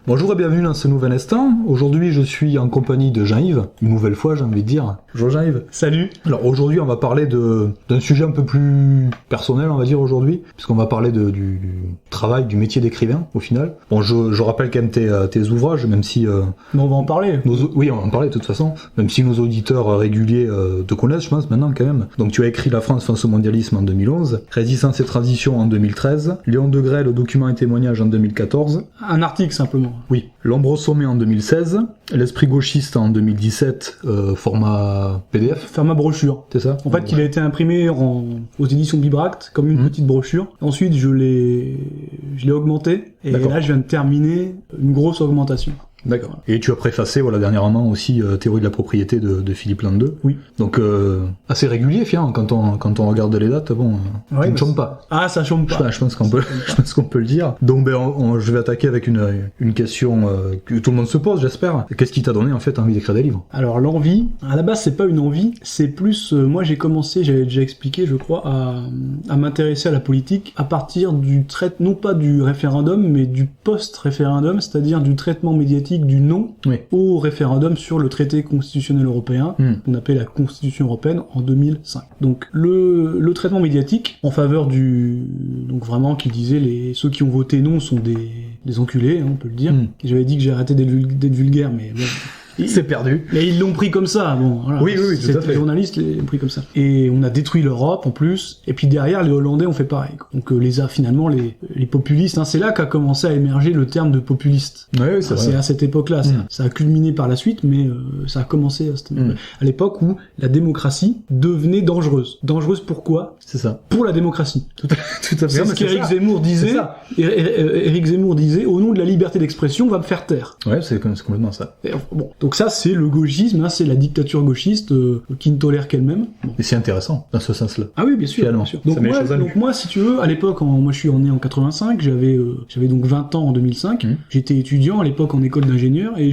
Bonjour et bienvenue dans ce nouvel instant. Aujourd'hui, je suis en compagnie de Jean-Yves. Une nouvelle fois, j'ai envie de dire. Bonjour Jean-Yves. Salut. Alors aujourd'hui, on va parler d'un sujet un peu plus personnel, on va dire aujourd'hui, puisqu'on va parler du travail, du métier d'écrivain, au final. Bon, je rappelle quand même tes ouvrages, même si... Mais on va en parler. Oui, on va en parler de toute façon, même si nos auditeurs réguliers te connaissent, je pense, maintenant quand même. Donc tu as écrit La France face au mondialisme en 2011, Résistance et transition en 2013, Léon Degrelle, le document et témoignage en 2014. Un article simplement. Oui, L'ombre au sommet en 2016, L'esprit gauchiste en 2017, format PDF. Format brochure. C'est ça? En fait, il a été imprimé aux éditions Bibract, comme une petite brochure. Ensuite, je l'ai augmenté, et là, je viens de terminer une grosse augmentation. D'accord. Et tu as préfacé, dernièrement aussi, Théorie de la propriété de Philippe Landeux. Oui. Donc, assez régulier, finalement, quand on regarde les dates, ça ne chôme pas. Ah, ça chôme pas. Je pense qu'on peut le dire. Donc, je vais attaquer avec une question que tout le monde se pose, j'espère. Qu'est-ce qui t'a donné, en fait, envie d'écrire des livres? Alors, l'envie, à la base, c'est pas une envie, c'est plus, moi, j'ai commencé, j'avais déjà expliqué, je crois, à m'intéresser à la politique à partir non pas du référendum, mais du post-référendum, c'est-à-dire du traitement médiatique du non au référendum sur le traité constitutionnel européen, qu'on appelait la Constitution européenne en 2005. Donc le traitement médiatique en faveur donc vraiment qui disait ceux qui ont voté non sont des enculés, on peut le dire. J'avais dit que j'ai arrêté d'être vulgaire, mais bon. C'est perdu. Mais ils l'ont pris comme ça, bon. Voilà. Oui, tout à fait. Les journalistes l'ont pris comme ça. Et on a détruit l'Europe en plus. Et puis derrière, les Hollandais ont fait pareil. Donc finalement les populistes, c'est là qu'a commencé à émerger le terme de populiste. Oui, c'est à cette époque-là. Ça a culminé par la suite, mais ça a commencé à l'époque où la démocratie devenait dangereuse. Dangereuse pourquoi? C'est ça. Pour la démocratie. Tout à fait. C'est ce qu'Éric Zemmour disait. Éric Zemmour disait, au nom de la liberté d'expression, on va me faire taire. Ouais, c'est complètement ça. Bon. Donc ça, c'est le gauchisme, c'est la dictature gauchiste qui ne tolère qu'elle-même. Bon. Et c'est intéressant, dans ce sens-là. Ah oui, bien sûr. Finalement. Bien sûr. Donc moi, si tu veux, à l'époque, moi je suis né en 85, j'avais donc 20 ans en 2005, j'étais étudiant à l'époque en école d'ingénieur, et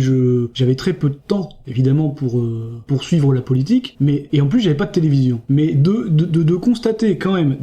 j'avais très peu de temps, évidemment, pour suivre la politique, et en plus, j'avais pas de télévision. Mais de constater quand même,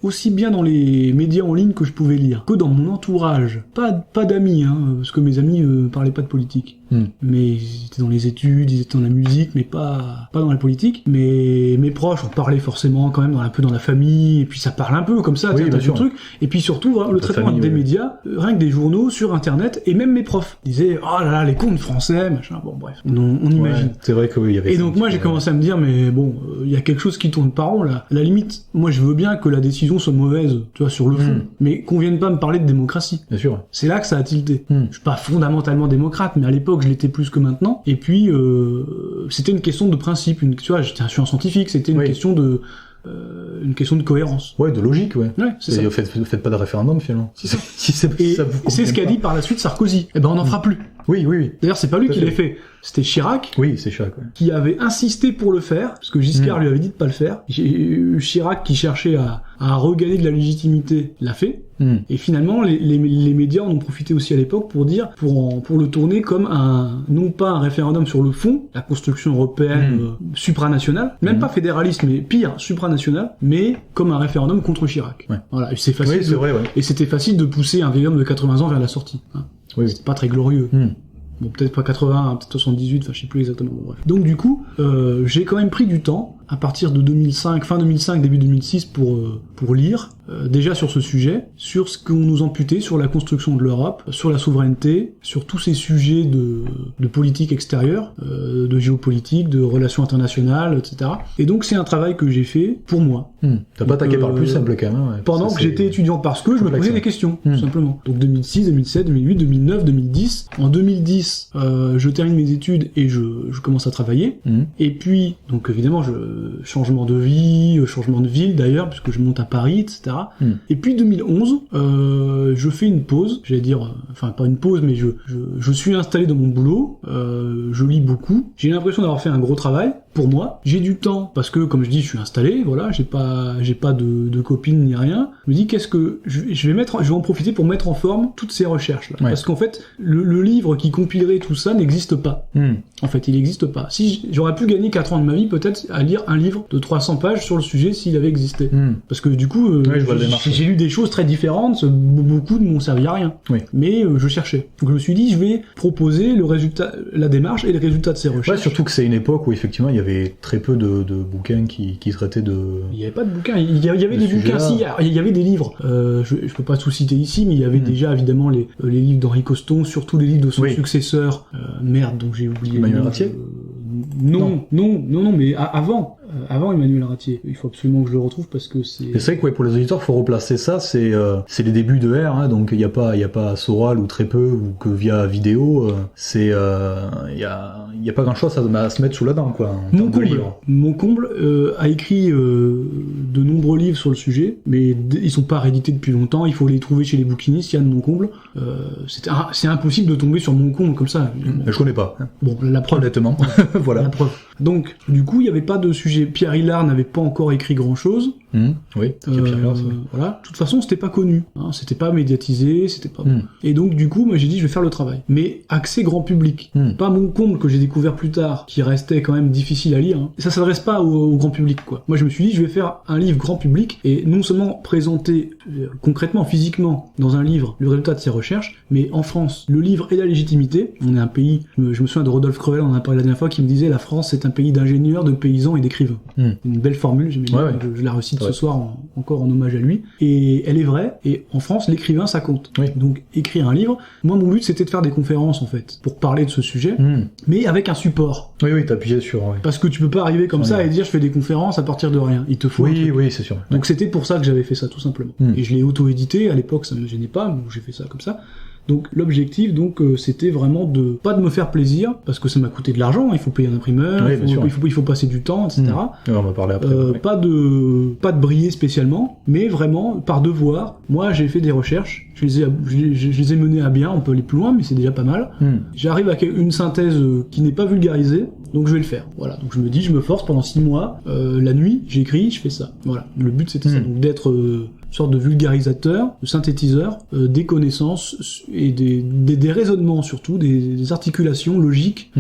aussi bien dans les médias en ligne que je pouvais lire, que dans mon entourage, pas d'amis, parce que mes amis parlaient pas de politique. Mais ils étaient dans les études, ils étaient dans la musique, mais pas dans la politique. Mais mes proches, on parlait forcément quand même un peu dans la famille, et puis ça parle un peu comme ça, t'as du truc. Et puis surtout, le traitement des médias, rien que des journaux sur internet, et même mes profs disaient, oh là là, les contes français, machin, bon bref, on imagine. C'est vrai que oui, il y avait. Et donc moi j'ai commencé à me dire, mais bon, il y a quelque chose qui tourne pas rond là. À la limite, moi je veux bien que la décision soit mauvaise, tu vois, sur le fond, mais qu'on vienne pas me parler de démocratie. Bien sûr. C'est là que ça a tilté. Je suis pas fondamentalement démocrate, mais à l'époque je l'étais plus que maintenant. Et puis c'était une question de principe, tu vois, je suis un scientifique, c'était une question de cohérence. Ouais, de logique, ouais. Ouais, c'est ça. Faites pas de référendum, finalement. Si ça c'est ce qu'a dit par la suite Sarkozy. Eh ben, on n'en fera plus. Oui. D'ailleurs, c'est pas lui qui l'a fait. C'était Chirac. Oui, c'est Chirac, ouais. Qui avait insisté pour le faire, parce que Giscard lui avait dit de pas le faire. Chirac, qui cherchait à regagner de la légitimité, l'a fait. Et finalement, les médias en ont profité aussi à l'époque pour le tourner comme non pas un référendum sur le fond, la construction européenne supranationale, même pas fédéraliste, mais pire, supranationale, mais comme un référendum contre Chirac. Ouais. Voilà, et c'est facile. Oui, c'est vrai, ouais. Et c'était facile de pousser un vieil homme de 80 ans vers la sortie. Oui. C'était pas très glorieux. Bon, peut-être pas 80, peut-être 78, je sais plus exactement. Bon, bref. Donc du coup, j'ai quand même pris du temps, à partir de 2005, fin 2005, début 2006, pour lire, déjà sur ce sujet, sur ce qu'on nous amputait, sur la construction de l'Europe, sur la souveraineté, sur tous ces sujets de politique extérieure, de géopolitique, de relations internationales, etc. Et donc c'est un travail que j'ai fait pour moi. T'as pas attaqué par le plus simple quand même. Ouais, pendant que j'étais étudiant, parce que je me posais des questions, tout simplement. Donc 2006, 2007, 2008, 2009, 2010. En 2010, je termine mes études et je commence à travailler. Et puis, donc évidemment, changement de vie, changement de ville d'ailleurs, puisque je monte à Paris, etc. Et puis 2011, je fais une pause, j'allais dire, enfin pas une pause, mais je suis installé dans mon boulot, je lis beaucoup, j'ai l'impression d'avoir fait un gros travail. pour moi. J'ai du temps parce que, comme je dis, je suis installé, voilà, j'ai pas de copine ni rien. Je me dis qu'est-ce que je vais en profiter pour mettre en forme toutes ces recherches là. Ouais. Parce qu'en fait, le livre qui compilerait tout ça n'existe pas. En fait, il n'existe pas. Si j'aurais pu gagner 4 ans de ma vie peut-être à lire un livre de 300 pages sur le sujet s'il avait existé. Parce que du coup, j'ai lu des choses très différentes, beaucoup ne m'ont servi à rien. Oui. Mais je cherchais. Donc je me suis dit, je vais proposer la démarche et les résultats de ces recherches. Ouais, surtout que c'est une époque où effectivement il y avait très peu de bouquins qui traitaient de... Il n'y avait pas de bouquins, il y avait des bouquins, si, il y avait des livres. Je peux pas tout citer ici, mais il y avait déjà évidemment les livres d'Henri Coston, surtout les livres de son successeur. Merde, donc j'ai oublié. Emmanuel Ratier. Non, mais avant Emmanuel Ratier. Il faut absolument que je le retrouve parce que c'est... C'est vrai que pour les auditeurs, faut replacer ça, c'est les débuts de R, hein, donc il y a pas Soral ou très peu, ou que via vidéo, il y a pas grand chose à se mettre sous la dent, quoi. Mon comble a écrit de nombreux livres sur le sujet, mais ils sont pas réédités depuis longtemps, il faut les trouver chez les bouquinistes, Yann Mon Comble. C'est impossible de tomber sur Mon Comble comme ça. Je connais pas. Bon, la preuve. Honnêtement. Voilà. La preuve. Donc, du coup, il n'y avait pas de sujet. Pierre Hillard n'avait pas encore écrit grand-chose. Oui, Pierre Hillard, c'est vrai. Voilà. De toute façon, c'était pas connu. Hein. C'était pas médiatisé, c'était pas... Et donc, du coup, moi, j'ai dit, je vais faire le travail. Mais accès grand public. Pas Mon Comble que j'ai découvert plus tard, qui restait quand même difficile à lire. Hein. Ça s'adresse pas au grand public, quoi. Moi, je me suis dit, je vais faire un livre grand public, et non seulement présenter concrètement, physiquement, dans un livre, le résultat de ses recherches, mais en France, le livre et la légitimité. On est un pays... Je me souviens de Rodolphe Crevel, on en a parlé la dernière fois, qui me disait, la France, c'est un pays d'ingénieurs, de paysans et d'écrivains. Une belle formule, j'aimais bien, je la recite ce soir encore en hommage à lui, et elle est vraie, et en France, l'écrivain, ça compte. Donc, écrire un livre, moi, mon but, c'était de faire des conférences, en fait, pour parler de ce sujet, mais avec un support. Oui, t'appuyais sur... Parce que tu peux pas arriver comme ça et dire, je fais des conférences à partir de rien. Il te faut un truc. Oui, c'est sûr. Donc, c'était pour ça que j'avais fait ça, tout simplement. Et je l'ai auto-édité, à l'époque, ça me gênait pas, mais j'ai fait ça comme ça. Donc l'objectif, c'était vraiment pas de me faire plaisir, parce que ça m'a coûté de l'argent, il faut payer un imprimeur, il faut passer du temps, etc. On va parler après. Pas de briller spécialement, mais vraiment par devoir. Moi, j'ai fait des recherches, je les ai menées à bien, on peut aller plus loin, mais c'est déjà pas mal. J'arrive à une synthèse qui n'est pas vulgarisée, donc je vais le faire. Voilà. Donc je me dis, je me force pendant 6 mois, la nuit, j'écris, je fais ça. Voilà. Le but c'était ça, donc d'être une sorte de vulgarisateur, de synthétiseur, des connaissances et des raisonnements surtout, des articulations logiques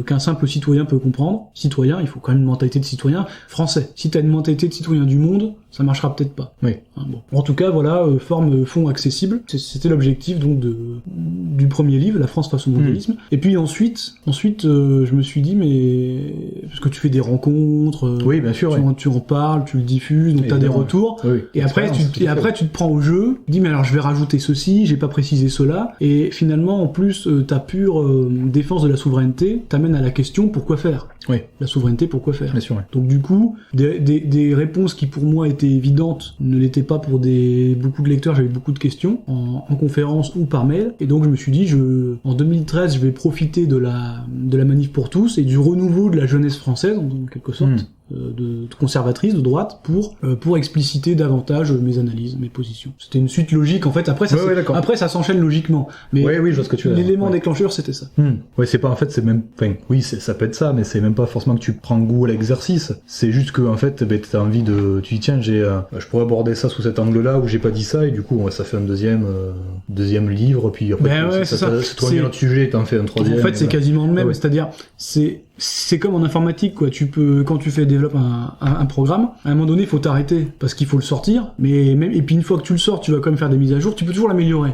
qu'un simple citoyen peut comprendre. Citoyen, il faut quand même une mentalité de citoyen français. Si t'as une mentalité de citoyen du monde, ça marchera peut-être pas. Oui. Bon. En tout cas, voilà, forme, fond accessible. C'était l'objectif donc du premier livre, La France face au mondialisme. Et puis ensuite, je me suis dit, mais parce que tu fais des rencontres, oui, bien sûr, tu en parles, tu le diffuses, donc t'as des retours. Oui. Et après, tu te prends au jeu. Tu dis, mais alors je vais rajouter ceci, j'ai pas précisé cela. Et finalement, en plus, ta pure défense de la souveraineté t'amène à la question pourquoi faire. Oui. La souveraineté, pourquoi faire. Bien sûr. Oui. Donc du coup, des réponses qui pour moi étaient évidentes ne l'étaient pas pour beaucoup de lecteurs. J'avais beaucoup de questions en conférence ou par mail. Et donc je me suis dit, en 2013, je vais profiter de la manif pour tous et du renouveau de la jeunesse française, en quelque sorte. De conservatrice, de droite, pour expliciter davantage mes analyses, mes positions. C'était une suite logique, en fait. Après, ça s'enchaîne logiquement. Mais oui, je vois ce que tu veux dire. L'élément déclencheur, c'était ça. Ouais, c'est pas, en fait, c'est même, ça peut être ça, mais c'est même pas forcément que tu prends goût à l'exercice. C'est juste que, en fait, t'as envie tu dis, tiens, je pourrais aborder ça sous cet angle-là, où j'ai pas dit ça, et du coup, ça fait un deuxième livre, puis après, c'est toi un autre sujet, t'en fais un troisième. En fait, c'est quasiment le même, c'est-à-dire, c'est comme en informatique, quoi. Quand tu développes un programme, à un moment donné, il faut t'arrêter parce qu'il faut le sortir. Et puis une fois que tu le sors, tu vas quand même faire des mises à jour. Tu peux toujours l'améliorer.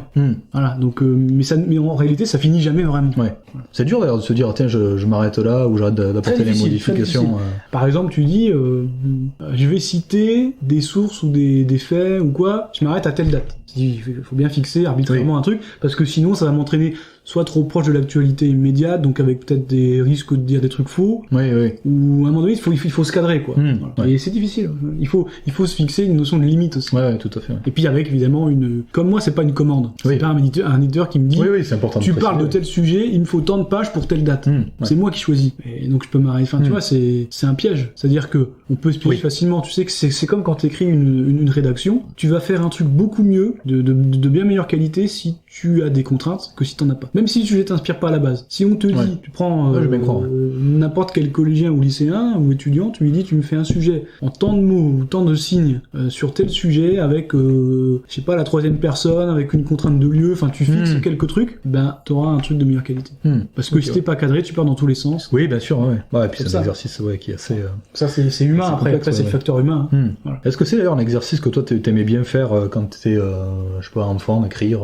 Voilà. Donc, mais en réalité, ça finit jamais vraiment. Ouais. Voilà. C'est dur d'ailleurs de se dire, tiens, je m'arrête là ou j'arrête d'apporter les modifications. Par exemple, tu dis, je vais citer des sources ou des faits ou quoi. Je m'arrête à telle date. Il faut bien fixer arbitrairement un truc parce que sinon, ça va m'entraîner soit trop proche de l'actualité immédiate, donc avec peut-être des risques de dire des trucs faux, ou à un moment donné, il faut se cadrer, quoi. Voilà. Et c'est difficile. Il faut se fixer une notion de limite aussi. Ouais, tout à fait. Ouais. Et puis avec évidemment comme moi, c'est pas une commande. C'est pas un éditeur qui me dit, c'est important. Tu parles de tel sujet, il me faut tant de pages pour telle date. C'est moi qui choisis. Et donc je peux m'arrêter. Enfin, tu vois, c'est un piège. C'est-à-dire que on peut se piéger facilement. Tu sais que c'est comme quand t'écris une rédaction. Tu vas faire un truc beaucoup mieux, de bien meilleure qualité si tu as des contraintes que si t'en as pas. Même si le sujet t'inspire pas à la base. Si on te dit, tu prends n'importe quel collégien ou lycéen ou étudiant, tu lui dis, tu me fais un sujet en tant de mots ou tant de signes sur tel sujet avec, je sais pas, la troisième personne, avec une contrainte de lieu, enfin tu fixes quelques trucs, ben t'auras un truc de meilleure qualité. Parce que si t'es pas cadré, tu pars dans tous les sens. Oui, bien sûr, et puis c'est un exercice qui est assez... Ça c'est humain, après c'est le facteur humain. Voilà. Est-ce que c'est d'ailleurs un exercice que toi t'aimais bien faire quand t'étais, je sais pas, enfant, écrire,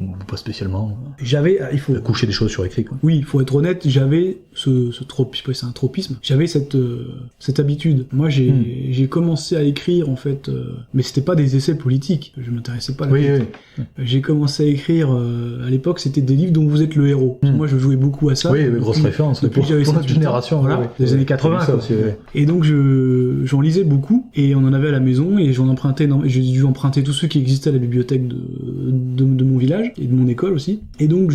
ou pas spécialement? Il faut coucher des choses sur écrit, quoi. Oui, il faut être honnête, j'avais ce tropisme, c'est un tropisme, j'avais cette habitude. Moi j'ai commencé à écrire en fait, mais c'était pas des essais politiques, je m'intéressais pas à la politique. Oui. J'ai commencé à écrire, à l'époque c'était des livres dont vous êtes le héros. Moi je jouais beaucoup à ça. Oui, grosse référence pour notre génération. Voilà, des années 80. Ça aussi, et donc j'en lisais beaucoup, et on en avait à la maison, et j'en empruntais, j'ai dû emprunter tous ceux qui existaient à la bibliothèque de mon village, et de mon école aussi. Et donc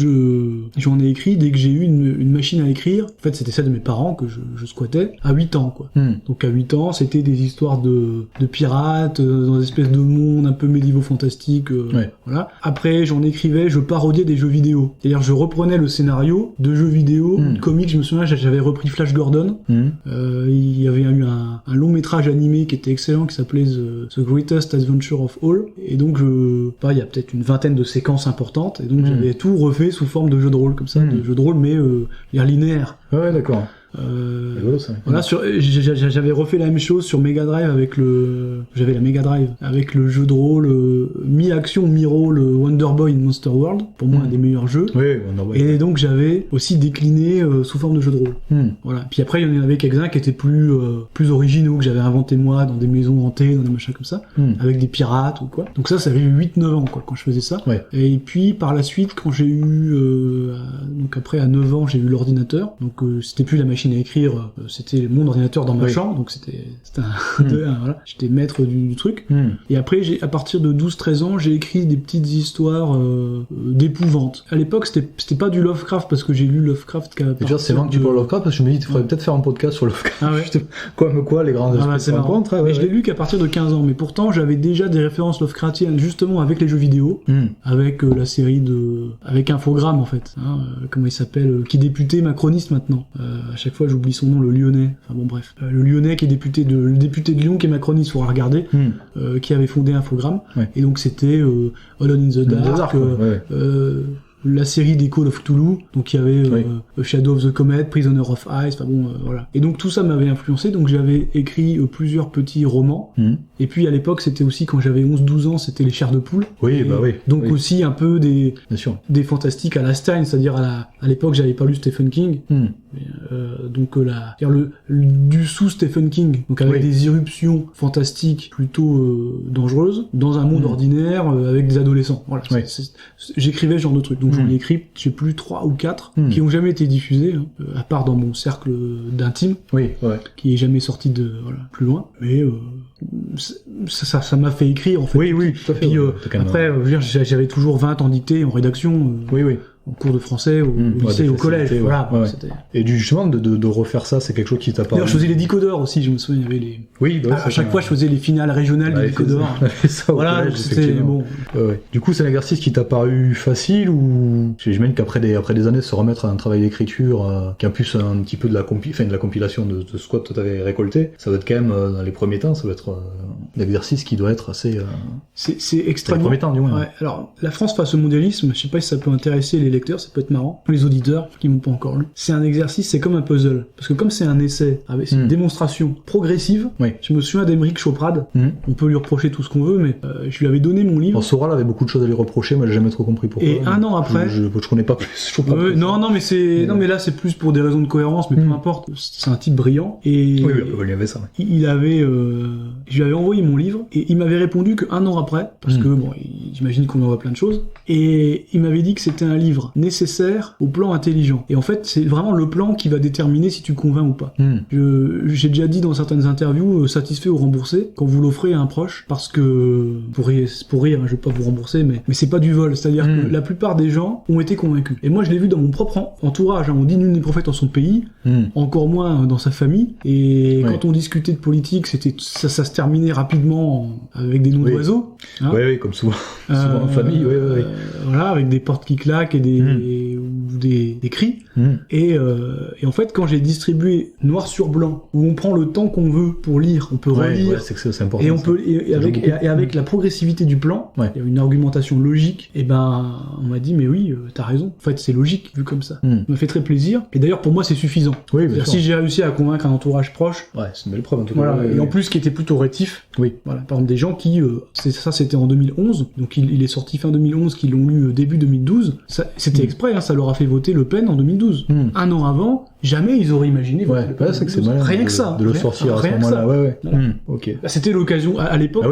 j'en ai écrit dès que j'ai eu une machine à écrire. En fait c'était celle de mes parents que je squattais à 8 ans, quoi. Donc à 8 ans c'était des histoires de pirates, dans des espèces de mondes un peu médiévaux fantastiques, voilà. Après j'en écrivais, je parodiais des jeux vidéo. C'est-à-dire je reprenais le scénario de jeux vidéo, de comics. Je me souviens, j'avais repris Flash Gordon. Il y avait eu un long métrage animé qui était excellent, qui s'appelait The Greatest Adventure of All. Et donc il y a peut-être une vingtaine de séquences importantes, et donc j'avais tout refait sous forme de jeu de rôle, comme ça, de jeu de rôle, mais linéaire. Ouais, d'accord. Voilà, j'avais refait la même chose sur Mega Drive j'avais la Mega Drive avec le jeu de rôle mi-action, mi-rôle Wonder Boy in Monster World, pour moi un des meilleurs jeux. Oui, Wonder Boy. Et donc j'avais aussi décliné sous forme de jeu de rôle. Voilà. Puis après il y en avait quelques-uns qui étaient plus originaux, que j'avais inventé moi dans des maisons hantées, dans des machins comme ça, avec des pirates ou quoi. Donc ça avait eu 8-9 ans, quoi, quand je faisais ça. Ouais. Et puis par la suite, quand j'ai eu donc après à 9 ans, j'ai eu l'ordinateur. Donc c'était plus la machine à écrire, c'était mon ordinateur dans ma chambre, donc c'était voilà, j'étais maître du truc. Et après à partir de 12-13 ans, j'ai écrit des petites histoires d'épouvante. À l'époque c'était pas du Lovecraft, parce que j'ai lu Lovecraft déjà c'est marrant que tu parles Lovecraft, parce que je me dis il faudrait peut-être faire un podcast sur Lovecraft. Ah ouais. quoi les grands esprits se rencontrent. Mais je l'ai lu qu'à partir de 15 ans, mais pourtant j'avais déjà des références Lovecraftiennes justement avec les jeux vidéo, avec la série avec Infogrames en fait, comment il s'appelle, qui est député macroniste maintenant, à chaque fois j'oublie son nom, le Lyonnais, enfin bon bref, le Lyonnais qui est député de Lyon, qui est macroniste, faudra regarder, qui avait fondé Infogrames, et donc c'était Alone in the Dark, la série des Call of Cthulhu, donc il y avait Shadow of the Comet, Prisoner of Ice, enfin bon, voilà. Et donc tout ça m'avait influencé, donc j'avais écrit plusieurs petits romans, et puis à l'époque c'était aussi, quand j'avais 11-12 ans, c'était les Chairs de poule. Donc aussi un peu des fantastiques à la Stein, c'est-à-dire à l'époque j'avais pas lu Stephen King, donc du sous Stephen King, donc avec des irruptions fantastiques plutôt dangereuses, dans un monde ordinaire, avec des adolescents. Voilà, j'écrivais ce genre de trucs. Donc j'en ai écrit, j'ai plus 3 ou 4 qui ont jamais été diffusés, à part dans mon cercle d'intime, qui est jamais sorti plus loin. Mais ça m'a fait écrire en fait. Oui, tout à fait. Puis après, j'avais toujours 20 en dictée, en rédaction. En cours de français, au lycée, au collège, voilà. Et justement, de refaire ça, c'est quelque chose qui t'a pas... D'ailleurs, je faisais les Dicodors aussi, je me souviens, il y avait les... Oui, à chaque fois, je faisais les finales régionales des Dicodors. Voilà, c'était bon. Du coup, c'est un exercice qui t'a paru facile, ou... J'imagine qu'après des années, se remettre à un travail d'écriture, qui a plus un petit peu de la compilation de ce que t'avais récolté, ça doit être quand même, dans les premiers temps, ça doit être un exercice qui doit être assez... C'est extrêmement... Dans les premiers temps, du moins. Ouais. Alors, la France face au mondialisme, je sais pas si ça peut intéresser les lecteurs, ça peut être marrant, les auditeurs qui m'ont pas encore lu. C'est un exercice, c'est comme un puzzle, parce que comme c'est un essai avec une démonstration progressive, je me souviens d'Émeric Choprade, on peut lui reprocher tout ce qu'on veut, mais je lui avais donné mon livre. Soral avait beaucoup de choses à lui reprocher, moi j'ai jamais trop compris pourquoi. Et un an après, je connais pas plus. Non, mais là c'est plus pour des raisons de cohérence, mais peu importe. C'est un type brillant, et il avait ça. Il avait, je lui avais envoyé mon livre, et il m'avait répondu qu'un an après, parce que bon, j'imagine qu'on envoie plein de choses, et il m'avait dit que c'était un livre l'équilibre nécessaire au plan intelligent. Et en fait, c'est vraiment le plan qui va déterminer si tu convaincs ou pas. J'ai déjà dit dans certaines interviews, satisfait ou remboursé, quand vous l'offrez à un proche, parce que, pour rire, je vais pas vous rembourser, mais c'est pas du vol. C'est-à-dire que la plupart des gens ont été convaincus. Et moi, je l'ai vu dans mon propre entourage. On dit nul n'est prophète en son pays, encore moins dans sa famille. Et quand on discutait de politique, ça se terminait rapidement avec des noms d'oiseaux. Hein. Oui, comme souvent. Souvent en famille, voilà, avec des portes qui claquent et des cris. Et en fait, quand j'ai distribué noir sur blanc, où on prend le temps qu'on veut pour lire, on peut relire, c'est important, et on peut avec la progressivité du plan, il y a une argumentation logique. Et ben, on m'a dit mais oui, t'as raison. En fait, c'est logique vu comme ça. Ça me fait très plaisir. Et d'ailleurs, pour moi, c'est suffisant. Oui, si j'ai réussi à convaincre un entourage proche, c'est une belle preuve en tout cas. Voilà. Et en plus, qui était plutôt rétif. Voilà. Par exemple, des gens qui, c'était en 2011, donc il est sorti fin 2011, qui l'ont lu début 2012. C'était exprès, hein, ça leur a fait voter Le Pen en 2012. Un an avant, jamais ils auraient imaginé. C'est que c'est malin. Rien que ça. De le sortir à ce moment-là. Voilà. Ok. C'était l'occasion à l'époque.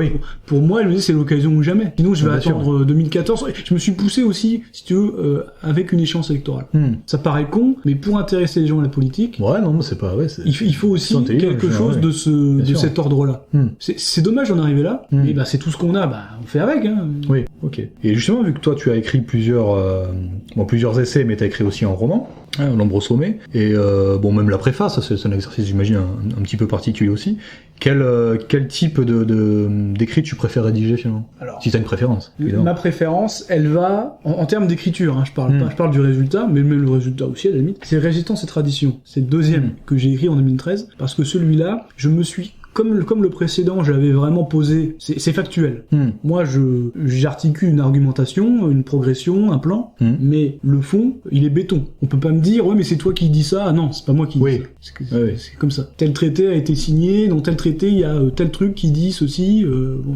Pour moi, je me disais c'est l'occasion ou jamais. Sinon, je vais attendre 2014. Je me suis poussé aussi, si tu veux, avec une échéance électorale. Ça paraît con, mais pour intéresser les gens à la politique, c'est pas. Il faut aussi quelque chose de cet ordre-là. C'est dommage d'en arriver là, mais c'est tout ce qu'on a, on fait avec. Hein. Oui, ok. Et justement, vu que toi tu as écrit plusieurs essais, mais tu as écrit aussi un roman, L'ombre au sommet, et même la préface, c'est un exercice j'imagine un petit peu particulier aussi. Quel type d'écrit tu préfères rédiger finalement? Alors, si t'as une préférence, évidemment. Ma préférence, elle va en termes d'écriture, hein, je parle du résultat, mais même le résultat aussi à la limite, c'est Résistance et Tradition. C'est le deuxième que j'ai écrit en 2013, parce que celui-là, je me suis comme le précédent, j'avais vraiment posé, c'est factuel. Moi, j'articule une argumentation, une progression, un plan, mais le fond, il est béton. On peut pas me dire, mais c'est toi qui dis ça. Ah non, c'est pas moi qui dis ça. C'est comme ça. Tel traité a été signé, dans tel traité, il y a tel truc qui dit ceci.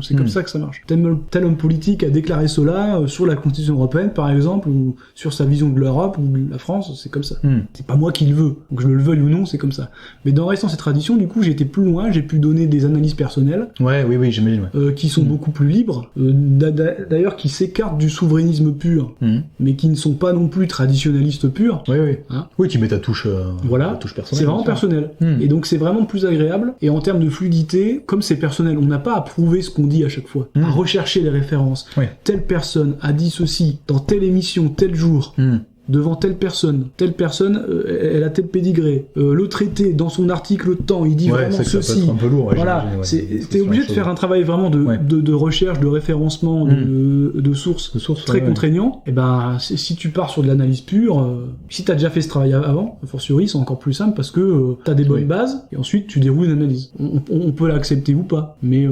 C'est comme ça que ça marche. Tel homme politique a déclaré cela sur la Constitution européenne, par exemple, ou sur sa vision de l'Europe ou de la France. C'est comme ça. C'est pas moi qui le veux. Donc je le veuille ou non, c'est comme ça. Mais dans Résistance et Tradition, du coup, j'ai été plus loin. J'ai pu donner des analyses personnelles, j'imagine, qui sont beaucoup plus libres, d'ailleurs qui s'écartent du souverainisme pur, mais qui ne sont pas non plus traditionnalistes purs. Hein, qui met ta touche, touche personnelle. C'est vraiment personnel. Et donc c'est vraiment plus agréable. Et en termes de fluidité, comme c'est personnel, on n'a pas à prouver ce qu'on dit à chaque fois, à rechercher les références. Telle personne a dit ceci dans telle émission, tel jour. Devant telle personne, elle a tel pédigré. Le traité, dans son article temps, il dit vraiment ceci. Ça peut être un peu lourd. T'es obligé de faire un travail vraiment de recherche, de référencement, de sources très contraignant. Et si tu pars sur de l'analyse pure, si t'as déjà fait ce travail avant, a fortiori, c'est encore plus simple parce que t'as des bonnes bases et ensuite tu déroules une analyse. On peut l'accepter ou pas, mais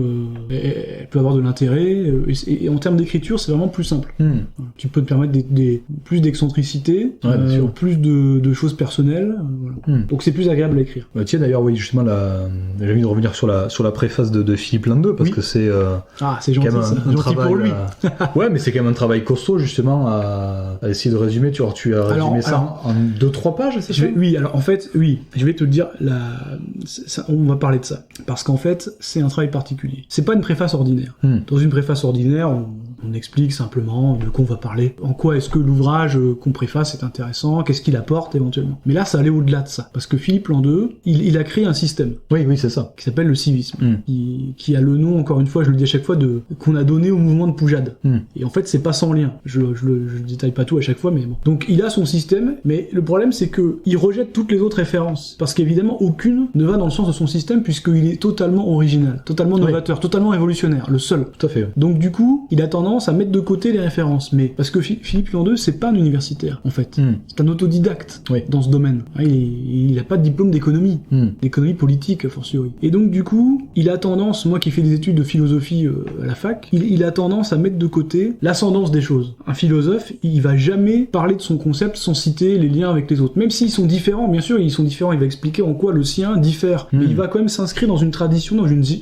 elle peut avoir de l'intérêt. Et en termes d'écriture, c'est vraiment plus simple. Tu peux te permettre plus d'excentricité. Plus de choses personnelles, donc c'est plus agréable à écrire. Tiens d'ailleurs justement j'ai envie de revenir sur la préface de Philippe Landeux parce que c'est c'est gentil, un gentil travail pour lui. Mais c'est quand même un travail costaud justement à essayer de résumer. Tu as résumé ça en 2-3 pages, c'est ça? En fait, je vais te le dire, on va parler de ça parce qu'en fait c'est un travail particulier. C'est pas une préface ordinaire. Dans une préface ordinaire, on explique simplement de quoi on va parler, en quoi est-ce que l'ouvrage qu'on préface est intéressant, qu'est-ce qu'il apporte éventuellement. Mais là, ça allait au-delà de ça, parce que Philippe Landeux, il a créé un système. C'est ça. Qui s'appelle le civisme, qui a le nom, encore une fois, je le dis à chaque fois, qu'on a donné au mouvement de Poujade. Et en fait, c'est pas sans lien. Je détaille pas tout à chaque fois, mais bon. Donc, il a son système, mais le problème, c'est que il rejette toutes les autres références, parce qu'évidemment, aucune ne va dans le sens de son système, puisqu'il est totalement original, totalement novateur, totalement révolutionnaire, le seul. Tout à fait. Donc, du coup, il a tendance à mettre de côté les références, mais parce que Philippe Landeux, c'est pas un universitaire, en fait. C'est un autodidacte dans ce domaine. Il a pas de diplôme d'économie, d'économie politique, a fortiori. Et donc, du coup, il a tendance, moi qui fais des études de philosophie à la fac, il a tendance à mettre de côté l'ascendance des choses. Un philosophe, il va jamais parler de son concept sans citer les liens avec les autres. Même s'ils sont différents, bien sûr, ils sont différents, il va expliquer en quoi le sien diffère. Mais il va quand même s'inscrire dans une tradition,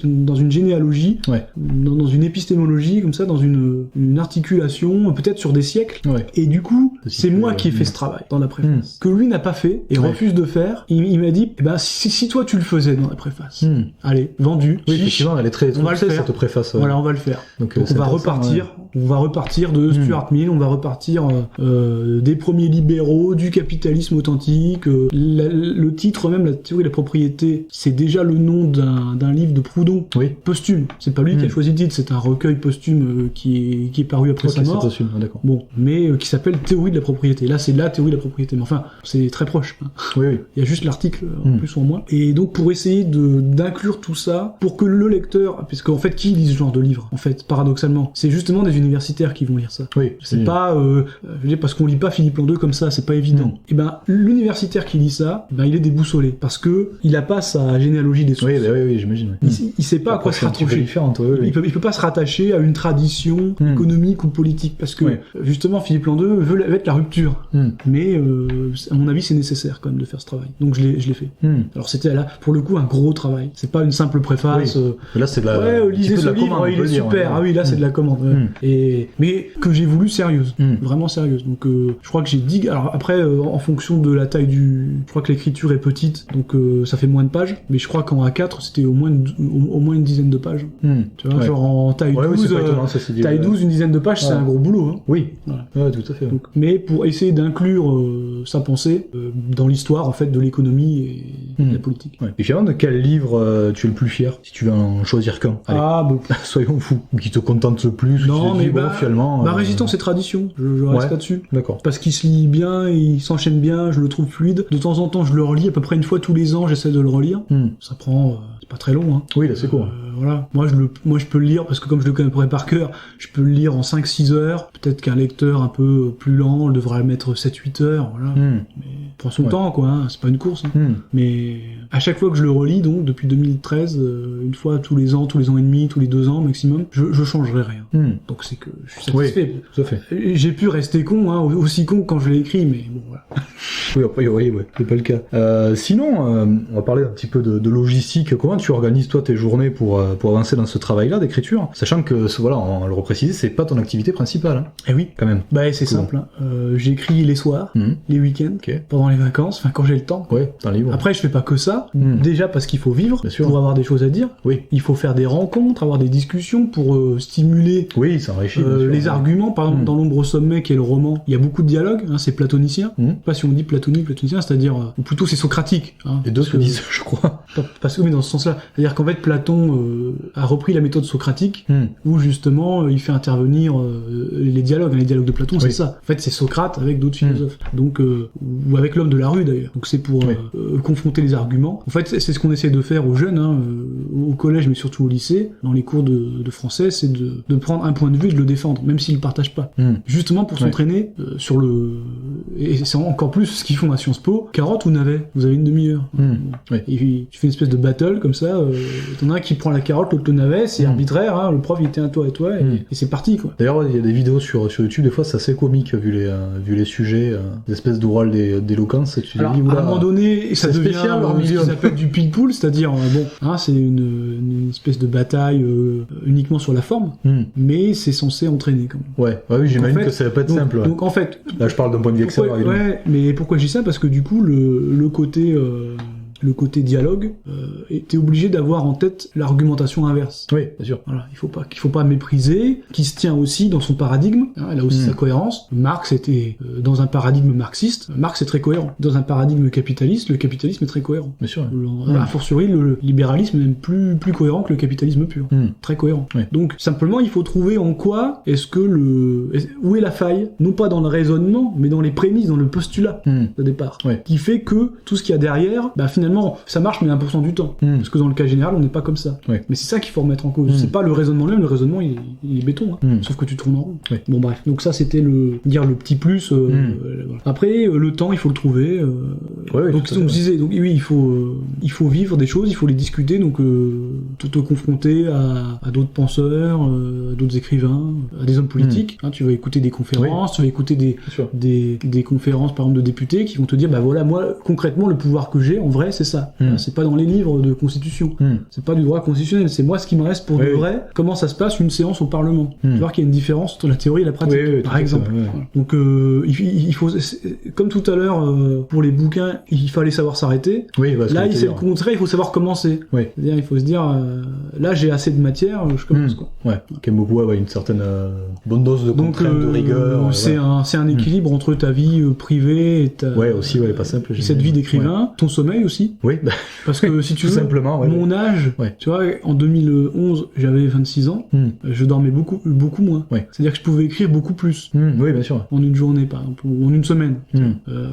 dans une généalogie, dans une épistémologie, comme ça, dans une articulation, peut-être sur des siècles. Et du coup, c'est moi qui ai fait ce travail dans la préface, que lui n'a pas fait et refuse de faire. Il m'a dit, si toi tu le faisais dans la préface, allez, vendu. Effectivement, elle est très cette préface. Voilà, on va le faire. Donc on va repartir On va repartir de Stuart Mill, on va repartir des premiers libéraux, du capitalisme authentique. Le titre même, la théorie de la propriété, c'est déjà le nom d'un livre de Proudhon, posthume. C'est pas lui qui a choisi le titre, c'est un recueil posthume qui est paru après sa mort. Posthume, d'accord. Bon, mais qui s'appelle Théorie de la propriété. Là, c'est la théorie de la propriété. Mais enfin, c'est très proche. Hein. Oui. Il y a juste l'article en plus ou en moins. Et donc, pour essayer d'inclure tout ça, pour que le lecteur, parce qu'en fait, qui lit ce genre de livre, en fait, paradoxalement, c'est justement des universitaires qui vont lire ça. Oui. C'est pas, je veux dire, parce qu'on lit pas Philippe Landeux comme ça, c'est pas évident. Et ben, l'universitaire qui lit ça, ben, il est déboussolé, parce que il a pas sa généalogie des sources. Oui, j'imagine. Il sait pas à quoi se rattacher. Il peut pas se rattacher à une tradition économique ou politique, parce que justement, Philippe Landeux veut être la rupture. Mais à mon avis, c'est nécessaire quand même de faire ce travail. Donc je l'ai fait. Alors c'était là, pour le coup, un gros travail. C'est pas une simple préface. Là, c'est de la. Lisez ce livre, il est super. Ah oui, là, c'est de la commande. Mais que j'ai voulu sérieuse, vraiment sérieuse. Donc je crois que j'ai dit. Alors après, en fonction de la taille je crois que l'écriture est petite, donc ça fait moins de pages. Mais je crois qu'en A4, c'était au moins une dizaine de pages. Tu vois, genre en taille 12, taille 12, une dizaine de pages, c'est un gros boulot. Hein. Oui. Voilà. Tout à fait. Donc, mais pour essayer d'inclure sa pensée dans l'histoire en fait de l'économie et de la politique. Et finalement, de quel livre tu es le plus fier, si tu veux en choisir qu'un? Allez, soyons fous. Ou qui te contente le plus? Non, mais finalement. Résistance et tradition. Je reste là-dessus. D'accord. Parce qu'il se lit bien, il s'enchaîne bien, je le trouve fluide. De temps en temps, je le relis à peu près une fois tous les ans. J'essaie de le relire. Ça prend, c'est pas très long. Hein. Oui, là, c'est court. Voilà. Moi, je peux le lire parce que comme je le connais par cœur, je peux le lire en 5-6 heures. Peut-être qu'un lecteur un peu plus lent devrait le mettre 7-8 heures. Voilà. Mais prend son temps, quoi. Hein. C'est pas une course. Hein. Mais à chaque fois que je le relis, donc depuis 2013, une fois tous les ans et demi, tous les 2 ans maximum, je changerai rien. Donc c'est que je suis satisfait. Oui, tout à fait. J'ai pu rester con, hein, aussi con que quand je l'ai écrit, mais bon, voilà. Oui, a priori, c'est pas le cas. Sinon, on va parler un petit peu de logistique. Comment tu organises, toi, tes journées pour avancer dans ce travail-là d'écriture, sachant que, voilà, on le repréciser, c'est pas ton activité principale. Hein. Eh oui. Quand même. Bah, c'est simple. Hein. J'écris les soirs, les week-ends, pendant les vacances, enfin, quand j'ai le temps. Ouais, temps libre. Après, je fais pas que ça. Déjà parce qu'il faut vivre, pour avoir des choses à dire. Oui. Il faut faire des rencontres, avoir des discussions pour stimuler ça enrichit, les arguments. Par exemple, dans L'ombre au sommet, qui est le roman, il y a beaucoup de dialogues, hein, c'est platonicien. Je sais pas si on dit platonicien, c'est-à-dire, ou plutôt c'est socratique. Hein, les deux se disent, je crois. Parce que, mais dans ce sens-là. C'est-à-dire qu'en fait, Platon a repris la méthode socratique, où justement, il fait intervenir les dialogues. Les dialogues de Platon, c'est ça. En fait, c'est Socrate avec d'autres philosophes. Donc, ou avec l'homme de la rue, d'ailleurs. Donc, c'est pour confronter les arguments. En fait, c'est ce qu'on essaie de faire aux jeunes, hein, au collège, mais surtout au lycée, dans les cours de français, c'est de prendre un point de vue et de le défendre, même s'ils le partagent pas. Justement pour s'entraîner sur le... Et c'est encore plus ce qu'ils font à Sciences Po. Carotte ou navet? Vous avez une demi-heure. Et puis, tu fais une espèce de battle, comme ça, t'en as un qui prend la carotte, l'autre le navet, c'est arbitraire, hein, le prof il était à toi et toi, et c'est parti, quoi. D'ailleurs, il y a des vidéos sur YouTube, des fois c'est assez comique, vu les sujets, des espèces d'oral d'éloquence, et tu alors, dis, à un moment donné, ça devient ce qu'ils milieu. appellent du ping-pool, c'est-à-dire, c'est une espèce de bataille uniquement sur la forme, mais c'est censé entraîner, quand même. Oui, j'imagine que ça va pas être simple. Donc, en fait... Là, je parle d'un point de vue extérieur, évidemment. Ouais, mais pourquoi je dis ça? Parce que, du coup, le côté dialogue, t'es obligé d'avoir en tête l'argumentation inverse. Oui, bien sûr. Voilà, qu'il faut pas mépriser, qui se tient aussi dans son paradigme, hein, elle a aussi sa cohérence. Marx était dans un paradigme marxiste, Marx est très cohérent. Dans un paradigme capitaliste, le capitalisme est très cohérent. Bien sûr. A fortiori, le libéralisme est même plus cohérent que le capitalisme pur. Très cohérent. Oui. Donc, simplement, il faut trouver en quoi où est la faille, non pas dans le raisonnement, mais dans les prémices, dans le postulat de départ, qui fait que tout ce qu'il y a derrière, finalement, ça marche, mais 1% du temps. Parce que dans le cas général, on n'est pas comme ça. Mais c'est ça qu'il faut remettre en cause. C'est pas le raisonnement lui-même, le raisonnement, il est béton. Hein. Sauf que tu tournes en rond. Bon, bref. Donc ça, c'était le petit plus. Voilà. Après, le temps, il faut le trouver. Donc je disais, oui, il faut vivre des choses, il faut les discuter, donc te confronter à d'autres penseurs, à d'autres écrivains, à des hommes politiques. Hein, tu vas écouter des conférences, tu vas écouter des conférences, par exemple, de députés qui vont te dire, voilà, moi, concrètement, le pouvoir que j'ai, en vrai, c'est ça. C'est pas dans les livres de constitution. C'est pas du droit constitutionnel. C'est moi ce qui me reste pour de vrai. Comment ça se passe une séance au Parlement. Tu vois qu'il y a une différence entre la théorie et la pratique, par exemple. Donc il faut, comme tout à l'heure pour les bouquins, chemin, il fallait savoir s'arrêter. Oui, là, c'est le contraire, il faut savoir commencer. Oui. C'est-à-dire, il faut se dire, là, j'ai assez de matière, je commence, quoi. Ouais, Kemboku a une certaine bonne dose de contrainte, de rigueur. C'est un équilibre entre ta vie privée et ta... Ouais, aussi, pas simple. Et cette vie d'écrivain, ton sommeil aussi. Oui. Parce que si tu Tout veux, simplement, mon âge, tu vois, en 2011, j'avais 26 ans, je dormais beaucoup moins. Ouais. C'est-à-dire que je pouvais écrire beaucoup plus. Oui, bien sûr. En une journée, par exemple, ou en une semaine.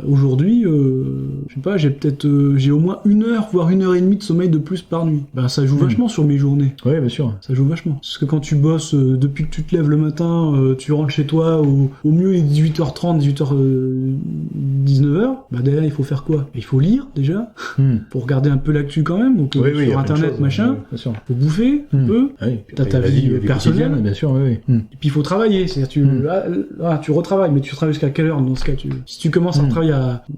Aujourd'hui, je sais pas, j'ai au moins 1 heure, voire 1h30 de sommeil de plus par nuit. Ben, ça joue vachement sur mes journées. Oui, bien sûr. Ça joue vachement. Parce que quand tu bosses, depuis que tu te lèves le matin, tu rentres chez toi, au mieux il est 18h30, 19h, bah derrière il faut faire quoi? Il faut lire, déjà, pour regarder un peu l'actu quand même, donc sur internet, machin. Faut bouffer un peu. T'as ta vie personnelle. Bien sûr, Et puis il faut travailler. C'est-à-dire, tu retravailles, mais tu travailles jusqu'à quelle heure dans ce cas? Si tu commences à travailler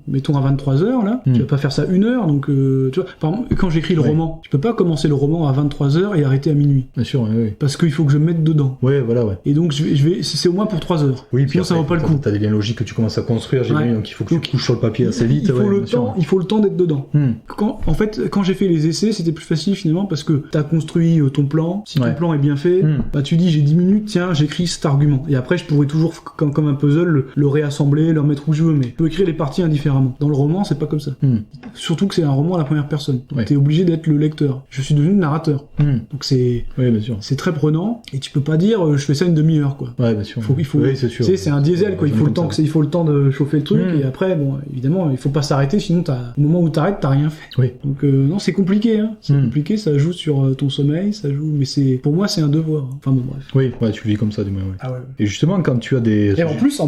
mettons à 23h, là, tu vas pas faire ça 1 heure, donc tu vois, par exemple, quand j'écris le roman, je peux pas commencer le roman à 23h et arrêter à minuit. Bien sûr, Parce qu'il faut que je me mette dedans. Et donc c'est au moins pour 3 heures. Oui, puis sinon ça vaut pas le coup. T'as des liens logiques que tu commences à construire, donc il faut que tu couches sur le papier assez vite. Il faut le temps d'être dedans. Quand j'ai fait les essais, c'était plus facile finalement parce que t'as construit ton plan. Si ton plan est bien fait, bah tu dis j'ai 10 minutes, tiens, j'écris cet argument. Et après je pourrais toujours, comme un puzzle, le réassembler, le remettre où je veux, mais je peux écrire les parties indifféremment. Dans le roman, c'est pas comme ça. Surtout que c'est un roman à la première personne. Donc t'es obligé d'être le lecteur. Je suis devenu le narrateur. Donc c'est très prenant et tu peux pas dire je fais ça une demi-heure, quoi. Ouais, bien sûr. C'est sûr. C'est un diesel, quoi. Il faut le temps de chauffer le truc et après, bon, évidemment, il faut pas s'arrêter, sinon au moment où t'arrêtes, t'as rien fait. Donc non, c'est compliqué, hein. C'est compliqué, ça joue sur ton sommeil, mais pour moi, c'est un devoir. Enfin bon, bref. Oui, tu le vis comme ça, du moins. Et justement, quand tu as des... Et en plus,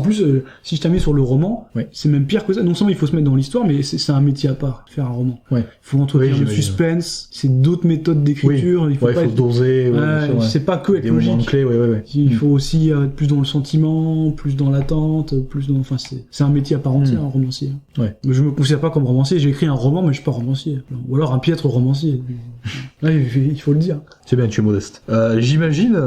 si je t'amène sur le roman, c'est même pire que ça. Non seulement il faut se mettre dans l'histoire, mais c'est un métier à part, faire un roman. Il faut entretenir le suspense, c'est d'autres méthodes d'écriture. Il faut doser. C'est pas que être logique. Il faut aussi être plus dans le sentiment, plus dans l'attente, plus dans... Enfin, c'est un métier à part entière, un romancier. Mais je me considère pas comme romancier, j'ai écrit un roman, mais je suis pas romancier. Ou alors un piètre romancier. Il faut le dire. C'est bien, tu es modeste. J'imagine,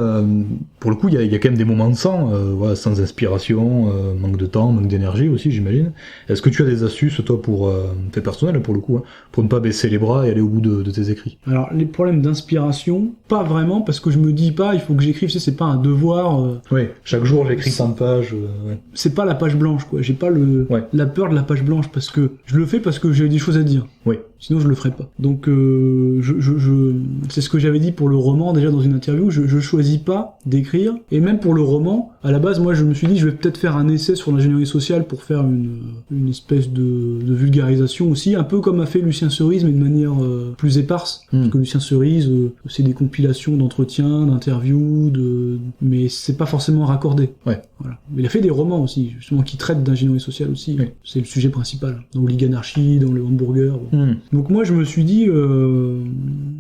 pour le coup, il y a quand même des moments sans inspiration, manque de temps, manque d'énergie aussi, j'imagine. Est-ce que tu as des astuces, toi, pour tes personnels, pour le coup, pour ne pas baisser les bras et aller au bout de tes écrits? Alors, les problèmes d'inspiration, pas vraiment, parce que je me dis pas, il faut que j'écrive, c'est pas un devoir. Chaque jour, j'écris 100 pages. C'est pas la page blanche, quoi. J'ai pas la peur de la page blanche, parce que je le fais parce que j'ai des choses à dire. Sinon, je le ferais pas. Donc, c'est ce que j'avais dit pour le roman, déjà dans une interview, je choisis pas d'écrire, et même pour le roman, à la base, moi, je me suis dit, je vais peut-être faire un essai sur l'ingénierie sociale pour faire une espèce de vulgarisation aussi, un peu comme a fait Lucien Cerise, mais de manière plus éparse. Parce que Lucien Cerise, c'est des compilations d'entretiens, d'interviews, mais c'est pas forcément raccordé. Voilà. Mais il a fait des romans aussi, justement, qui traitent d'ingénierie sociale aussi. C'est le sujet principal. Dans l'oliganarchie, dans le hamburger. Donc moi, je me suis dit,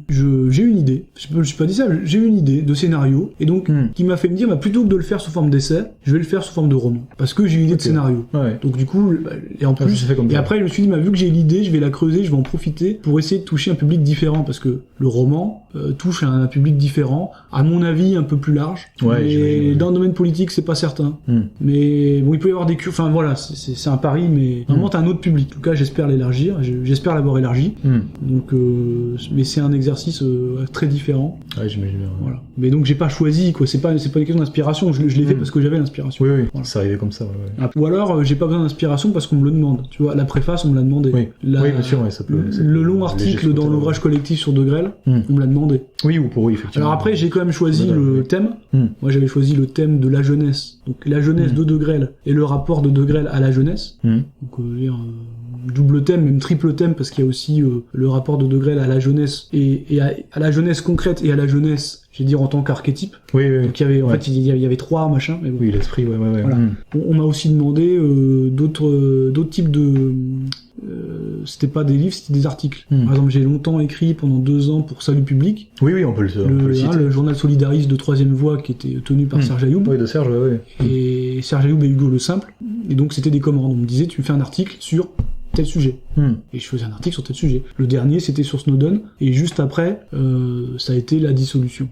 j'ai une idée. Je me suis pas dit ça, j'ai une idée de scénario, et donc, qui m'a fait me dire, plutôt que de le faire sous forme d'essai, je vais le faire sous forme de roman. Parce que j'ai une idée de scénario. Donc du coup, et en plus, et après, je me suis dit, vu que j'ai l'idée, je vais la creuser, je vais en profiter pour essayer de toucher un public différent, parce que le roman touche à un public différent, à mon avis, un peu plus large. Mais dans le domaine politique, c'est pas certain. Mais bon, il peut y avoir des enfin voilà, c'est un pari, mais vraiment t'as un autre public. En tout cas, j'espère l'élargir, j'espère l'avoir élargi. Donc, mais c'est un exercice très différent. J'imagine bien. Voilà. Mais donc j'ai pas choisi, quoi. C'est pas une question d'inspiration. Je l'ai fait parce que j'avais l'inspiration. Voilà. C'est arrivé comme ça. Ou alors j'ai pas besoin d'inspiration parce qu'on me le demande. Tu vois, la préface, on me l'a demandé. Bien sûr, ça peut. Le long article dans l'ouvrage collectif sur De Grelle, on me l'a demandé. Effectivement. Alors après, j'ai quand même choisi le thème. Moi, j'avais choisi le thème de la jeunesse. Donc la jeunesse de Grelle et le rapport de Grelle à la jeunesse. Donc double thème, même triple thème, parce qu'il y a aussi le rapport de Grelle à la jeunesse et à la jeunesse concrète et à la jeunesse, je vais dire, en tant qu'archétype. Donc il y avait en fait il y avait 3 machins. Mais bon. L'esprit. Voilà. On m'a aussi demandé d'autres types de c'était pas des livres, c'était des articles. Par exemple, j'ai longtemps écrit pendant 2 ans pour Salut Public. On peut le citer. Le journal solidariste de 3e voie qui était tenu par Serge Ayoub. De Serge, Et Serge Ayoub et Hugo Le Simple. Et donc c'était des commandes. On me disait, tu me fais un article sur tel sujet. Et je faisais un article sur tel sujet. Le dernier, c'était sur Snowden, et juste après, ça a été la dissolution.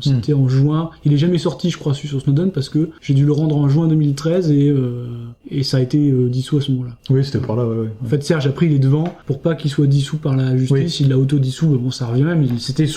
C'était en juin. Il est jamais sorti, je crois, sur Snowden, parce que j'ai dû le rendre en juin 2013, et ça a été dissous à ce moment-là. Oui, c'était par là, ouais. En fait, Serge a pris les devants pour pas qu'il soit dissous par la justice. Il l'a auto-dissous, bon, ça revient même. C'était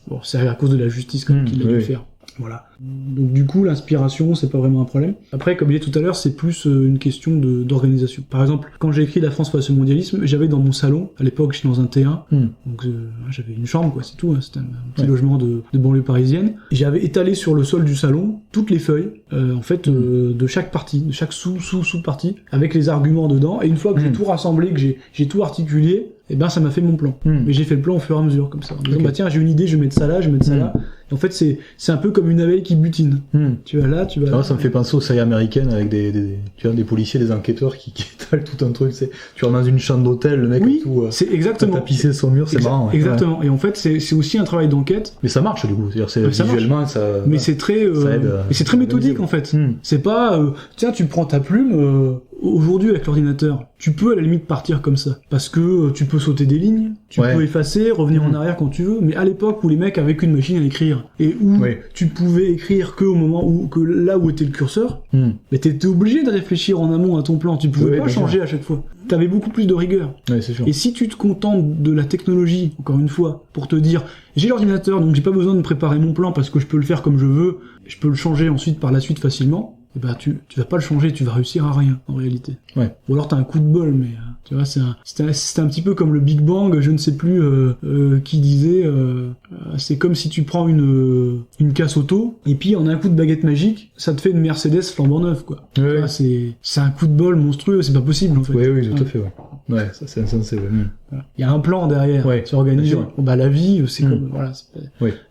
bon, c'est à cause de la justice quand même qu'il a dû faire. Voilà. Donc du coup, l'inspiration, c'est pas vraiment un problème. Après, comme je disais tout à l'heure, c'est plus une question d'organisation. Par exemple, quand j'ai écrit La France face au mondialisme, j'avais dans mon salon, à l'époque, j'étais dans un T1, donc j'avais une chambre, quoi, c'est tout, hein, c'était un petit logement de banlieue parisienne. J'avais étalé sur le sol du salon toutes les feuilles, en fait, de chaque partie, de chaque sous-partie, avec les arguments dedans, et une fois que j'ai tout rassemblé, que j'ai tout articulé, et ben ça m'a fait mon plan. Mais j'ai fait le plan au fur et à mesure, comme ça. En disant, bah tiens, j'ai une idée, je vais mettre ça là, je vais mettre ça là. Et en fait, c'est un peu comme une abeille qui butine. Tu vas là, tu vas là. Ça me fait penser aux séries américaines avec des policiers, des enquêteurs qui étalent tout un truc. Tu vas dans une chambre d'hôtel, le mec tout c'est exactement. tapissé son mur, c'est marrant. Exactement. Et en fait, c'est aussi un travail d'enquête. Mais ça marche du coup. C'est-à-dire, visuellement, ça. Mais c'est très, mais c'est très méthodique en fait. C'est pas, tiens, tu prends ta plume. Aujourd'hui, avec l'ordinateur, tu peux à la limite partir comme ça. Parce que tu peux sauter des lignes, tu peux effacer, revenir en arrière quand tu veux. Mais à l'époque où les mecs avaient qu'une machine à écrire, et où tu pouvais écrire que au moment que là où était le curseur, mais t'étais obligé de réfléchir en amont à ton plan. Tu pouvais pas changer à chaque fois. T'avais beaucoup plus de rigueur. Ouais, c'est sûr. Et si tu te contentes de la technologie, encore une fois, pour te dire, j'ai l'ordinateur, donc j'ai pas besoin de préparer mon plan parce que je peux le faire comme je veux, je peux le changer ensuite par la suite facilement, et ben tu vas pas le changer, tu vas réussir à rien en réalité. Ouais. Ou alors t'as un coup de bol, mais tu vois, c'est un petit peu comme le Big Bang, je ne sais plus qui disait, c'est comme si tu prends une casse auto et puis en un coup de baguette magique, ça te fait une Mercedes flambant neuve, quoi. Ouais. Tu vois, c'est un coup de bol monstrueux, c'est pas possible en fait. Oui, tout à fait. Ouais, ça c'est insensé. Ouais. Voilà. Il y a un plan derrière, c'est organisé. Bon, bah la vie, c'est comme voilà,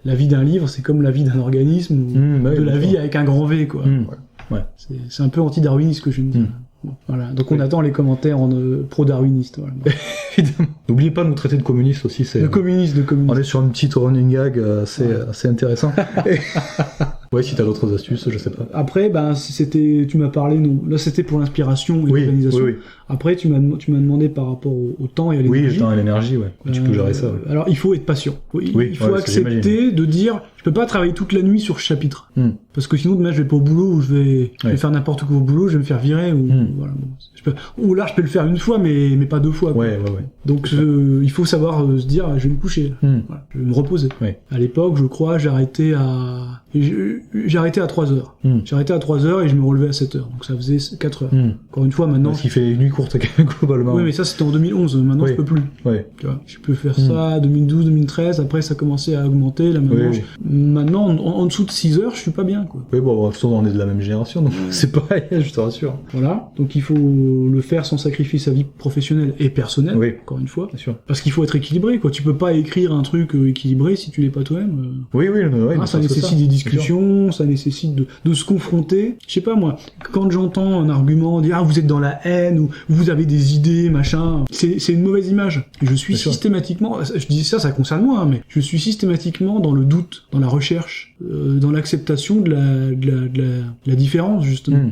la vie d'un livre, c'est comme la vie d'un organisme ou de la vie avec un grand V, quoi. Ouais. C'est un peu anti-darwiniste ce que je viens de dire. Bon, voilà. Donc on attend les commentaires en pro-darwiniste. Voilà. Évidemment. N'oubliez pas de nous traiter de communistes aussi. De communistes. On est sur une petite running gag assez intéressant. Ouais, si t'as d'autres astuces, je sais pas. Après, tu m'as parlé, là c'était pour l'inspiration et l'organisation. Oui. Après, tu m'as demandé par rapport au temps et à l'énergie. Oui, le temps et l'énergie, tu peux gérer ça. Ouais. Alors, il faut être patient. Il faut accepter de dire, je peux pas travailler toute la nuit sur ce chapitre. Parce que sinon, demain, je vais pas au boulot, ou je vais faire n'importe quoi au boulot, je vais me faire virer, ou voilà. Ou là, je peux le faire une fois, mais pas deux fois. Quoi. Ouais. Donc, il faut savoir se dire, je vais me coucher. Voilà, je vais me reposer. Ouais. À l'époque, je crois, j'ai arrêté à 3h. J'ai arrêté à 3h et je me relevais à 7h. Donc ça faisait 4h. Encore une fois, maintenant... Parce qu'il fait une nuit courte, globalement. Oui, mais ça, c'était en 2011. Maintenant, je peux plus. Ouais. Tu vois, je peux faire ça 2012, 2013. Après, ça a commencé à augmenter. Là, maintenant, en dessous de 6h, je suis pas bien, quoi. Oui, bon, on est de la même génération, donc c'est pareil, je te rassure. Voilà. Donc il faut le faire sans sacrifier sa vie professionnelle et personnelle. Oui. Encore une fois. Bien sûr. Parce qu'il faut être équilibré, quoi. Tu peux pas écrire un truc équilibré si tu l'es pas toi-même. Oui. Ça nécessite des discussions, ça nécessite de se confronter. Je sais pas moi, quand j'entends un argument dire vous êtes dans la haine ou vous avez des idées, machin, c'est une mauvaise image. Je suis systématiquement, je dis ça concerne moi, mais je suis systématiquement dans le doute, dans la recherche, dans l'acceptation de la différence justement.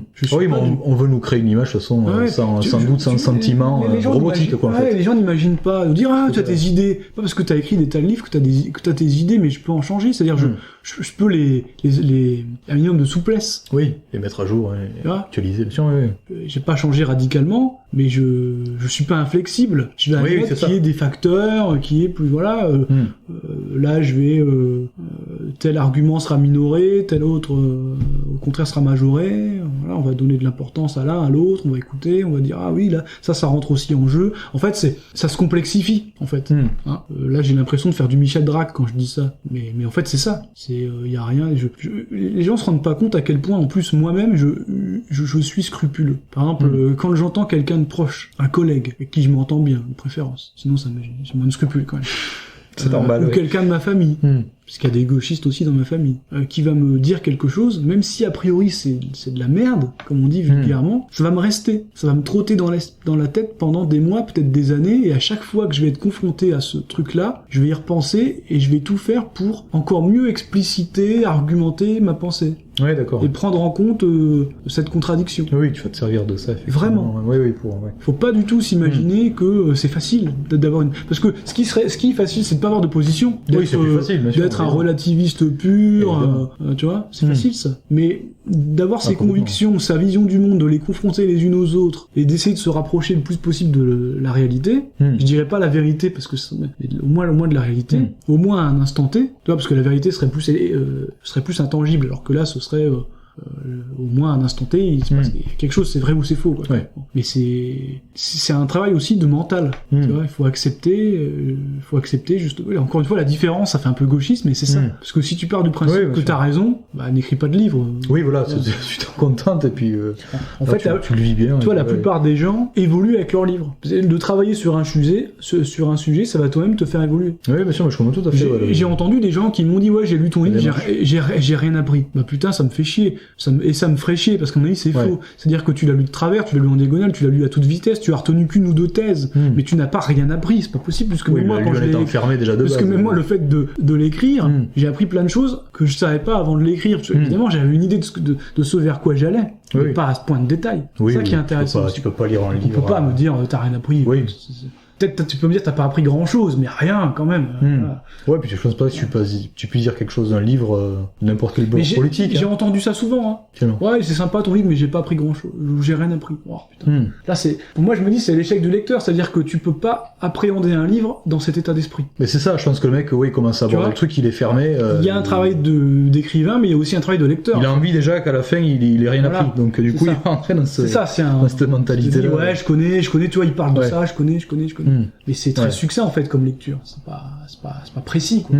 On veut nous créer une image de toute façon sans doute, sans sentiment robotique quoi. Les gens n'imaginent pas dire tu as tes idées, pas parce que tu as écrit des tas de livres que tu as tes idées, mais je peux en changer, c'est-à-dire je peux un minimum de souplesse. Oui, les mettre à jour, actualiser, bien sûr, j'ai pas changé radicalement, mais je suis pas inflexible. Je vais admettre qu'il y ait des facteurs, qui est plus, là je vais, tel argument sera minoré, tel autre, au contraire sera majoré, voilà, on va donner de l'importance à l'un, à l'autre, on va écouter, on va dire, ah oui, là, ça rentre aussi en jeu. En fait, ça se complexifie, en fait. Là, j'ai l'impression de faire du Michel Drac quand je dis ça. Mais en fait, c'est ça. Y a rien, les gens se rendent pas compte à quel point, en plus, moi-même, je suis scrupuleux. Par exemple, quand j'entends quelqu'un de proche, un collègue, avec qui je m'entends bien, de préférence. Sinon, j'ai moins de scrupules, quand même. C'est normal, ou quelqu'un de ma famille. parce qu'il y a des gauchistes aussi dans ma famille, qui va me dire quelque chose, même si a priori c'est de la merde, comme on dit vulgairement, ça va me rester, ça va me trotter dans la tête pendant des mois, peut-être des années, et à chaque fois que je vais être confronté à ce truc-là, je vais y repenser et je vais tout faire pour encore mieux expliciter, argumenter ma pensée. Ouais, d'accord. Et prendre en compte cette contradiction. Oui, tu vas te servir de ça, effectivement. Vraiment. Oui, Faut pas du tout s'imaginer que c'est facile d'avoir une... Parce que ce qui est facile, c'est de pas avoir de position. Oui, c'est plus facile, bien sûr. D'être un relativiste pur, tu vois, c'est facile ça. Mais d'avoir ses convictions, sa vision du monde, de les confronter les unes aux autres, et d'essayer de se rapprocher le plus possible de la réalité, je dirais pas la vérité, parce que au moins de la réalité, au moins à un instant T, tu vois, parce que la vérité serait plus intangible, alors que là, ce serait au moins à un instant T, il se passe quelque chose, c'est vrai ou c'est faux, quoi. Ouais. Mais c'est un travail aussi de mental, tu vois, il faut accepter juste, encore une fois, la différence, ça fait un peu gauchiste, mais c'est ça. Parce que si tu pars du principe que t'as raison, bah, n'écris pas de livre. Oui, voilà, tu t'en contentes, et puis, en fait, tu le vis bien. Tu vois, la plupart des gens évoluent avec leurs livres. De travailler sur un sujet, ça va toi-même te faire évoluer. Oui, bien sûr, moi je comprends tout à fait. J'ai entendu des gens qui m'ont dit, ouais, j'ai lu ton livre, j'ai rien appris. Bah putain, ça me fait chier. Ça me ferait chier, parce qu'à mon avis, c'est faux. C'est-à-dire que tu l'as lu de travers, tu l'as lu en diagonale, tu l'as lu à toute vitesse, tu as retenu qu'une ou deux thèses, mais tu n'as pas rien appris, c'est pas possible, parce que même moi, quand je l'ai enfermé déjà de base. Parce que même moi, le fait de l'écrire, j'ai appris plein de choses que je savais pas avant de l'écrire. Évidemment, j'avais une idée de ce vers quoi j'allais, mais pas à ce point de détail. C'est ça qui est intéressant. Tu peux pas lire un livre. On peut pas me dire, t'as rien appris. Oui. Peut-être tu peux me dire t'as pas appris grand chose, mais rien quand même. Voilà. Ouais, puis je pense pas que tu puisses dire quelque chose d'un livre, n'importe quel livre politique. J'ai entendu ça souvent. Ouais, c'est sympa ton livre, mais j'ai pas appris grand chose. J'ai rien appris. Oh, putain. Là, pour moi, je me dis, c'est l'échec du lecteur, c'est-à-dire que tu peux pas appréhender un livre dans cet état d'esprit. Mais c'est ça, je pense que le mec, il commence à voir le truc, il est fermé. Il y a un travail d'écrivain, mais il y a aussi un travail de lecteur. Il a envie déjà qu'à la fin, il ait rien appris. Donc du coup, il va entrer dans cette mentalité-là. Ouais, je connais, tu vois, il parle de ça, je connais. Mais c'est très succinct en fait comme lecture. C'est pas précis, quoi.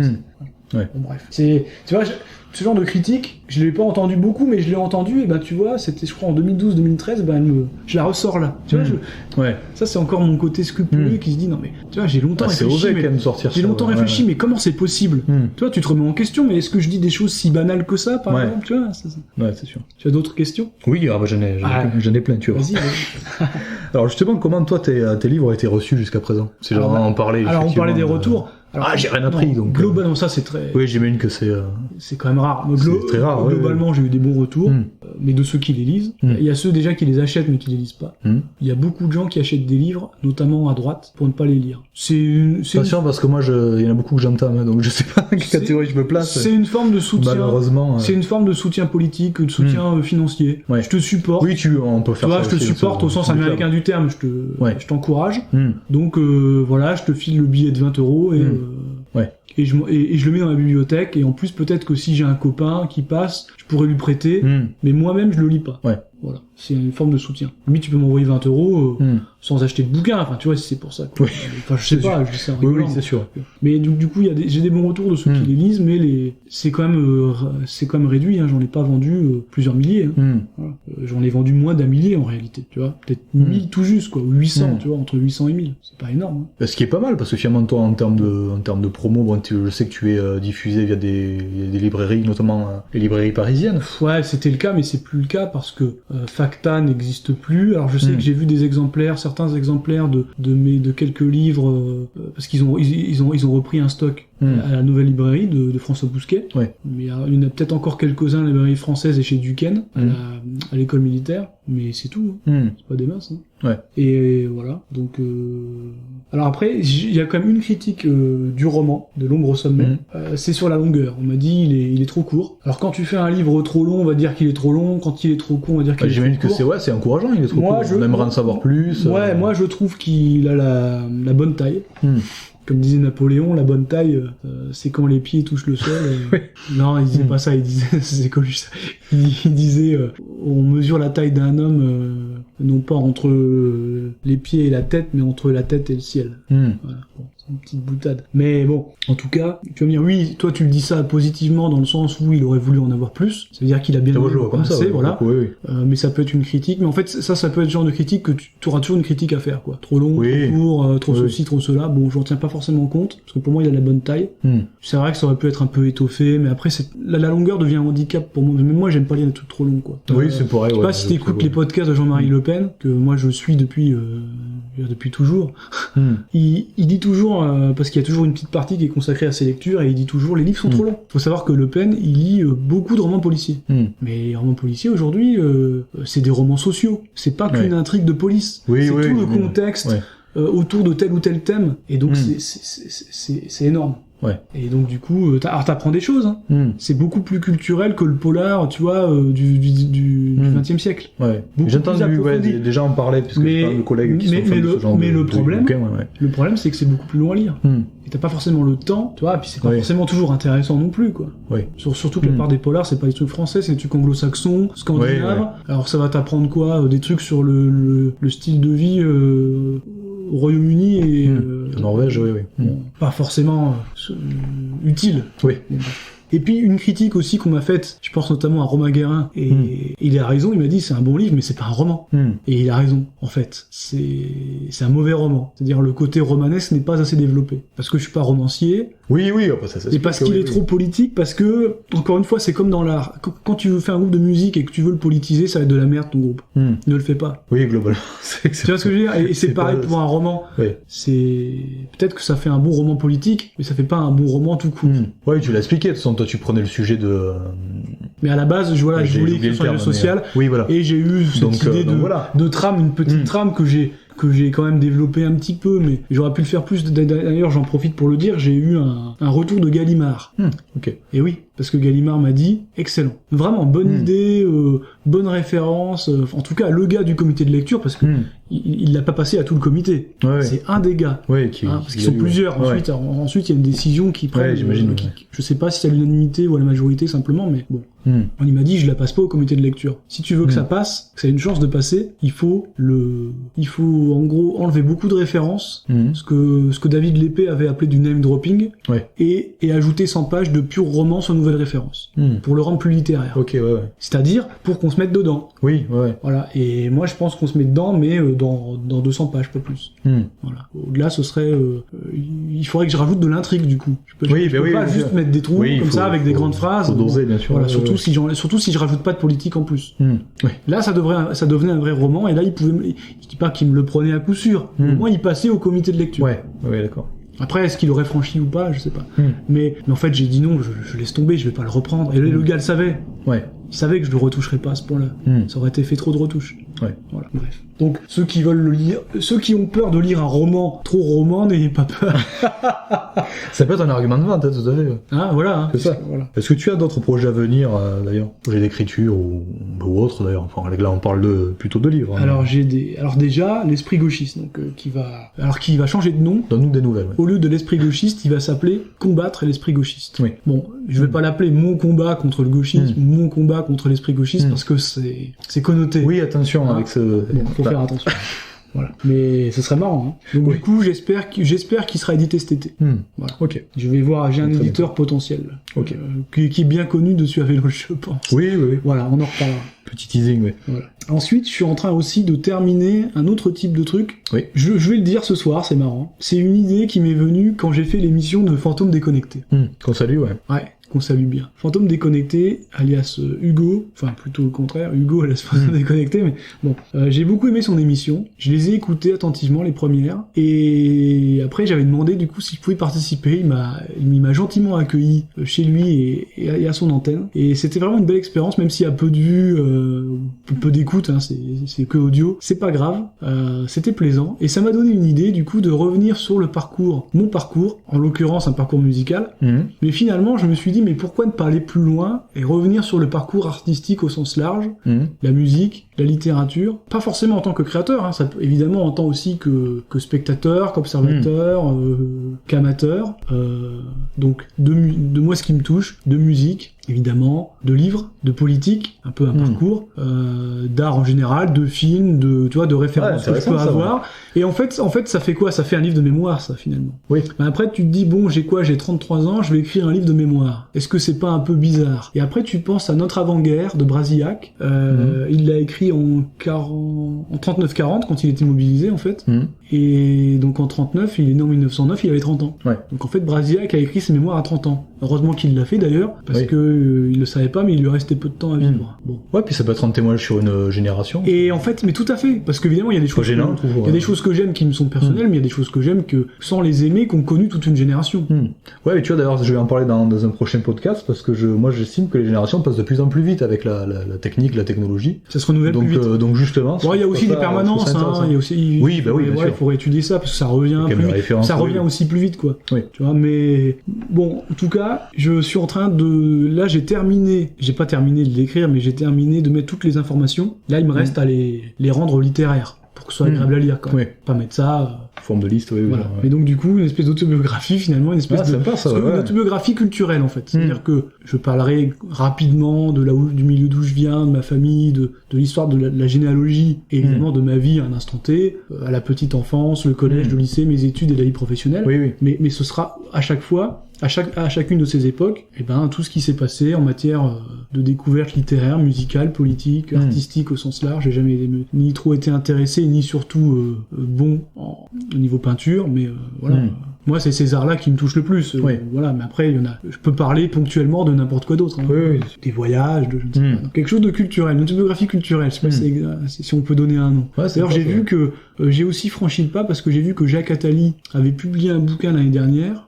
Bon, bref. Tu vois, ce genre de critique, je l'ai pas entendu beaucoup, mais je l'ai entendu, et ben tu vois, c'était je crois en 2012-2013, je la ressors là. Tu vois, ça c'est encore mon côté scrupuleux qui se dit non mais tu vois, j'ai longtemps réfléchi, mais comment c'est possible? Tu vois, tu te remets en question, mais est-ce que je dis des choses si banales que ça, par exemple, tu vois? Ouais, c'est sûr. Tu as d'autres questions? Oui, j'en ai plein, tu vois. Vas-y. Alors justement, comment toi tes livres ont été reçus jusqu'à présent? C'est genre on parlait des retours. Alors, j'ai rien appris, donc... Globalement, ça, c'est très... Oui, j'imagine que c'est... C'est quand même rare. C'est très rare, globalement, j'ai eu des bons retours, mais de ceux qui les lisent. Il y a ceux déjà qui les achètent, mais qui les lisent pas. Il y a beaucoup de gens qui achètent des livres, notamment à droite, pour ne pas les lire. Pas sûr, parce que moi, il y en a beaucoup que j'entame, donc je sais pas dans quelle catégorie je me place. C'est une forme de soutien... Malheureusement... C'est une forme de soutien politique, de soutien financier. Ouais. Je te supporte. Oui, on peut faire ça. Je te supporte au sens américain du terme, je t'encourage. Donc, voilà, je te file le billet de 20 € et je le mets dans la bibliothèque, et en plus peut-être que si j'ai un copain qui passe, je pourrais lui prêter, mais moi-même je le lis pas. Voilà, c'est une forme de soutien. Lui, tu peux m'envoyer 20 € sans acheter de bouquin, enfin tu vois, si c'est pour ça, quoi. Enfin je sais pas, je dis ça en rigolant. Oui, c'est sûr. Mais du coup, j'ai des bons retours de ceux qui les lisent, mais c'est quand même réduit, hein. J'en ai pas vendu plusieurs milliers, hein. Voilà. J'en ai vendu moins d'1 millier en réalité, tu vois, peut-être 1000 tout juste, quoi, ou 800, tu vois, entre 800 et 1000, c'est pas énorme, hein. Ce qui est pas mal, parce que finalement toi, en termes de promo, bon, je sais que tu es diffusé via des librairies, notamment les librairies parisiennes. Ouais, c'était le cas, mais c'est plus le cas parce que Facta n'existe plus. Alors je sais que j'ai vu certains exemplaires de quelques livres, parce qu'ils ont repris un stock à la nouvelle librairie de François Bousquet. Mais il y en a peut-être encore quelques-uns à la librairie française et chez Duquesne, à l'école militaire, mais c'est tout, hein. C'est pas des masses, hein. Et voilà, donc alors après il y a quand même une critique du roman de L'ombre au sommet, c'est sur la longueur. On m'a dit il est trop court. Alors quand tu fais un livre trop long, on va dire qu'il est trop long, quand il est trop court, on va dire qu'il est trop court. J'imagine que c'est encourageant, il est trop court. On aimerait en savoir plus. Moi je trouve qu'il a la bonne taille. Comme disait Napoléon, la bonne taille, c'est quand les pieds touchent le sol. Non, il disait pas ça, il disait, c'est connu ça. Il disait, on mesure la taille d'un homme, non pas entre les pieds et la tête, mais entre la tête et le ciel. Voilà. Bon, une petite boutade. Mais bon, en tout cas, tu vas me dire, oui, toi tu le dis ça positivement dans le sens où il aurait voulu en avoir plus. Ça veut dire qu'il a bien Ça va jouer comme ça, voilà. Oui. Mais ça peut être une critique. Mais en fait, ça peut être le genre de critique que tu auras toujours une critique à faire, quoi. Trop long, trop court, trop ceci, trop cela. Bon, j'en tiens pas forcément compte, parce que pour moi, il a la bonne taille. C'est vrai que ça aurait pu être un peu étoffé, mais après, la longueur devient un handicap pour moi. Mais moi, j'aime pas lire des trucs trop longs, quoi. Oui, c'est pareil. Je sais pas si t'écoutes les podcasts de Jean-Marie Le Pen, que moi je suis depuis toujours. Il dit toujours, parce qu'il y a toujours une petite partie qui est consacrée à ses lectures, et il dit toujours les livres sont trop longs. Faut savoir que Le Pen, il lit beaucoup de romans policiers. Mais les romans policiers aujourd'hui, c'est des romans sociaux. C'est pas qu'une intrigue de police. C'est tout le contexte autour de tel ou tel thème. Et donc c'est énorme. Ouais. Et donc du coup, t'apprends des choses. Hein. C'est beaucoup plus culturel que le polar, tu vois, du XXe siècle. Ouais. J'ai entendu des gens en parler parce que j'ai pas de collègues qui sont fans de ce genre mais de le problème, bouquins, le problème, c'est que c'est beaucoup plus long à lire. Et t'as pas forcément le temps, tu vois. Et puis c'est pas forcément toujours intéressant non plus, quoi. Surtout que la part des polars, c'est pas des trucs français, c'est des trucs anglo-saxons, scandinaves. Alors ça va t'apprendre quoi, des trucs sur le style de vie au Royaume-Uni et en Norvège, bon, pas forcément utile. Et puis une critique aussi qu'on m'a faite, je pense notamment à Romain Guérin, et il a raison, il m'a dit c'est un bon livre mais c'est pas un roman. Et il a raison, en fait. C'est un mauvais roman. C'est-à-dire le côté romanesque n'est pas assez développé. Parce que je suis pas romancier. Et parce qu'il est trop politique, parce que, encore une fois, c'est comme dans l'art. Quand tu fais un groupe de musique et que tu veux le politiser, ça va être de la merde ton groupe. Ne le fais pas. Oui, globalement. Tu vois ce que je veux dire? Et c'est pareil pour un roman. C'est, peut-être que ça fait un bon roman politique, mais ça fait pas un bon roman tout court. Oui, tu l'as expliqué, de toute façon, toi tu prenais le sujet de... Mais à la base, je voulais écrire sur le social, et j'ai eu cette idée de trame, une petite trame que j'ai quand même développé un petit peu, mais j'aurais pu le faire plus. D'ailleurs, j'en profite pour le dire, j'ai eu un retour de Gallimard. Et oui, parce que Gallimard m'a dit, excellent. Vraiment, bonne idée, bonne référence, en tout cas, le gars du comité de lecture, parce que il l'a pas passé à tout le comité. C'est un des gars. Parce qu'ils sont plusieurs. Ensuite, il y a une décision qui prend. J'imagine. Je sais pas si c'est à l'unanimité ou à la majorité simplement, mais bon. Il m'a dit, je la passe pas au comité de lecture. Si tu veux que ça passe, que ça ait une chance de passer, il faut en gros enlever beaucoup de références, ce que David Lépée avait appelé du name dropping, et ajouter 100 pages de pure romance aux nouvelles références, pour le rendre plus littéraire. C'est-à-dire pour qu'on se mette dedans. Voilà. Et moi je pense qu'on se met dedans, mais dans 200 pages, pas plus. Voilà. Au-delà, ce serait, il faudrait que je rajoute de l'intrigue du coup. Je peux pas juste mettre des trous comme ça avec des grandes phrases. Faut doser, bien sûr. Voilà, surtout si je rajoute pas de politique en plus. Là, ça devenait un vrai roman, et là, je dis pas qu'il me le prenait à coup sûr. Au moins, il passait au comité de lecture. D'accord. Après, est-ce qu'il aurait franchi ou pas, je sais pas. Mais en fait, j'ai dit non, je laisse tomber, je vais pas le reprendre. Et le gars le savait. Il savait que je le retoucherais pas à ce point-là. Ça aurait été fait trop de retouches. Voilà, bref. Donc, ceux qui veulent le lire, ceux qui ont peur de lire un roman, trop roman, n'ayez pas peur. Ça peut être un argument de vente, hein, tout à fait. Voilà. C'est ça. Voilà. Est-ce que tu as d'autres projets à venir, d'ailleurs? Projets d'écriture ou autre, d'ailleurs? Enfin, là, on parle plutôt de livres. Hein. Alors déjà, l'esprit gauchiste, donc, qui va changer de nom. Donne-nous des nouvelles. Au lieu de l'esprit gauchiste, il va s'appeler Combattre l'esprit gauchiste. Bon, je vais pas l'appeler mon combat contre le gauchisme, ou mon combat contre l'esprit gauchiste, parce que c'est connoté. Oui, attention avec ce... Bon, faut faire attention. Voilà. Mais ce serait marrant. Hein. Donc du coup, j'espère qu'il sera édité cet été. Voilà. Je vais voir, j'ai un éditeur potentiel. Qui est bien connu dessus à vélo, je pense. Oui. Voilà, on en reparlera. Petit teasing, Voilà. Ensuite, je suis en train aussi de terminer un autre type de truc. Je vais le dire ce soir, c'est marrant. C'est une idée qui m'est venue quand j'ai fait l'émission de Fantômes déconnectés. Qu'on salue, qu'on salue bien. Fantôme déconnecté, alias Hugo, enfin plutôt le contraire, Hugo alias Fantôme déconnecté, mais bon, j'ai beaucoup aimé son émission, je les ai écoutées attentivement, les premières, et après j'avais demandé du coup si je pouvais participer, il m'a gentiment accueilli chez lui et à son antenne, et c'était vraiment une belle expérience, même s'il y a peu de vues, peu d'écoute, hein, c'est que audio, c'est pas grave, c'était plaisant, et ça m'a donné une idée du coup de revenir sur mon parcours, en l'occurrence un parcours musical, mais finalement je me suis dit mais pourquoi ne pas aller plus loin et revenir sur le parcours artistique au sens large, la musique, la littérature, pas forcément en tant que créateur, hein, ça, évidemment en tant aussi que spectateur, qu'observateur, qu'amateur, donc de moi ce qui me touche, de musique, évidemment, de livres, de politique, un peu un parcours, d'art en général, de films, de références que je peux avoir. Et en fait, ça fait quoi? Ça fait un livre de mémoire, ça, finalement. Oui. Ben après, tu te dis, bon, j'ai 33 ans, je vais écrire un livre de mémoire. Est-ce que c'est pas un peu bizarre? Et après, tu penses à Notre avant-guerre de Brasillac. Il l'a écrit en 39-40, quand il était mobilisé, en fait. Et donc, en 39, il est né en 1909, il avait 30 ans. Ouais. Donc, en fait, Brasillac a écrit ses mémoires à 30 ans. Heureusement qu'il l'a fait, d'ailleurs, parce que il le savait pas, mais il lui restait peu de temps à vivre. Bon. Ouais, puis ça peut être un témoignage sur une génération. Et en fait, mais tout à fait, parce qu'évidemment, il y a des choses, il y a des choses que j'aime qui me sont personnelles, mais il y a des choses que j'aime que, sans les aimer, qu'ont connu toute une génération. Ouais, mais tu vois, d'ailleurs, je vais en parler dans un prochain podcast, parce que moi, j'estime que les générations passent de plus en plus vite avec la technique, la technologie. Ça se renouvelle plus vite. Donc justement. Bon, il y a aussi des permanences, hein, il y a aussi, oui, bah oui, bien sûr. Il faudrait étudier ça, parce que ça revient aussi plus vite, quoi. Oui. Tu vois, mais, bon, en tout cas, je suis en train là, j'ai pas terminé de l'écrire, mais j'ai terminé de mettre toutes les informations. Là, il me reste à les rendre littéraires, pour que ce soit agréable à lire, quand même. Pas mettre ça, forme de liste, voilà. Et donc, du coup, une espèce d'autobiographie, finalement, une espèce une autobiographie culturelle, en fait. C'est-à-dire que je parlerai rapidement du milieu d'où je viens, de ma famille, de l'histoire de la généalogie, et évidemment de ma vie à un instant T, à la petite enfance, le collège, le lycée, mes études et la vie professionnelle. Oui. Mais ce sera à chaque fois, à chacune de ces époques, tout ce qui s'est passé en matière de découverte littéraire, musicale, politique, artistique au sens large. J'ai jamais ni trop été intéressé, ni surtout bon au niveau peinture, mais voilà. Moi, c'est ces arts-là qui me touchent le plus. Voilà, mais après, il y en a. Je peux parler ponctuellement de n'importe quoi d'autre. Des voyages, je ne sais pas. Donc, quelque chose de culturel, une autobiographie culturelle. Je sais pas si on peut donner un nom. D'ailleurs, j'ai vu que j'ai aussi franchi le pas parce que j'ai vu que Jacques Attali avait publié un bouquin l'année dernière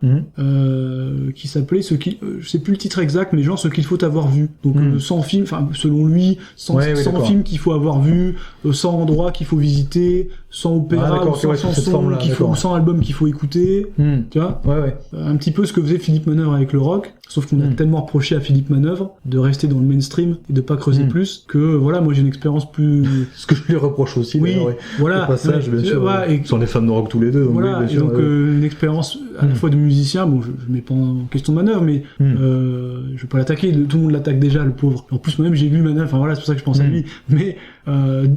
qui s'appelait je sais plus le titre exact, mais genre ce qu'il faut avoir vu. Donc 100 films, enfin selon lui, 100 films qu'il faut avoir vu, 100 endroits qu'il faut visiter, 100 opéras, 100 albums qu'il faut écouter. Tu vois, un petit peu ce que faisait Philippe Manœuvre avec le rock, sauf qu'on a tellement reproché à Philippe Manœuvre de rester dans le mainstream et de pas creuser plus que voilà, moi j'ai une expérience plus. Ce que je lui reproche aussi. Voilà. Au passage, bien sûr. Ils sont des fans de rock tous les deux. Donc voilà. bien sûr, donc une expérience à la fois de musicien. Bon, je mets pas en question Manœuvre, mais je vais pas l'attaquer. Tout le monde l'attaque déjà, le pauvre. En plus, moi-même j'ai lu Manœuvre. Enfin voilà, c'est pour ça que je pense à lui. Mais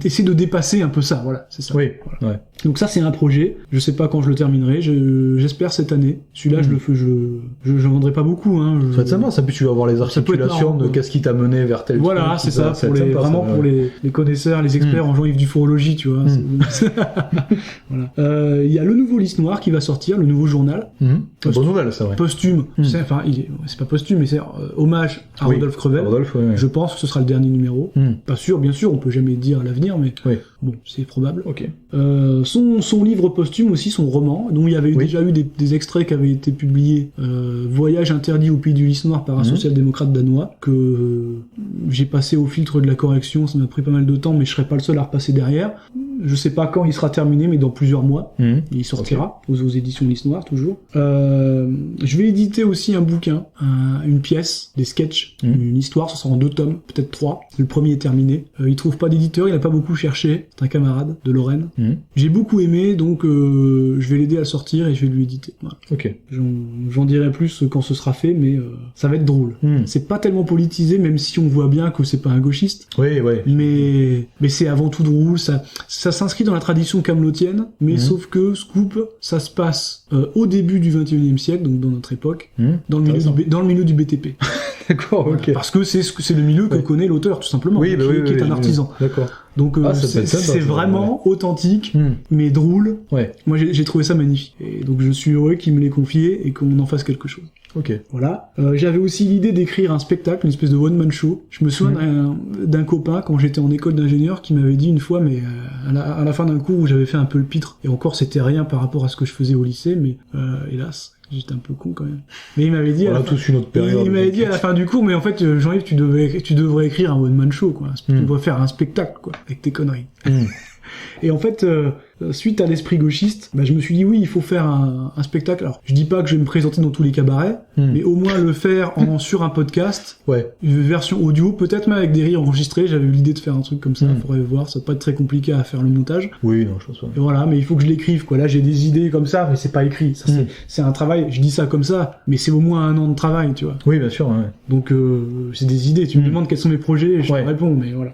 essayer de dépasser un peu ça. Voilà, c'est ça. Oui. Voilà. Donc ça, c'est un projet. Je sais pas quand je le terminerai. J'espère cette année. Celui-là, je vendrai pas beaucoup. Hein. Ça peut tu vas avoir les articulations de qu'est-ce qui t'a mené vers tel. Voilà, c'est ça. Pour les connaisseurs, les experts en Jean-Yves Dufourologie, tu vois. Voilà. Il y a le nouveau Lys Noir qui va sortir, le nouveau journal. Bonne nouvelle, c'est vrai. Posthume. C'est pas posthume, mais c'est hommage à Rodolphe Crevel. Je pense que ce sera le dernier numéro. Pas sûr, bien sûr, on peut jamais dire à l'avenir, mais bon, c'est probable. Son livre posthume aussi, son roman, dont il y avait déjà eu des extraits qui avaient été publiés. Voyage interdit au pays du Lys Noir par un social-démocrate danois, que j'ai passé au filtre de la correction, ça m'a pris pas mal de temps, mais je serai pas le seul à repasser derrière. Je sais pas quand il sera terminé, mais dans plusieurs mois, il sortira aux éditions Lys Noir, toujours. Je vais éditer aussi un bouquin, une pièce, des sketchs, une histoire, ça sera en 2 tomes, peut-être 3. Le premier est terminé. Il trouve pas d'éditeur, il a pas beaucoup cherché, c'est un camarade de Lorraine. J'ai beaucoup aimé, donc je vais l'aider à sortir et je vais lui éditer. Voilà. J'en dirai plus quand ce sera fait, mais ça va être drôle. C'est pas tellement politisé, même si on voit bien que c'est pas un gauchiste. Mais c'est avant tout drôle, ça s'inscrit dans la tradition camelotienne, mais sauf que Scoop, ça se passe au début du 21e siècle, donc dans notre époque, dans le milieu du BTP. D'accord, ok. Parce que c'est le milieu que connaît l'auteur, tout simplement, qui est un artisan. D'accord. Donc c'est vraiment authentique, mais drôle. Moi j'ai trouvé ça magnifique. Et donc je suis heureux qu'il me l'ait confié et qu'on en fasse quelque chose. Voilà. J'avais aussi l'idée d'écrire un spectacle, une espèce de one-man show. Je me souviens d'un copain, quand j'étais en école d'ingénieur, qui m'avait dit une fois, mais à la fin d'un cours où j'avais fait un peu le pitre, et encore c'était rien par rapport à ce que je faisais au lycée, mais hélas... J'étais un peu con quand même. Mais il m'avait dit. On a tous une autre période. Il m'avait dit à la fin du cours, mais en fait, Jean-Yves, tu devrais écrire un one-man show, quoi. Tu devrais faire un spectacle, quoi, avec tes conneries. Et en fait, suite à l'esprit gauchiste, bah, je me suis dit oui, il faut faire un spectacle. Alors, je dis pas que je vais me présenter dans tous les cabarets, mais au moins le faire sur un podcast, une version audio, peut-être même avec des rires enregistrés. J'avais eu l'idée de faire un truc comme ça, faudrait voir, ça va pas être très compliqué à faire le montage. Oui, non, je pense pas. Et voilà, mais il faut que je l'écrive, quoi. Là, j'ai des idées comme ça, mais c'est pas écrit. Ça, c'est un travail, je dis ça comme ça, mais c'est au moins 1 an de travail, tu vois. Oui, bien sûr, ouais. Donc, c'est des idées. Tu me demandes quels sont mes projets, et je te réponds, mais voilà.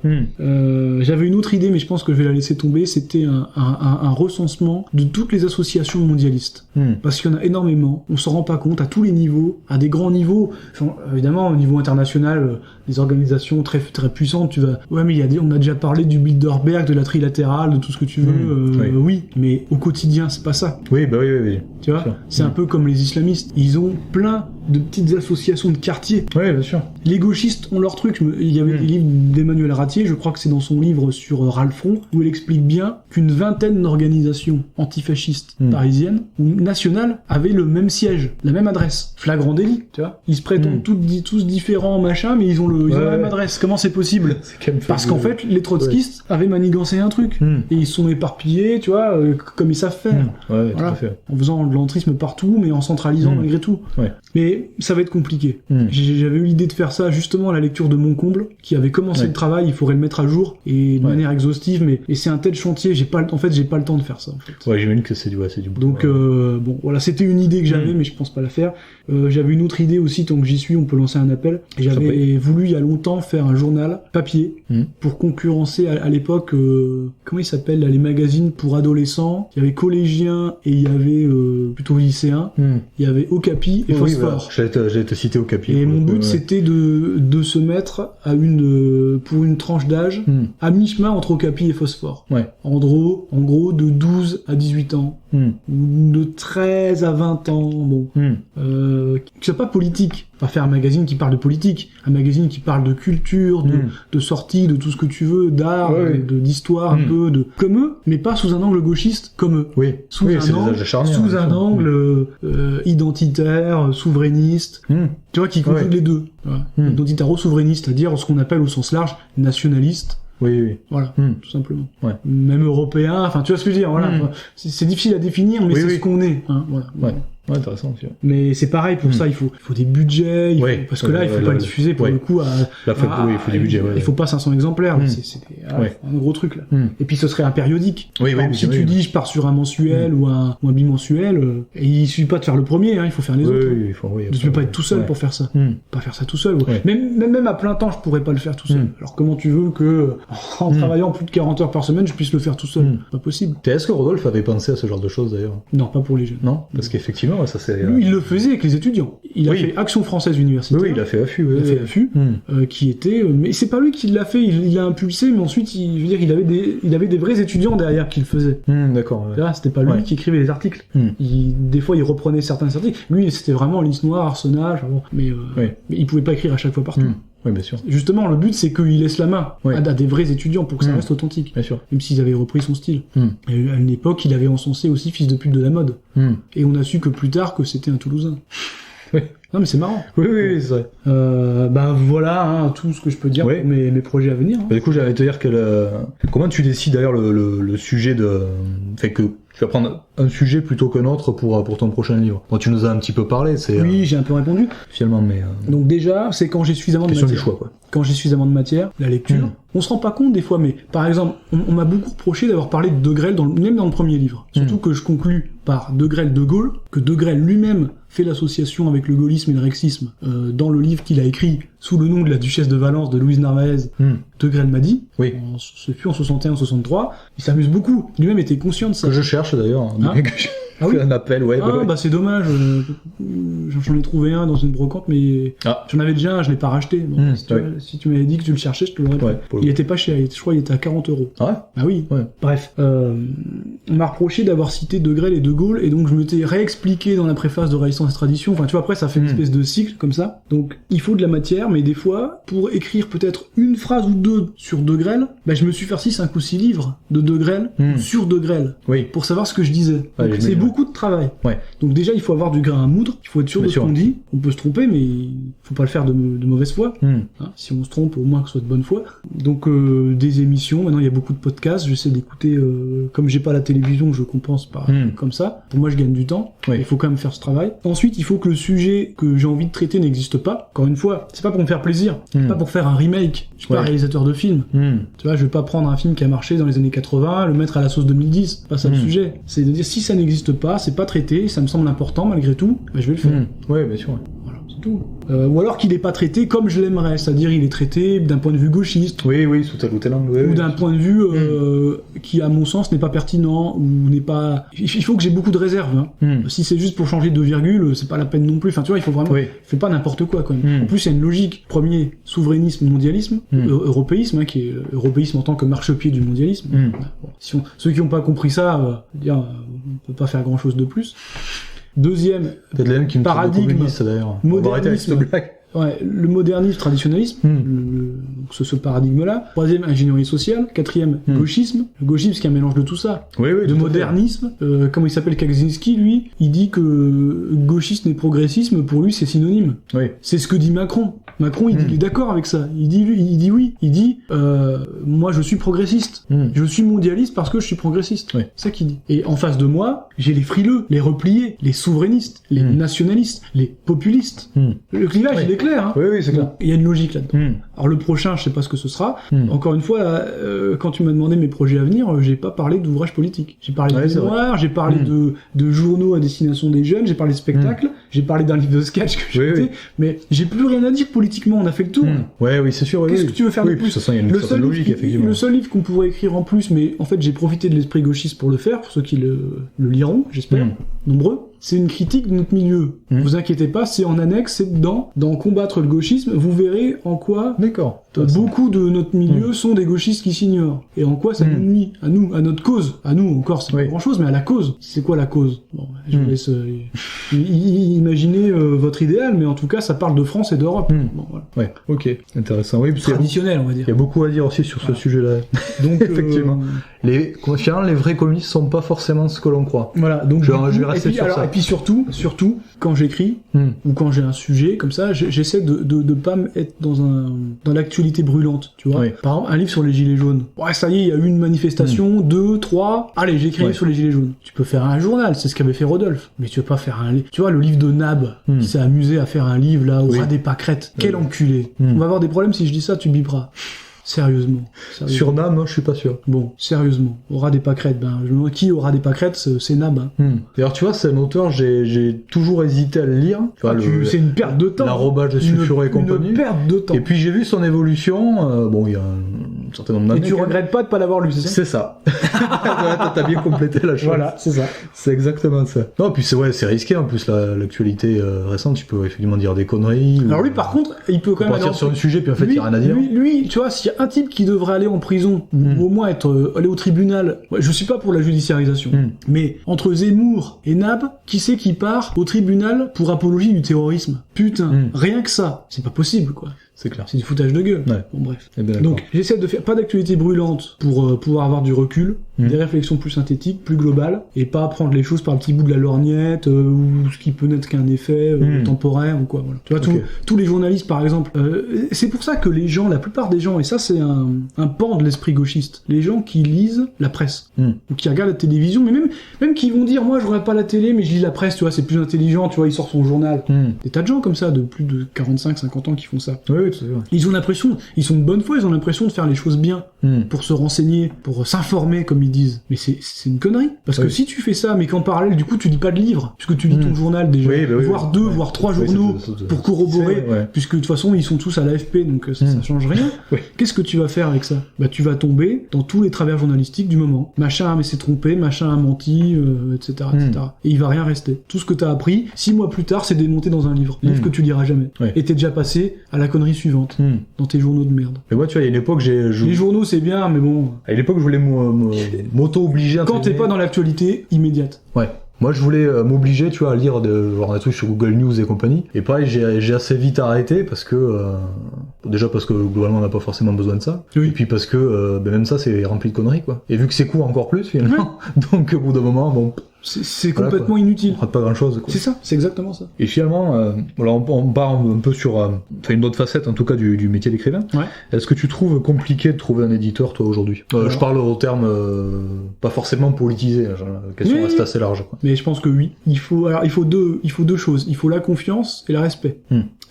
J'avais une autre idée, mais je pense que je vais la laisser tomber. C'était un recensement de toutes les associations mondialistes. Parce qu'il y en a énormément. On s'en rend pas compte à tous les niveaux, à des grands niveaux. Enfin, évidemment, au niveau international, des organisations très très puissantes. Tu vas, ouais, mais on a déjà parlé du Bilderberg, de la trilatérale, de tout ce que tu veux. Oui, mais au quotidien, c'est pas ça. Oui, bah oui. Tu vois, c'est un peu comme les islamistes. Ils ont plein de petites associations de quartiers. Oui, bien sûr. Les gauchistes ont leur truc. Il y avait des livres d'Emmanuel Ratier, je crois que c'est dans son livre sur Ralfron, où elle explique bien qu'une vingtaine d'organisations antifascistes parisiennes ou nationales avaient le même siège, la même adresse. Flagrant délit, tu vois. Ils se prétendent tous différents, machin, mais ils ont la même adresse. Comment c'est possible? Parce qu'en fait, les trotskistes avaient manigancé un truc. Et ils sont éparpillés, tu vois, comme ils savent faire. Ouais, tout à fait. En faisant de l'entrisme partout, mais en centralisant malgré tout. Mais ça va être compliqué. J'avais eu l'idée de faire ça justement à la lecture de Moncomble, qui avait commencé le travail, il faudrait le mettre à jour, et de manière exhaustive, mais c'est un tel chantier, j'ai pas le temps de faire ça, en fait. Ouais, j'imagine que c'est du boulot. Donc, bon, voilà, c'était une idée que j'avais, mais je pense pas la faire. J'avais une autre idée aussi, tant que j'y suis, on peut lancer un appel. J'avais voulu, il y a longtemps, faire un journal papier, pour concurrencer à l'époque, comment il s'appelle, là, les magazines pour adolescents. Il y avait collégiens, et il y avait, plutôt lycéens. Il y avait Okapi et Phosphore. J'allais te citer Okapi. Et mon but, c'était de se mettre pour une tranche d'âge, à mi-chemin entre Okapi et Phosphore. En gros, de 12 à 18 ans. Ou de 13 à 20 ans, bon. Que ce soit pas politique. Pas faire un magazine qui parle de politique. Un magazine qui parle de culture, de sortie, de tout ce que tu veux, d'art, d'histoire, un peu, comme eux, mais pas sous un angle gauchiste, comme eux. Sous un angle identitaire, souverainiste. Tu vois, qui conjugue les deux. Identitaro-souverainiste, c'est-à-dire ce qu'on appelle au sens large nationaliste. Voilà, tout simplement. Même européen, enfin, tu vois ce que je veux dire, voilà. C'est difficile à définir, mais c'est ce qu'on est, hein, voilà. Ouais, intéressant. Mais c'est pareil pour ça, il faut des budgets, parce que là, il faut pas le diffuser pour le coup il faut des budgets, il faut pas 500 exemplaires, c'est un gros truc, là. Et puis ce serait un périodique. Si tu dis, je pars sur un mensuel ou un bimensuel, et il suffit pas de faire le premier, hein, il faut faire les autres. Tu peux pas être tout seul pour faire ça. Pas faire ça tout seul. Même à plein temps, je pourrais pas le faire tout seul. Alors comment tu veux que, en travaillant plus de 40 heures par semaine, je puisse le faire tout seul? Pas possible. Est-ce que Rodolphe avait pensé à ce genre de choses, d'ailleurs? Non, pas pour les jeunes. Non, parce qu'effectivement, ça c'est... Lui, il le faisait avec les étudiants. Il a fait Action Française Universitaire. Oui, il a fait AFU. Qui était... mais c'est pas lui qui l'a fait, il l'a impulsé, mais ensuite, il avait des vrais étudiants derrière qui le faisaient. D'accord. Là, c'était pas lui qui écrivait les articles. Des fois, il reprenait certains articles. Lui, c'était vraiment liste noire, Arsenal, mais il pouvait pas écrire à chaque fois partout. Oui, bien sûr. Justement, le but, c'est qu'il laisse la main à des vrais étudiants pour que ça reste authentique. Bien sûr. Même s'ils avaient repris son style. Et à une époque, il avait encensé aussi Fils de pute de la mode. Et on a su que plus tard que c'était un Toulousain. Non, mais c'est marrant. Oui, c'est vrai. Voilà, tout ce que je peux dire pour mes projets à venir. Du coup, j'allais te dire que comment tu décides d'ailleurs le sujet de... Fait que tu vas prendre un sujet plutôt qu'un autre pour ton prochain livre. Bon, tu nous as un petit peu parlé, c'est... Oui, j'ai un peu répondu. Finalement, mais... Donc déjà, c'est quand j'ai suffisamment de matière. Du choix, quoi. Quand j'ai suffisamment de matière, la lecture. On se rend pas compte des fois, mais par exemple, on m'a beaucoup reproché d'avoir parlé de Degrelle même dans le premier livre. Surtout que je conclus par Degrelle de Gaulle, que Degrelle lui-même fait l'association avec le gaullisme et le rexisme dans le livre qu'il a écrit sous le nom de la duchesse de Valence de Louise Narvaez. Degrelle m'a dit. Ce fut en 61-63. Il s'amuse beaucoup. Lui-même était conscient de ça. Que je cherche d'ailleurs. Un appel, c'est dommage. J'en ai trouvé un dans une brocante, mais j'en avais déjà un, je l'ai pas racheté. Donc, si tu m'avais dit que tu le cherchais, je te l'aurais pris. Il était pas cher, je crois qu'il était à 40 €. Ah oui. Bref, on m'a reproché d'avoir cité Degrelle et De Gaulle, et donc je m'étais réexpliqué dans la préface de Résistance et Tradition. Enfin, tu vois, après, ça fait une espèce de cycle comme ça. Donc, il faut de la matière, mais des fois, pour écrire peut-être une phrase ou deux sur Degrelle, je me suis farci 5 ou 6 livres de Degrelle sur Degrelle. Pour savoir ce que je disais. Donc, c'est beaucoup de travail. Ouais. Donc déjà, il faut avoir du grain à moudre, il faut être sûr Bien de ce sûr. qu'on dit. On peut se tromper, mais il faut pas le faire de mauvaise foi. Hein, si on se trompe, au moins que ce soit de bonne foi. Donc des émissions, maintenant il y a beaucoup de podcasts, j'essaie d'écouter, comme j'ai pas la télévision, je compense par comme ça. Pour moi, je gagne du temps. Oui. Il faut quand même faire ce travail. Ensuite, il faut que le sujet que j'ai envie de traiter n'existe pas. Encore une fois, c'est pas pour me faire plaisir, c'est pas pour faire un remake. Je suis pas réalisateur de film. Tu vois, je vais pas prendre un film qui a marché dans les années 80, le mettre à la sauce 2010. C'est pas ça le sujet. C'est de dire si ça n'existe pas, c'est pas traité, ça me semble important malgré tout, bah, je vais le faire. Ouais, bien sûr. Voilà, c'est tout. Ou alors qu'il est pas traité comme je l'aimerais, c'est-à-dire il est traité d'un point de vue gauchiste. Oui, sous tel ou tel angle. Ou d'un point de vue qui, à mon sens, n'est pas pertinent ou n'est pas. Il faut que j'ai beaucoup de réserves. Hein. Si c'est juste pour changer 2 virgules, c'est pas la peine non plus. Enfin, tu vois, il faut vraiment. Fais pas n'importe quoi, quand même. En plus, il y a une logique. Premier, souverainisme, mondialisme, européisme, qui est européisme en tant que marchepied du mondialisme. Bon, ceux qui n'ont pas compris ça, on peut pas faire grand-chose de plus. Deuxième, peut-être les mêmes qui me paradigme, d'ailleurs. modernisme. Ouais, le modernisme, traditionnalisme, ce paradigme-là. Troisième, ingénierie sociale. Quatrième, gauchisme. Le gauchisme, qui est un mélange de tout ça. De modernisme. Comment il s'appelle, Kaczynski, lui, il dit que gauchisme et progressisme, pour lui, c'est synonyme. Oui. C'est ce que dit Macron. Macron, il est d'accord avec ça. Il dit oui. Il dit, moi, je suis progressiste. Je suis mondialiste parce que je suis progressiste. Oui. C'est ça qu'il dit. Et en face de moi, j'ai les frileux, les repliés, les souverainistes, les nationalistes, les populistes. Le clivage, il est clair. Hein. Oui, c'est clair. Il y a une logique là-dedans. Alors le prochain, je sais pas ce que ce sera. Encore une fois, quand tu m'as demandé mes projets à venir, j'ai pas parlé d'ouvrages politiques. J'ai parlé de mémoire, j'ai parlé de journaux à destination des jeunes, j'ai parlé de spectacles, j'ai parlé d'un livre de sketch que j'ai écouté, mais j'ai plus rien à dire politiquement, on a fait le tour. Oui, c'est sûr. Qu'est-ce que tu veux faire de plus? De toute façon, il y a une certaine logique, effectivement. Le seul livre qu'on pourrait écrire en plus, mais en fait j'ai profité de l'esprit gauchiste pour le faire, pour ceux qui le liront, j'espère, nombreux. C'est une critique de notre milieu. Vous inquiétez pas, c'est en annexe, c'est dedans. Dans Combattre le gauchisme, vous verrez en quoi beaucoup de notre milieu sont des gauchistes qui s'ignorent. Et en quoi ça nous nuit, à nous, à notre cause. À nous, encore, c'est pas grand-chose, mais à la cause. C'est quoi la cause? Bon, je vous laisse imaginer votre idéal, mais en tout cas, ça parle de France et d'Europe. Bon, voilà. Ouais, ok, intéressant. Oui, traditionnel, on va dire. Il y a beaucoup à dire aussi sur ce sujet-là. Donc, effectivement. Finalement, les vrais communistes sont pas forcément ce que l'on croit. Voilà, donc je vais rester sur ça. Et puis surtout, quand j'écris ou quand j'ai un sujet comme ça, j'essaie de pas être dans l'actualité brûlante, tu vois. Par exemple, un livre sur les gilets jaunes. Ouais, ça y est, il y a eu une manifestation, 2, 3. Allez, j'écris un livre sur les gilets jaunes. Tu peux faire un journal, c'est ce qu'avait fait Rodolphe. Mais tu veux pas faire un livre. Tu vois, le livre de Nab, qui s'est amusé à faire un livre là au ras des pâquerettes. Quel enculé. On va avoir des problèmes si je dis ça, tu biperas. Sérieusement. Sur Nab, moi, je suis pas sûr. Bon, sérieusement. Aura des pâquerettes, je me demande qui aura des pâquerettes, c'est Nab. D'ailleurs, tu vois, c'est un auteur, j'ai toujours hésité à le lire. C'est une perte de temps. L'arrobage de sulfureux et compagnie. Une perte de temps. Et puis j'ai vu son évolution, il y a un certain nombre d'années. Et tu regrettes pas de pas l'avoir lu, c'est ça? C'est ça. T'as bien complété la chose. Voilà, c'est ça. C'est exactement ça. Non, puis c'est risqué, en plus, l'actualité récente, tu peux effectivement dire des conneries. Alors lui, par contre, il peut quand même partir sur un sujet, puis en fait, il n'y a rien à dire. Lui, tu vois, s'il y a un type qui devrait aller en prison, ou au moins aller au tribunal, je suis pas pour la judiciarisation, mais entre Zemmour et Nab, qui c'est qui part au tribunal pour apologie du terrorisme? Putain, rien que ça, c'est pas possible, quoi. C'est clair. C'est du foutage de gueule. Ouais. Bon, bref. Donc, j'essaie de faire pas d'actualité brûlante pour pouvoir avoir du recul, des réflexions plus synthétiques, plus globales, et pas prendre les choses par le petit bout de la lorgnette, ou ce qui peut n'être qu'un effet temporaire, ou quoi, voilà. Tu vois, tous les journalistes, par exemple, c'est pour ça que les gens, la plupart des gens, et ça c'est un pan de l'esprit gauchiste, les gens qui lisent la presse, ou qui regardent la télévision, mais même qui vont dire, moi je regarde pas la télé, mais je lis la presse, tu vois, c'est plus intelligent, tu vois, il sort son journal. Des tas de gens comme ça, de plus de 45-50 ans qui font ça. Oui, c'est vrai. Ils ont l'impression, ils sont de bonne foi, ils ont l'impression de faire les choses bien, pour se renseigner, pour s'informer, comme ils disent. Mais c'est une connerie. Parce que si tu fais ça, mais qu'en parallèle, du coup, tu lis pas de livre, puisque tu lis ton journal déjà, voire 2, voire 3 journaux, pour corroborer, puisque de toute façon, ils sont tous à l'AFP, donc ça change rien. Qu'est-ce que tu vas faire avec ça? Bah, tu vas tomber dans tous les travers journalistiques du moment. Machin s'est trompé, machin a menti, etc., etc. Et il va rien rester. Tout ce que t'as appris, 6 mois plus tard, c'est démonté dans un livre. Livre que tu liras jamais. Et t'es déjà passé à la connerie suivante. Dans tes journaux de merde. Mais moi, tu vois, il y a une époque, les journaux, c'est bien, mais bon. À l'époque, je voulais m'auto-obliger. Quand t'es pas dans l'actualité immédiate. Ouais. Moi, je voulais m'obliger, tu vois, à lire des trucs sur Google News et compagnie. Et pareil, j'ai assez vite arrêté parce que déjà parce que globalement, on n'a pas forcément besoin de ça. Et puis parce que même ça, c'est rempli de conneries, quoi. Et vu que c'est court encore plus finalement, donc au bout d'un moment, bon. c'est Voilà, complètement quoi. inutile. On rate pas grand-chose, quoi. C'est ça, c'est exactement ça. Et finalement, voilà, on part un peu sur une autre facette, en tout cas, du métier d'écrivain. Ouais. Est-ce que tu trouves compliqué de trouver un éditeur, toi, aujourd'hui? Je parle au terme pas forcément politisé, hein, genre, la question reste assez large, quoi. Mais je pense que oui. Il faut deux choses. Il faut la confiance et le respect.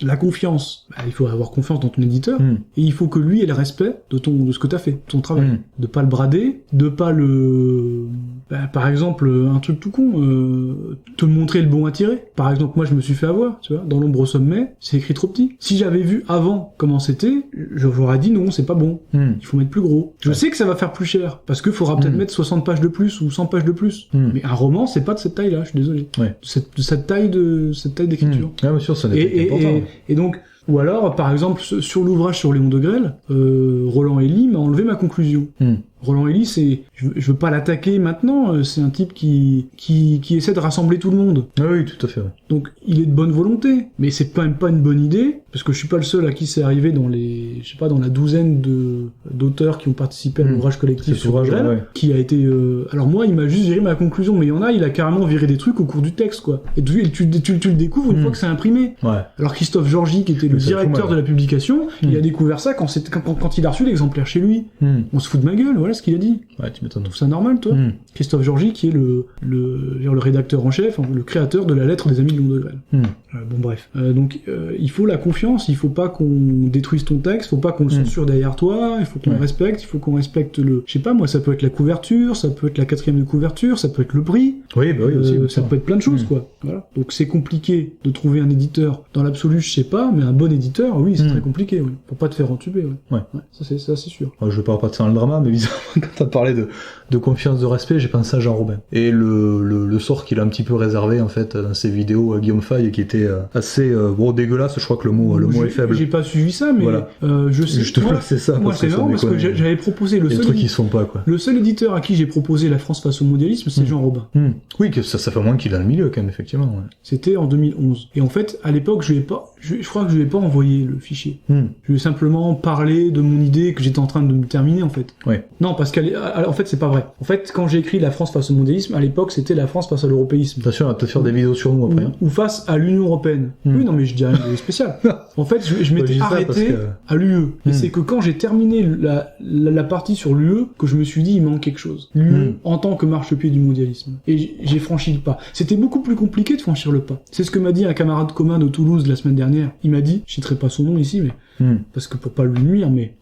La confiance, il faut avoir confiance dans ton éditeur, et il faut que lui ait le respect de ce que t'as fait, de ton travail. De pas le brader, de pas le... par exemple, un truc tout con, te montrer le bon à tirer. Par exemple, moi je me suis fait avoir, tu vois, dans l'ombre au sommet, c'est écrit trop petit. Si j'avais vu avant comment c'était, je vous aurais dit non, c'est pas bon. Il faut mettre plus gros. Je sais que ça va faire plus cher, parce qu'il faudra peut-être mettre 60 pages de plus ou 100 pages de plus. Mais un roman, c'est pas de cette taille-là, je suis désolé. De cette taille d'écriture. Ah, bien sûr, ça n'est pas important. Et donc, ou alors, par exemple, sur l'ouvrage sur Léon Degrelle, Roland Elie m'a enlevé ma conclusion. Roland Elie, je veux pas l'attaquer maintenant, c'est un type qui essaie de rassembler tout le monde. Ah oui, tout à fait. Ouais. Donc, il est de bonne volonté, mais c'est quand même pas une bonne idée, parce que je suis pas le seul à qui c'est arrivé dans dans la douzaine d'auteurs qui ont participé à l'ouvrage collectif sur Degrelle, qui a été, alors moi, il m'a juste viré ma conclusion, mais il a carrément viré des trucs au cours du texte, quoi. Et tu le découvres une fois que c'est imprimé. Ouais. Alors Christophe Georgy, qui était le directeur de la publication, il a découvert ça quand il a reçu l'exemplaire chez lui. On se fout de ma gueule, voilà ce qu'il a dit. Ouais, tu m'étonnes. Tu trouves ça normal, toi? Christophe Georgy, qui est le rédacteur en chef, le créateur de la lettre des amis de Léon Degrelle. Bon, bref. Donc, il faut la confiance, il faut pas qu'on détruise ton texte, faut pas qu'on le censure derrière toi, il faut qu'on le respecte, il faut qu'on respecte je sais pas, moi, ça peut être la couverture, ça peut être la 4e de couverture, ça peut être le prix. Oui, bah oui, aussi. Ça peut être plein de choses, quoi. Voilà. Donc, c'est compliqué de trouver un éditeur. Dans l'absolu, je sais pas, mais un bon éditeur, oui, c'est très compliqué, oui. Pour pas te faire entuber, ouais. Ça, c'est sûr. Je parle pas de ça dans le drama, mais évidemment, quand t'as parlé de confiance, de respect, j'ai pensé à Jean Robin. Et le sort qu'il a un petit peu réservé, en fait, dans ses vidéos à Guillaume Fay, qui était assez, dégueulasse, je crois que le mot est faible. J'ai pas suivi ça, mais voilà. Je sais. Je te plaçais ça. Moi, c'est marrant parce que j'avais proposé le truc qui sont pas, quoi. Le seul éditeur à qui j'ai proposé La France face au mondialisme, c'est Jean Robin. Oui, que ça fait moins qu'il est dans le milieu, quand même, effectivement. Ouais. C'était en 2011. Et en fait, à l'époque, je crois que je lui ai pas envoyé le fichier. Je lui ai simplement parlé de mon idée que j'étais en train de me terminer, en fait. Ouais. Non, parce qu'en fait, c'est pas vrai. En fait, quand j'ai écrit La France face au mondialisme, à l'époque, c'était La France face à l'européisme. Bien sûr, on va peut-être faire des vidéos sur nous après. Ou face à l'Union Européenne. Oui, non, mais je dis rien de spécial. En fait, je m'étais arrêté à l'UE. Et c'est que quand j'ai terminé la partie sur l'UE, que je me suis dit, il manque quelque chose. L'UE, en tant que marchepied du mondialisme. Et j'ai franchi le pas. C'était beaucoup plus compliqué de franchir le pas. C'est ce que m'a dit un camarade commun de Toulouse la semaine dernière. Il m'a dit, je citerai pas son nom ici, mais parce que pour pas lui nuire, mais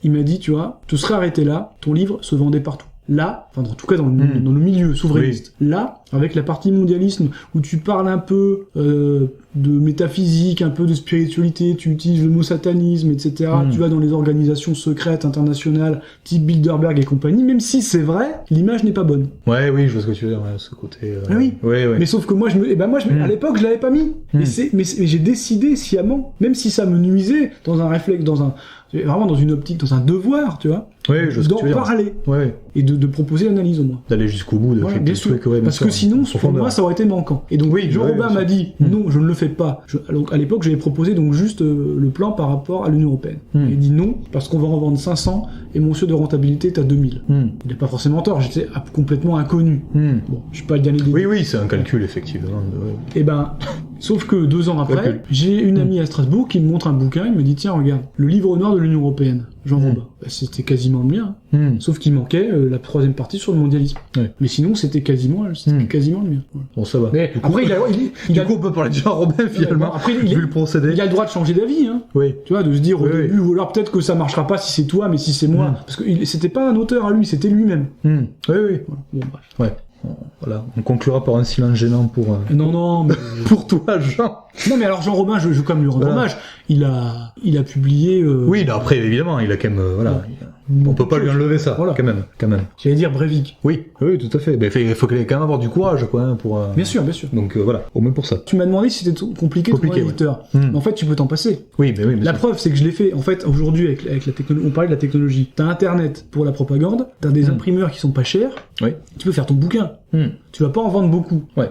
il m'a dit, tu vois, tu serais arrêté là, ton livre se vendait partout. Là, enfin en tout cas dans le milieu souverainiste, là, avec la partie mondialisme, où tu parles un peu de métaphysique, un peu de spiritualité, tu utilises le mot satanisme, etc. Tu vas dans les organisations secrètes internationales, type Bilderberg et compagnie, même si c'est vrai, l'image n'est pas bonne. Ouais, oui, je vois ce que tu veux dire, ce côté... Oui. Mais sauf que moi, à l'époque, je l'avais pas mis. Mais j'ai décidé sciemment, même si ça me nuisait, dans un réflexe, vraiment dans une optique, dans un devoir, tu vois, d'en parler. Et de proposer l'analyse au moins. D'aller jusqu'au bout, de bien sûr. Parce que sinon, pour moi, ça aurait été manquant. Et donc, Jean Robin m'a dit, non, je ne le fais pas. Alors, à l'époque, j'avais proposé donc juste le plan par rapport à l'Union Européenne. Il dit non, parce qu'on va en vendre 500, et mon seuil de rentabilité est à 2000. Il n'a pas forcément tort, j'étais complètement inconnu. Bon, je suis pas le dernier des... Oui, c'est un calcul, effectivement. Et sauf que 2 ans après, j'ai une amie à Strasbourg qui me montre un bouquin, il me dit, tiens, regarde, le livre noir de l'Union Européenne, Jean Robin. C'était quasiment le mien. Sauf qu'il manquait la 3e partie sur le mondialisme. Mais sinon, c'était quasiment le mien. Bon, ça va. Mais après, du coup, on peut parler de Jean Robin, finalement, après, vu le procédé. Il a le droit de changer d'avis, hein. Oui. Tu vois, de se dire au début, ou alors peut-être que ça marchera pas si c'est toi, mais si c'est moi. Parce que c'était pas un auteur à lui, c'était lui-même. Oui. Voilà. Bon, bref. Ouais. Voilà, on conclura par un silence gênant pour... Non, mais... pour toi, Jean. Non, mais alors Jean Robin, je veux quand même lui rendre hommage. Il a publié... Oui, après, évidemment, il a quand même... On peut pas lui enlever ça, quand même. J'allais dire Breivik. Oui, tout à fait. Il faut quand même avoir du courage, quoi, pour... Bien sûr. Donc voilà, au moins pour ça. Tu m'as demandé si c'était compliqué de trouver un éditeur. Mais en fait, tu peux t'en passer. Oui, mais oui. La preuve, c'est que je l'ai fait. En fait, aujourd'hui, avec la technologie, on parlait de la technologie. T'as Internet pour la propagande, t'as des imprimeurs qui sont pas chers. Oui. Tu peux faire ton bouquin. Tu vas pas en vendre beaucoup. Ouais.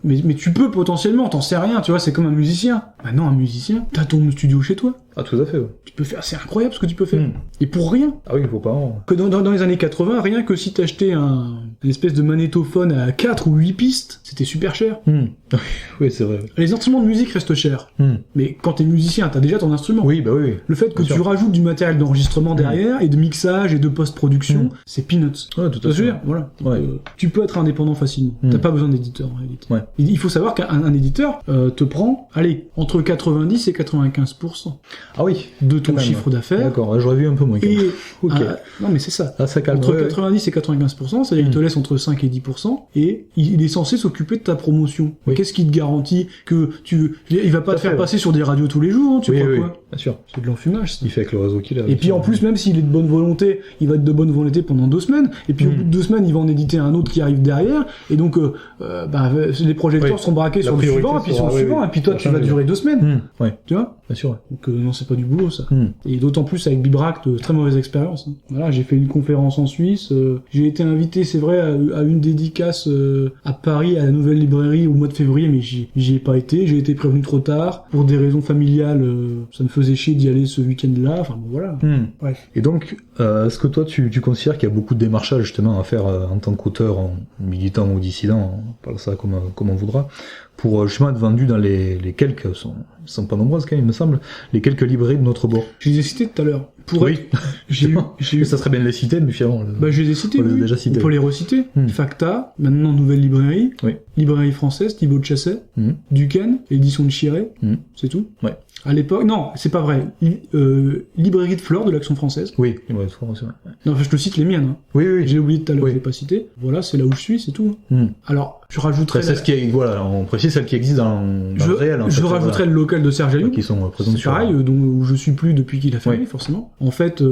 Mais tu peux potentiellement, t'en sais rien, tu vois, c'est comme un musicien. Maintenant, un musicien, t'as ton studio chez toi. Ah, tout à fait, ouais. Tu peux faire, c'est incroyable ce que tu peux faire. Et pour rien. Ah oui, il faut pas Que dans les années 80, rien que si t'achetais une espèce de magnétophone à 4 ou 8 pistes, c'était super cher. Oui, c'est vrai. Les instruments de musique restent chers. Mais quand t'es musicien, t'as déjà ton instrument. Oui, bah oui. Le fait que tu rajoutes du matériel d'enregistrement derrière, et de mixage, et de post-production, c'est peanuts. Ouais, tout à fait. Voilà. Donc, Ouais. tu peux être indépendant facilement. T'as pas besoin d'éditeur, en réalité. Ouais. Il faut savoir qu'un éditeur te prend, allez, entre 90 et 95% Ah oui. de ton Quand même. chiffre d'affaires. D'accord, j'aurais vu un peu moins. quand même. Et Ok. non mais c'est ça. Ah, ça calme. Entre Ouais, 90 et 95%, c'est-à-dire qu'il te laisse entre 5 et 10%, et il est censé s'occuper de ta promotion. Oui. Qu'est-ce qui te garantit que il va pas Tout à te faire fait, passer sur des radios tous les jours, hein, tu Oui, crois oui, quoi? bien sûr. C'est de l'enfumage, ça. Il fait avec le réseau qu'il a. Et puis en plus, même s'il est de bonne volonté, il va être de bonne volonté pendant 2 semaines, et puis au bout de 2 semaines, il va en éditer un autre qui arrive derrière, et donc les projecteurs seront braqués sur le priorité suivant, et puis sur le sera- suivant, oui, et puis toi ça tu vas change. durer 2 semaines, Ouais, tu vois? bien sûr. Donc non, c'est pas du boulot ça. Et d'autant plus avec Bibract, très mauvaise expérience. Hein. Voilà, j'ai fait une conférence en Suisse, j'ai été invité, c'est vrai, à une dédicace à Paris, à la Nouvelle Librairie au mois de février, mais j'y ai pas été, j'ai été prévenu trop tard, pour des raisons familiales, ça me faisait chier d'y aller ce week-end-là, enfin bon voilà. Bref. Et donc, est-ce que toi, tu considères qu'il y a beaucoup de démarchage justement à faire en tant qu'auteur, militant ou dissident, on parle ça comme on voudra, pour justement être vendu dans les quelques, sont pas nombreuses quand même, il me semble, les quelques librairies de notre bord. Je les ai cités tout à l'heure. Pour Oui, être- j'ai eu... ça serait bien de les citer, mais finalement... Bah, je les ai cités, On les a oui. déjà cités. On peut les reciter. Facta, maintenant Nouvelle Librairie, Oui. Librairie française, Thibaut de Chasset, Mhm. Duquesne, édition de Chiré, c'est tout. Ouais. À l'époque, non, c'est pas vrai. Librairie de Fleurs de l'Action française. Oui, ouais, c'est vrai. Non, enfin, je te cite les miennes. Hein. Oui, oui. J'ai oublié tout à l'heure, Oui. je l'ai pas cité. Voilà, c'est là où je suis, c'est tout. Alors, je rajouterai... Après, c'est ce qui est, voilà, on précise celle qui existe dans le réel. En je fait, rajouterai le local de Serge Ayou. qui sont présents C'est sur... pareil, où je suis plus depuis qu'il a fermé, Oui. forcément. En fait,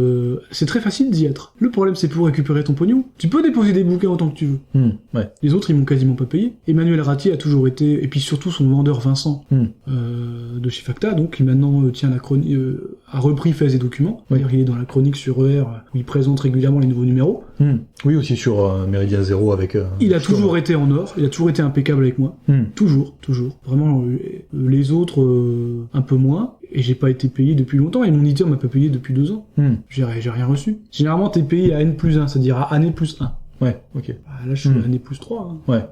c'est très facile d'y être. Le problème, c'est pour récupérer ton pognon. Tu peux déposer des bouquins autant que tu veux. Ouais. Les autres, ils m'ont quasiment pas payé. Emmanuel Ratti a toujours été, et puis surtout son vendeur Vincent, de chez Facta, donc qui maintenant tient la chronique, a repris Faits et Documents. Oui. D'ailleurs, il est dans la chronique sur ER, où il présente régulièrement les nouveaux numéros. Oui, aussi sur Méridien Zéro avec... Il a toujours été en or, il a toujours été impeccable avec moi. Toujours. Vraiment, les autres, un peu moins. Et j'ai pas été payé depuis longtemps, et mon éditeur m'a pas payé depuis 2 ans. J'ai rien reçu. Généralement, t'es payé à N+1, c'est-à-dire à année plus 1. Ouais, ok. Là, je suis à année plus 3. Hein. Ouais.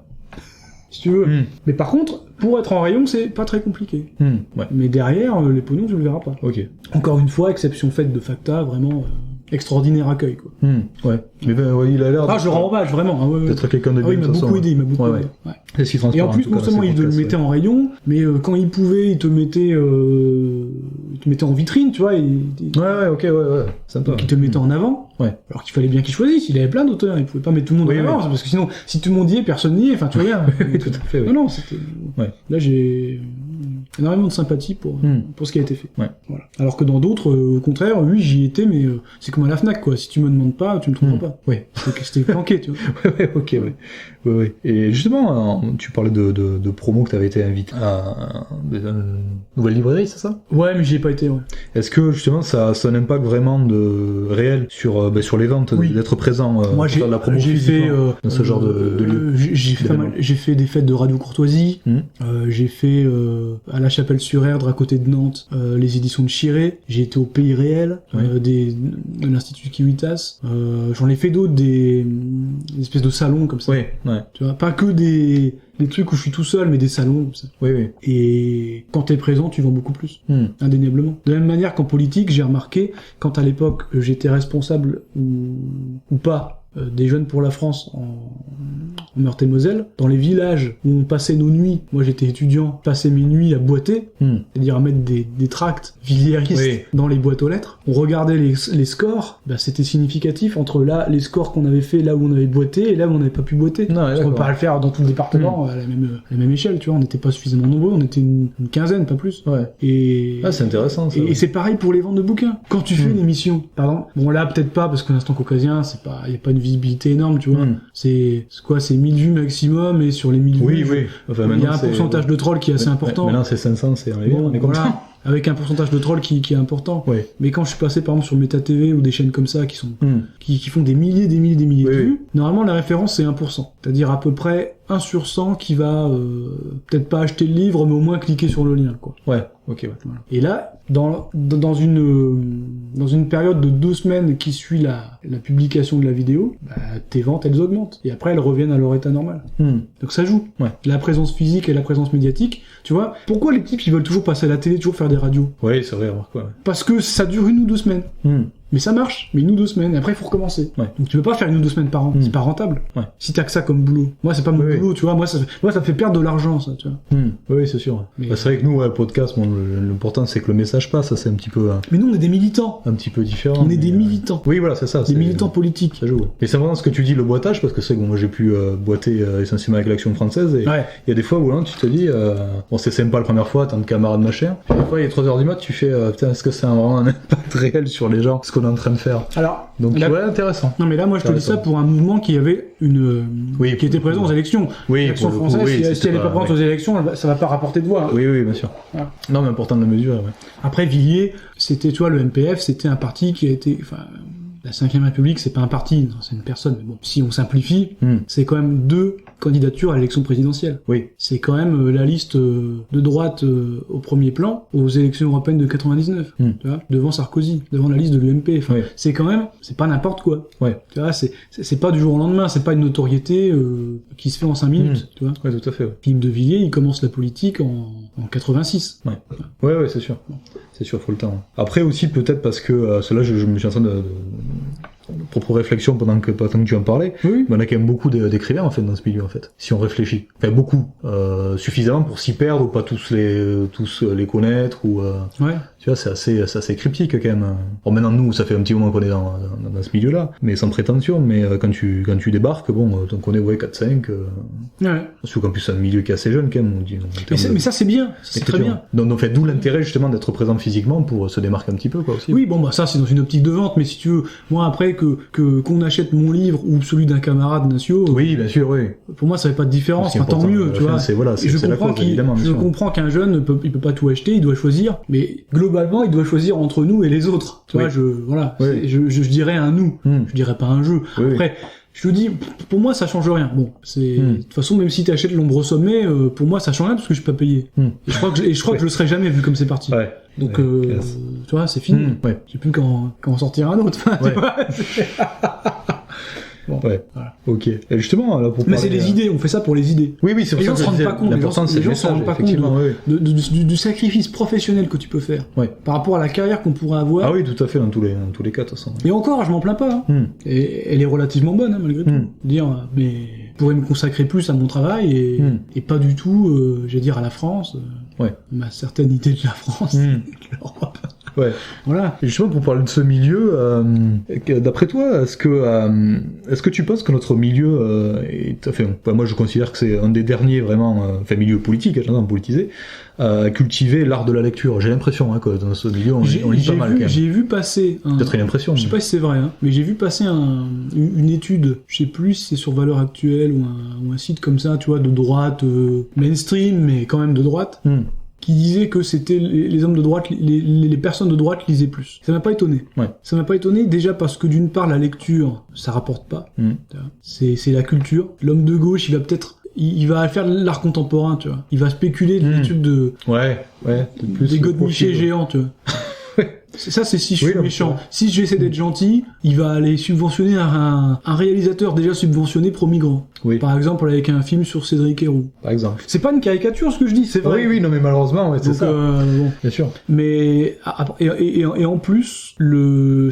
Si tu veux. Mais par contre, pour être en rayon, c'est pas très compliqué. Ouais. Mais derrière, les pognons, tu le verras pas. Ok. Encore une fois, exception faite de Facta, vraiment extraordinaire accueil, quoi. Ouais. Mais ben, ouais, il a l'air Ah, je rends hommage, vraiment. Ah, ouais. d'être quelqu'un de bien. Ah oui, il m'a de toute beaucoup façon. aidé, il m'a beaucoup Ouais, aidé. Ouais. Qu'est-ce qu'il Et en transporte, plus, tout non cas, seulement dans il ses te le podcasts, mettait en rayon, mais quand il pouvait, il te mettait en vitrine, tu vois, Ouais, ok, ouais. Sympa. donc il te mettait en avant. Ouais. Alors qu'il fallait bien qu'il choisisse, il avait plein d'auteurs, il pouvait pas mettre tout le monde Oui, en oui. avant, parce que sinon, si tout le monde y est, personne n'y est, enfin, tu vois bien. Oui, tout à fait, oui. Non, c'était... Ouais. Là, j'ai énormément de sympathie pour ce qui a été fait. Ouais. Voilà. Alors que dans d'autres, au contraire, oui, j'y étais, mais c'est comme à la FNAC, quoi. Si tu me demandes pas, tu me trouveras pas. Oui. C'était planqué, tu vois. Ouais, ok, ouais. Et justement, tu parlais de promo que t'avais été invité à une nouvelle librairie, c'est ça? Ouais, mais j'y ai pas été, ouais. Est-ce que justement ça a un impact vraiment réel sur les ventes, Oui. d'être présent Moi, pour faire de la promo j'ai fait physiquement, dans ce genre de lieu? J'ai fait pas mal. J'ai fait des fêtes de Radio Courtoisie. J'ai fait à la Chapelle-sur-Erdre, à côté de Nantes, les éditions de Chiré. J'ai été au Pays Réel, de l'Institut Kiwitas. J'en ai fait d'autres, des espèces de salons comme ça. Oui, ouais. Tu vois, pas que des trucs où je suis tout seul, mais des salons comme ça. Oui. Et quand t'es présent, tu vends beaucoup plus. Indéniablement. De la même manière qu'en politique, j'ai remarqué, quand à l'époque j'étais responsable ou pas des Jeunes pour la France en Meurthe-et-Moselle, dans les villages où on passait nos nuits, moi j'étais étudiant, passais mes nuits à boiter, c'est-à-dire à mettre des tracts villiéristes dans les boîtes aux lettres, on regardait les scores, bah, c'était significatif entre là, les scores qu'on avait fait là où on avait boité et là où on n'avait pas pu boiter. Non, Parce qu'on peut pas le faire dans tout le département à la même échelle, tu vois, on n'était pas suffisamment nombreux, on était une quinzaine, pas plus. Ouais. Et c'est intéressant ça. Et c'est pareil pour les ventes de bouquins. Quand tu fais une émission, pardon, bon là peut-être pas parce que l'Instant Caucasien, y a pas une visibilité énorme, tu vois. C'est 1000 vues maximum, et sur les 1000 vues, Oui. Enfin, il y a un pourcentage de trolls qui est assez important. Maintenant c'est 500, c'est arrivé, Bon, on est content. voilà. avec un pourcentage de trolls qui est important. Ouais. Mais quand je suis passé par exemple sur Meta TV ou des chaînes comme ça qui font des milliers de vues, normalement la référence c'est 1%. C'est-à-dire à peu près 1 sur 100 qui va peut-être pas acheter le livre, mais au moins cliquer sur le lien, quoi. Ouais, ok, ouais. Voilà. Et là, dans une période de 2 semaines qui suit la publication de la vidéo, tes ventes elles augmentent. Et après elles reviennent à leur état normal. Donc ça joue. Ouais. La présence physique et la présence médiatique, tu vois. Pourquoi les types ils veulent toujours passer à la télé, toujours faire des radios? Ouais, c'est vrai, remarque, ouais. Parce que ça dure 1 ou 2 semaines. Mais ça marche, mais 1 ou 2 semaines, et après il faut recommencer. Ouais. Donc tu peux pas faire 1 ou 2 semaines par an, c'est pas rentable. Ouais. Si t'as que ça comme boulot. Moi c'est pas mon boulot, tu vois, moi ça me fait perdre de l'argent, ça, tu vois. Oui, c'est sûr. Mais c'est vrai que nous, podcast, l'important c'est que le message passe, ça c'est un petit peu... Mais nous on est des militants. Un petit peu différent. On est des militants. Oui, voilà, c'est ça. Des militants politiques. Ça joue. Et c'est vraiment ce que tu dis, le boitage, parce que c'est que moi j'ai pu boiter essentiellement avec l'Action française, et il y a des fois où là, tu te dis, bon c'est sympa la première fois, tant de camarades machin, puis des fois il est 3h du mat, tu fais, putain, est-ce que c'est vraiment un impact réel sur les gens, ce qu'on est en train de faire? Alors, donc ouais, intéressant. Non mais là moi je te dis ça pour un mouvement qui avait qui était présent aux élections. Oui, l'Action française, si elle est pas présente aux élections, ça va pas rapporter de voix. Oui, bien sûr. Voilà. Non mais important de le mesurer, ouais. Après Villiers, c'était, tu vois, le MPF, c'était un parti qui a été, la 5ème République, c'est pas un parti, non, c'est une personne. Mais bon, si on simplifie, c'est quand même 2 candidatures à l'élection présidentielle. Oui. C'est quand même la liste de droite au premier plan aux élections européennes de 99. Tu vois, devant Sarkozy, devant la liste de l'UMP. C'est quand même, c'est pas n'importe quoi. Ouais. Tu vois, c'est pas du jour au lendemain, c'est pas une notoriété qui se fait en 5 minutes. Tu vois. Ouais, tout à fait. Ouais. Philippe de Villiers, il commence la politique en 86. Ouais, c'est sûr. C'est sûr, faut le temps. Après aussi peut-être parce que cela, je me suis en train de propre réflexion pendant que tu en parlais, mais on a quand même beaucoup d'écrivains en fait dans ce milieu en fait, si on réfléchit. Enfin beaucoup, suffisamment pour s'y perdre ou pas tous les connaître ou tu vois, c'est assez cryptique quand même. Bon maintenant nous ça fait un petit moment qu'on est dans ce milieu-là, mais sans prétention, mais quand tu débarques, bon t'en connais 4-5. Surtout qu'en plus c'est un milieu qui est assez jeune quand même. Mais ça c'est bien, c'est très bien. Donc d'où l'intérêt justement d'être présent physiquement pour se démarquer un petit peu quoi aussi. Oui bon ça c'est dans une optique de vente, mais si tu veux, moi après qu'on achète mon livre ou celui d'un camarade Nacio, oui bien sûr, pour moi ça fait pas de différence, tant mieux, tu vois. Je comprends qu'un jeune il peut pas tout acheter, il doit choisir, mais globalement il doit choisir entre nous et les autres, tu vois. Je dirais un nous, je dirais pas un jeu. Après je te dis, pour moi ça change rien. Bon, c'est de toute façon même si t'achètes l'Ombre au sommet, pour moi ça change rien parce que je suis pas payé. Et je crois que je le serai jamais vu comme c'est parti. Donc tu vois, c'est fini. Je sais plus quand sortir un autre. Tu vois, bon, voilà. Ok. Et justement, là, mais c'est les idées, on fait ça pour les idées. Oui, c'est pour ça que les gens se rendent pas compte. Les gens se rendent pas compte du sacrifice professionnel que tu peux faire par rapport à la carrière qu'on pourrait avoir. Ah oui, tout à fait, dans tous les cas, de toute façon. Et encore, je m'en plains pas. Et elle est relativement bonne, malgré tout. Dire, mais je pourrais me consacrer plus à mon travail et pas du tout, je vais dire, à la France. Ma certaine idée de la France, de l'Europe. Voilà. Et justement, pour parler de ce milieu, d'après toi, est-ce que tu penses que notre milieu est, enfin, moi je considère que c'est un des derniers vraiment, milieu politique, politisé, à cultiver l'art de la lecture. J'ai l'impression que dans ce milieu, on lit pas mal quand même. J'ai vu passer peut-être une impression. Je sais pas si c'est vrai, mais j'ai vu passer une étude, je sais plus si c'est sur Valeurs Actuelles ou un site comme ça, tu vois, de droite, mainstream, mais quand même de droite. Qui disait que c'était les hommes de droite, les personnes de droite lisaient plus. Ça m'a pas étonné. Ça m'a pas étonné déjà parce que d'une part la lecture, ça rapporte pas. C'est la culture. L'homme de gauche, il va faire de l'art contemporain, tu vois. Il va spéculer des trucs de des godemichés géants, tu vois. Ça, c'est si je suis méchant. Si j'essaie d'être gentil, il va aller subventionner un réalisateur déjà subventionné pro-migrant. Par exemple, avec un film sur Cédric Héroux. Par exemple. C'est pas une caricature ce que je dis, c'est vrai. Oui, non, mais malheureusement, c'est ça. Bon. Bien sûr. Mais, et en plus,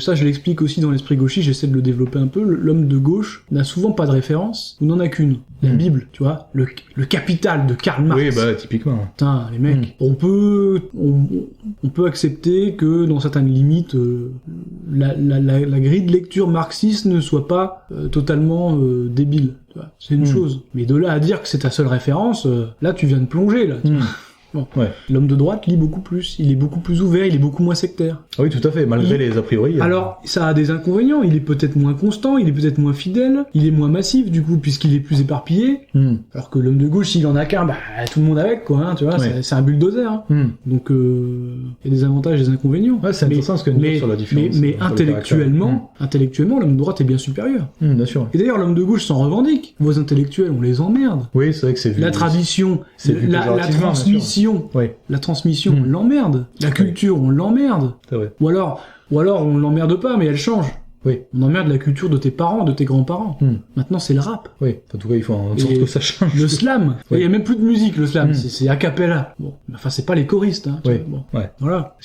ça je l'explique aussi dans l'esprit gauchiste, j'essaie de le développer un peu, l'homme de gauche n'a souvent pas de référence, ou n'en a qu'une. La Bible, tu vois, le Capital de Karl Marx. Oui, typiquement. Putain, les mecs, on peut accepter que dans certaines limites, la grille de lecture marxiste ne soit pas totalement débile. C'est une chose. Mais de là à dire que c'est ta seule référence, là tu viens de plonger, là. Bon. Ouais. L'homme de droite lit beaucoup plus, il est beaucoup plus ouvert, il est beaucoup moins sectaire. Ah oui, tout à fait, malgré les a priori. Alors, ça a des inconvénients, il est peut-être moins constant, il est peut-être moins fidèle, il est moins massif du coup, puisqu'il est plus éparpillé, alors que l'homme de gauche, s'il en a qu'un, bah tout le monde avec, quoi, hein, tu vois, c'est un bulldozer. Hein. Donc, il y a des avantages et des inconvénients. Ouais, c'est intéressant ce que nous dit sur la différence. Mais intellectuellement, l'homme de droite est bien supérieur. Bien sûr. Et d'ailleurs, l'homme de gauche s'en revendique. Vos intellectuels, on les emmerde. Oui, c'est vrai que c'est vu. La tradition, la transmission, la transmission, on l'emmerde. La culture, on l'emmerde. C'est vrai. Ou alors on l'emmerde pas, mais elle change. Oui. On emmerde la culture de tes parents, de tes grands-parents. Maintenant, c'est le rap. Oui. En tout cas, il faut en sorte que ça change. Le slam. Il y a même plus de musique, le slam. C'est a cappella. Bon. Enfin, c'est pas les choristes, hein. Oui. Bon. Ouais. Voilà.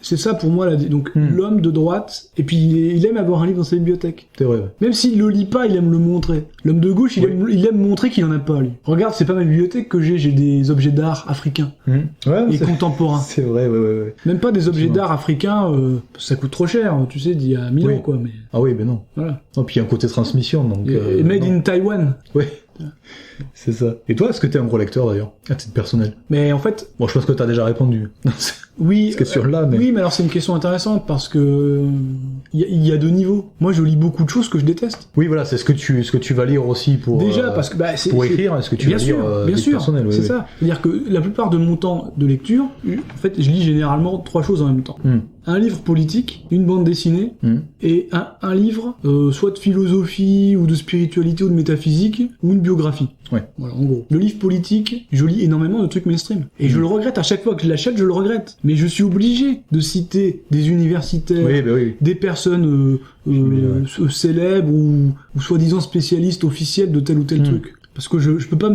C'est ça pour moi, donc l'homme de droite, et puis il aime avoir un livre dans sa bibliothèque. C'est vrai, ouais. Même s'il le lit pas, il aime le montrer. L'homme de gauche, il aime montrer qu'il en a pas, lui. Regarde, c'est pas ma bibliothèque que j'ai des objets d'art africains et contemporains. C'est vrai, ouais. Même pas des objets d'art africains, ça coûte trop cher, tu sais, d'il y a 1000 ans, quoi. Mais... Ah oui, mais non. Voilà. Non, puis il y a un côté transmission, donc... Made in Taiwan. Ouais. C'est ça. Et toi, est-ce que t'es un gros lecteur, d'ailleurs, à titre personnel? Mais en fait... Bon, je pense que t'as déjà répondu. Oui, cette question-là, mais... Oui, mais alors c'est une question intéressante, parce que... Il y a deux niveaux. Moi, je lis beaucoup de choses que je déteste. Oui, voilà, c'est ce que tu vas lire aussi pour... Déjà, parce que... pour écrire, est-ce que tu vas lire bien sûr, personnel, c'est ça. C'est-à-dire que la plupart de mon temps de lecture, en fait, je lis généralement 3 choses en même temps. Un livre politique, une bande dessinée, et un livre, soit de philosophie, ou de spiritualité, ou de métaphysique, ou une biographie. Ouais. Voilà, en gros. Le livre politique, je lis énormément de trucs mainstream. Et je le regrette, à chaque fois que je l'achète, je le regrette. Mais je suis obligé de citer des universitaires, des personnes célèbres, ou soi-disant spécialistes officiels de tel ou tel truc. Parce que je peux pas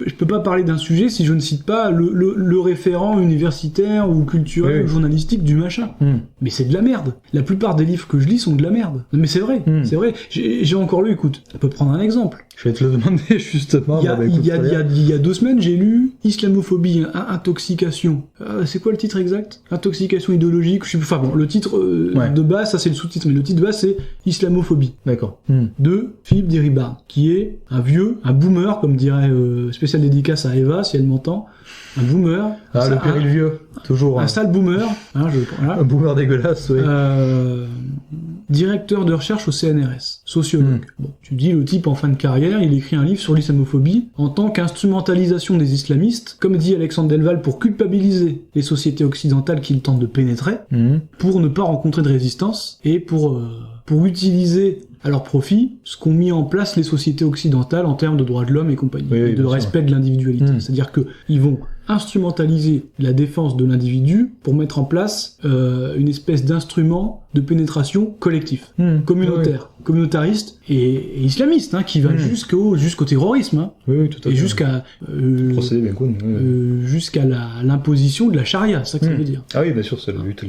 je peux pas parler d'un sujet si je ne cite pas le référent universitaire ou culturel ou journalistique du machin. Mais c'est de la merde. La plupart des livres que je lis sont de la merde. Mais c'est vrai, c'est vrai. J'ai encore lu, écoute, on peut prendre un exemple. Je vais te le demander justement. Il y a 2 semaines, j'ai lu Islamophobie, intoxication. C'est quoi le titre exact? Intoxication idéologique, je sais plus. Enfin bon, le titre de base, ça c'est le sous-titre, mais le titre de base c'est Islamophobie. D'accord. De Philippe Deribard, qui est un boomer, comme dirait spécial dédicace à Eva, si elle m'entend. Un boomer. Ah, le péril vieux. Toujours. Un sale boomer. Voilà. Un boomer dégueulasse, oui. Directeur de recherche au CNRS. Sociologue. Bon, tu dis, le type en fin de carrière, il écrit un livre sur l'islamophobie en tant qu'instrumentalisation des islamistes, comme dit Alexandre Delval, pour culpabiliser les sociétés occidentales qu'il tente de pénétrer, pour ne pas rencontrer de résistance, et pour utiliser à leur profit ce qu'ont mis en place les sociétés occidentales en termes de droits de l'homme et compagnie, et de respect de l'individualité. C'est-à-dire que ils vont instrumentaliser la défense de l'individu pour mettre en place une espèce d'instrument de pénétration collectif, communautariste et islamiste, qui va jusqu'au terrorisme, tout à fait. Et jusqu'à procédé bien connu, jusqu'à l'imposition de la charia, c'est ça que ça veut dire. Ah oui, bien sûr, c'est le but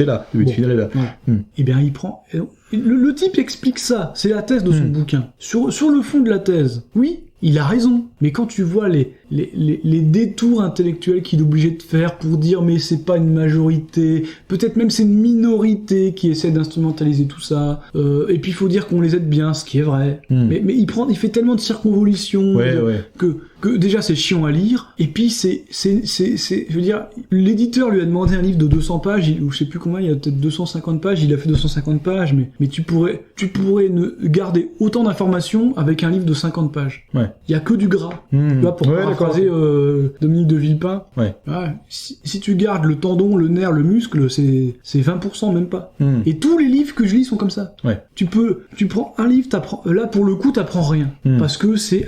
est là, le but final est là. Voilà. Et bien il prend le type explique ça, c'est la thèse de son bouquin. Sur le fond de la thèse, oui, il a raison, mais quand tu vois les détours intellectuels qu'il est obligé de faire pour dire mais c'est pas une majorité, peut-être même c'est une minorité qui essaie d'instrumentaliser tout ça, et puis il faut dire qu'on les aide bien, ce qui est vrai, mais il fait tellement de circonvolutions que déjà c'est chiant à lire, et puis je veux dire, l'éditeur lui a demandé un livre de 200 pages, ou je sais plus combien, il y a peut-être 250 pages, il a fait 250 pages, mais tu pourrais garder autant d'informations avec un livre de 50 pages. Il y a que du gras. Tu vois, pour paraphraser Dominique de Villepin. Si tu gardes le tendon, le nerf, le muscle, c'est 20%, même pas. Et tous les livres que je lis sont comme ça. Tu prends un livre, là pour le coup t'apprends rien. Parce que c'est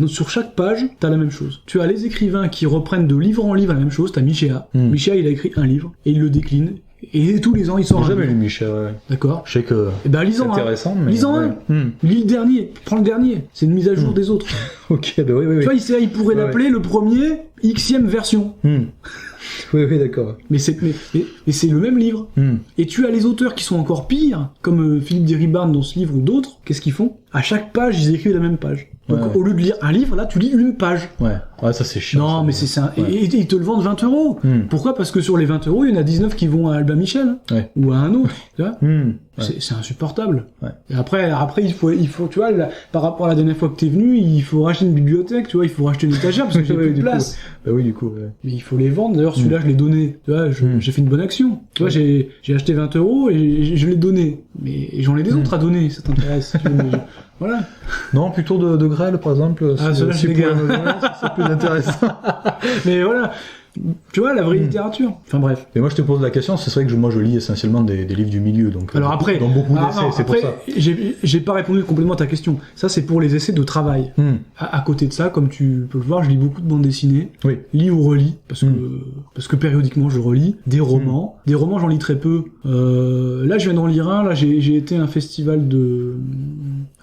sur chaque page, t'as la même chose. Tu as les écrivains qui reprennent de livre en livre la même chose, t'as Michéa. Michéa, il a écrit un livre, et il le décline. Et tous les ans, il sort un livre. J'ai jamais lu Michel, D'accord. Je sais que c'est intéressant, mais... Lisant un. Lis le dernier. Prends le dernier. C'est une mise à jour des autres. Ok, oui. Tu vois, il pourrait l'appeler le premier Xème version. Oui, d'accord. Mais c'est le même livre. Et tu as les auteurs qui sont encore pires, comme Philippe Deribard dans ce livre ou d'autres. Qu'est-ce qu'ils font? À chaque page, ils écrivent la même page. Donc au lieu de lire un livre, là tu lis une page. Ouais, ça c'est chiant. Non, ça, mais c'est ça. Ouais. Et ils te le vendent 20 €. Pourquoi ? Parce que sur les 20 €, il y en a 19 qui vont à Albin Michel. Ouais. Ou à un autre. Tu vois ? Ouais. C'est insupportable. Ouais. Et après il faut, tu vois, par rapport à la dernière fois que t'es venu, il faut racheter une bibliothèque, tu vois, il faut racheter une étagère parce que j'ai plus de place. Bah oui, du coup. Ouais. Mais il faut les vendre. D'ailleurs, celui-là, je l'ai donné. Tu vois, j'ai fait une bonne action. Tu vois, j'ai acheté 20 € et je l'ai donné. Mais j'en ai des autres à donner, ça t'intéresse. Si tu veux, voilà. Non, plutôt de Grêle, par exemple. Ceux-là, je les garde. C'est plus intéressant. Mais voilà. Tu vois, la vraie littérature. Enfin bref. Et moi, je te pose la question, c'est vrai que moi, je lis essentiellement des livres du milieu, donc. Alors après, dans beaucoup d'essais, c'est pour ça. J'ai pas répondu complètement à ta question. Ça, c'est pour les essais de travail. À côté de ça, comme tu peux le voir, je lis beaucoup de bandes dessinées. Oui. Lis ou relis, parce que périodiquement, je relis des romans. Des romans, j'en lis très peu. Là, je viens d'en lire un. Là, j'ai été à un festival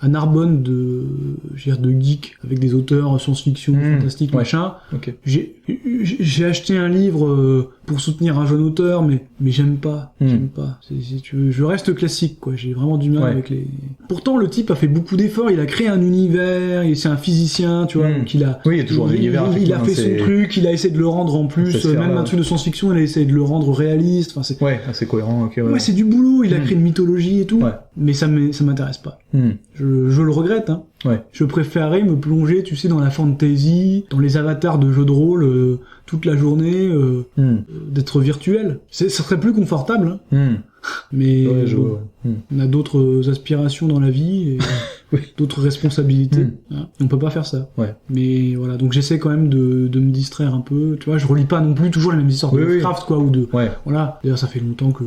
à Narbonne de geek avec des auteurs science-fiction, fantastique, machin. Okay. J'ai acheté un livre pour soutenir un jeune auteur, mais j'aime pas. J'aime pas. Si tu veux, je reste classique, quoi. J'ai vraiment du mal avec les. Pourtant, le type a fait beaucoup d'efforts. Il a créé un univers. Et c'est un physicien, tu vois. Donc il a. Oui, il y a toujours un univers. Il a fait son truc. Il a essayé de le rendre en plus. Même un truc de science-fiction, il a essayé de le rendre réaliste. Enfin, c'est. Ouais, c'est cohérent. Okay, ouais, c'est du boulot. Il a créé une mythologie et tout. Ouais. Mais ça m'intéresse pas. Je le regrette, hein. Ouais. Je préférerais me plonger, tu sais, dans la fantasy, dans les avatars de jeux de rôle toute la journée, d'être virtuel. Ça serait plus confortable, hein. Mais on a d'autres aspirations dans la vie et d'autres responsabilités. Hein. On peut pas faire ça. Ouais. Mais voilà, donc j'essaie quand même de me distraire un peu. Tu vois, je relis pas non plus toujours les mêmes histoires de Lovecraft, quoi, ou de. Ouais. Voilà. D'ailleurs, ça fait longtemps que.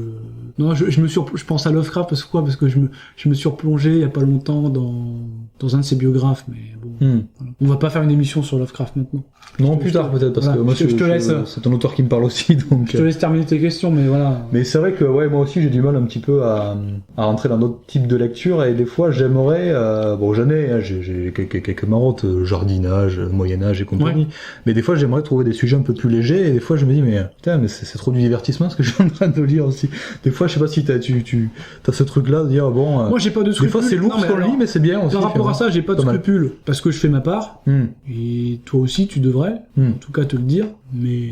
Non, je pense à Lovecraft parce que je me suis replongé il y a pas longtemps dans un de ses biographes, mais bon. Voilà. On va pas faire une émission sur Lovecraft maintenant. Non, plus tard peut-être, parce que moi je te laisse. C'est un auteur qui me parle aussi, donc. Je te laisse terminer tes questions, mais voilà. Mais c'est vrai que moi aussi j'ai du mal un petit peu à rentrer dans d'autres types de lecture, et des fois j'aimerais, j'ai quelques marottes, jardinage, Moyen-Âge et compagnie, mais des fois j'aimerais trouver des sujets un peu plus légers, et des fois je me dis mais putain, mais c'est trop du divertissement ce que je suis en train de lire aussi. Des fois je sais pas si t'as ce truc là de dire bon. Moi j'ai pas de scrupules. Des fois c'est lourd ce qu'on lit, mais c'est bien aussi. Par rapport à ça, j'ai pas de scrupules parce que je fais ma part, et toi aussi tu devrais, en tout cas te le dire, mais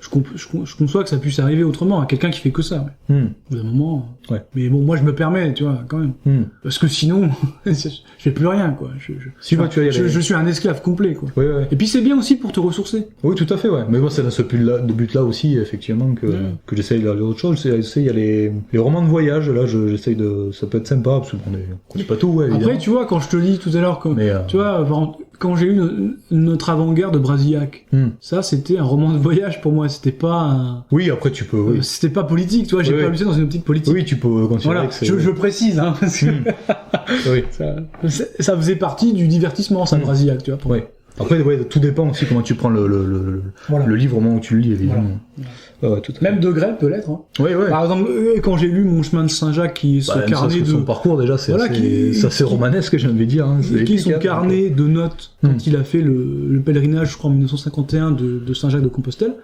je conçois que ça puisse arriver autrement à quelqu'un qui fait que ça. Au bout d'un moment. Ouais. Mais bon, moi je me permets, tu vois, quand même. Parce que sinon, je fais plus rien, quoi. Je suis un esclave complet, quoi. Ouais. Et puis c'est bien aussi pour te ressourcer. Oui, tout à fait, ouais. Mais moi c'est dans ce but-là aussi, effectivement, que j'essaye de lire autre chose. Il y a les romans de voyage, là, j'essaye ça peut être sympa, parce qu'on connaît pas tout, ouais. Après, évidemment. tu vois, quand je te dis tout à l'heure, tu vois, quand j'ai eu notre avant-guerre de Brasillac, ça c'était un roman de voyage pour moi, c'était pas Oui, après tu peux, c'était pas politique, tu vois, j'ai pas lu ça dans une optique politique. Oui, tu peux considérer que c'est... Je précise, hein, parce que ça faisait partie du divertissement, ça, Brasillac, tu vois. Après, tout dépend aussi comment tu prends le livre au moment où tu le lis, évidemment. Tout à même de Grêle peut l'être. Hein. Oui. Par exemple, quand j'ai lu Mon chemin de Saint-Jacques, qui est son carnet de... Son parcours, déjà, c'est assez romanesque, j'ai envie de dire. Hein. Qui est son carnet de notes quand il a fait le pèlerinage, je crois, en 1951 de Saint-Jacques de Compostelle,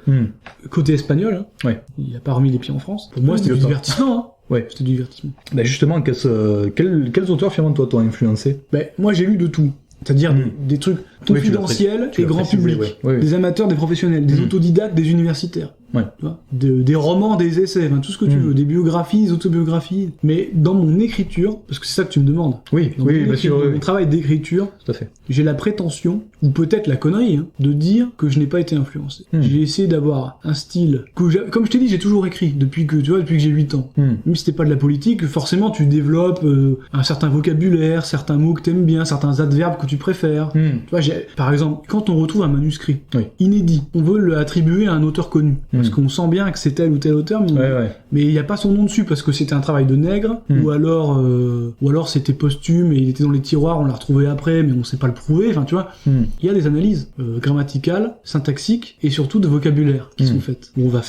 côté espagnol. Hein. Il a pas remis les pieds en France. Pour moi, c'était du divertissement. Hein. Ouais, c'était du divertissement. Ben justement, quels auteurs, finalement, toi, t'ont influencé? Moi, j'ai lu de tout. C'est-à-dire des trucs confidentiels et grand public. Des amateurs, des professionnels, des autodidactes, des universitaires. Tu vois, des romans, des essais, tout ce que tu veux, des biographies, des autobiographies. Mais dans mon écriture, parce que c'est ça que tu me demandes. Mon travail d'écriture, tout à fait. J'ai la prétention, ou peut-être la connerie, de dire que je n'ai pas été influencé. J'ai essayé d'avoir un style comme je t'ai dit, j'ai toujours écrit depuis que j'ai 8 ans. Même si c'était pas de la politique, forcément tu développes un certain vocabulaire, certains mots que t'aimes bien, certains adverbes que tu préfères. Tu vois, par exemple, quand on retrouve un manuscrit inédit, on veut l'attribuer à un auteur connu. Parce qu'on sent bien que c'est tel ou tel auteur, mais il n'y a pas son nom dessus parce que c'était un travail de nègre, ou alors c'était posthume et il était dans les tiroirs, on l'a retrouvé après, mais on sait pas le prouver. Enfin, tu vois, il y a des analyses grammaticales, syntaxiques et surtout de vocabulaire qui sont faites. Où on va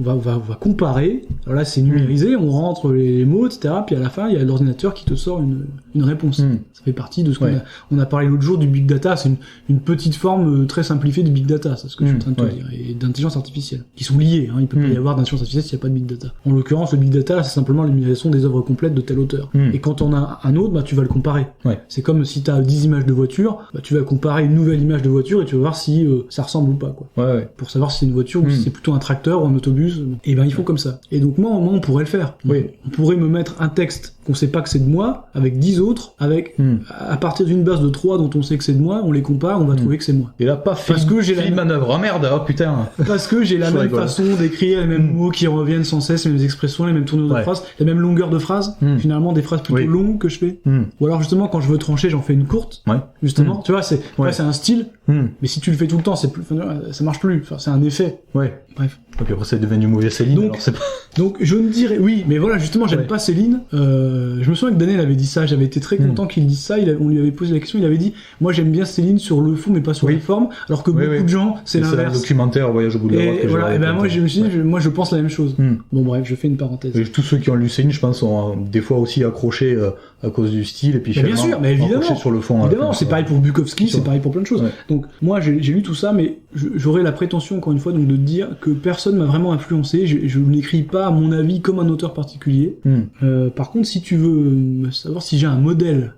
on va comparer. Alors là, c'est numérisé, on rentre les mots, etc. Puis à la fin, il y a l'ordinateur qui te sort une réponse. Ça fait partie de ce qu'on a parlé l'autre jour du big data. C'est une petite forme très simplifiée du big data, c'est ce que je suis en train de te dire, et d'intelligence artificielle, qui sont liés. Il peut pas y avoir d'intelligence artificielle s'il n'y a pas de big data. En l'occurrence, le big data, c'est simplement l'énumération des œuvres complètes de tel auteur. Et quand on a un autre, tu vas le comparer. C'est comme si tu as 10 images de voiture, tu vas comparer une nouvelle image de voiture et tu vas voir si ça ressemble ou pas, quoi. Pour savoir si c'est une voiture ou si c'est plutôt un tracteur ou un autobus. Et ils font comme ça. Et donc moi, au moins, on pourrait le faire. On pourrait me mettre un texte qu'on sait pas que c'est de moi, avec 10 autres, avec à partir d'une base de 3 dont on sait que c'est de moi, on les compare, on va trouver que c'est moi. Et là, parce que j'ai la manœuvre. Oh merde, oh putain. Parce que j'ai la même façon d'écrire, les mêmes mots qui reviennent sans cesse, les mêmes expressions, les mêmes tournures de phrases, les mêmes longueurs de phrases, finalement des phrases plutôt longues que je fais. Ou alors justement, quand je veux trancher, j'en fais une courte. Justement, tu vois, c'est un style, mais si tu le fais tout le temps, c'est plus, ça marche plus. Enfin, c'est un effet. Bref. Ok, après ça devient du mauvais Céline. Donc, alors c'est pas... donc je ne dirais oui, mais voilà, justement, j'aime pas Céline. Je me souviens que Daniel avait dit ça. J'avais été très content qu'il dise ça. On lui avait posé la question. Il avait dit, moi j'aime bien Céline sur le fond, mais pas sur la forme. Alors que beaucoup de gens, c'est l'inverse. C'est un documentaire Voyage au bout de la Et voilà. Et ben moi, je me suis dit, moi je pense la même chose. Bon bref, je fais une parenthèse. Et tous ceux qui ont lu Céline, je pense, ont des fois aussi accroché à cause du style et puis bien sûr, mais évidemment, sur le fond. Évidemment, c'est pareil pour Bukowski, c'est pareil pour plein de choses. Donc moi, j'ai lu tout ça, mais j'aurais la prétention encore une fois donc de dire que personne m'a vraiment influencé. Je n'écris pas à mon avis comme un auteur particulier. Par contre, si tu veux savoir si j'ai un modèle,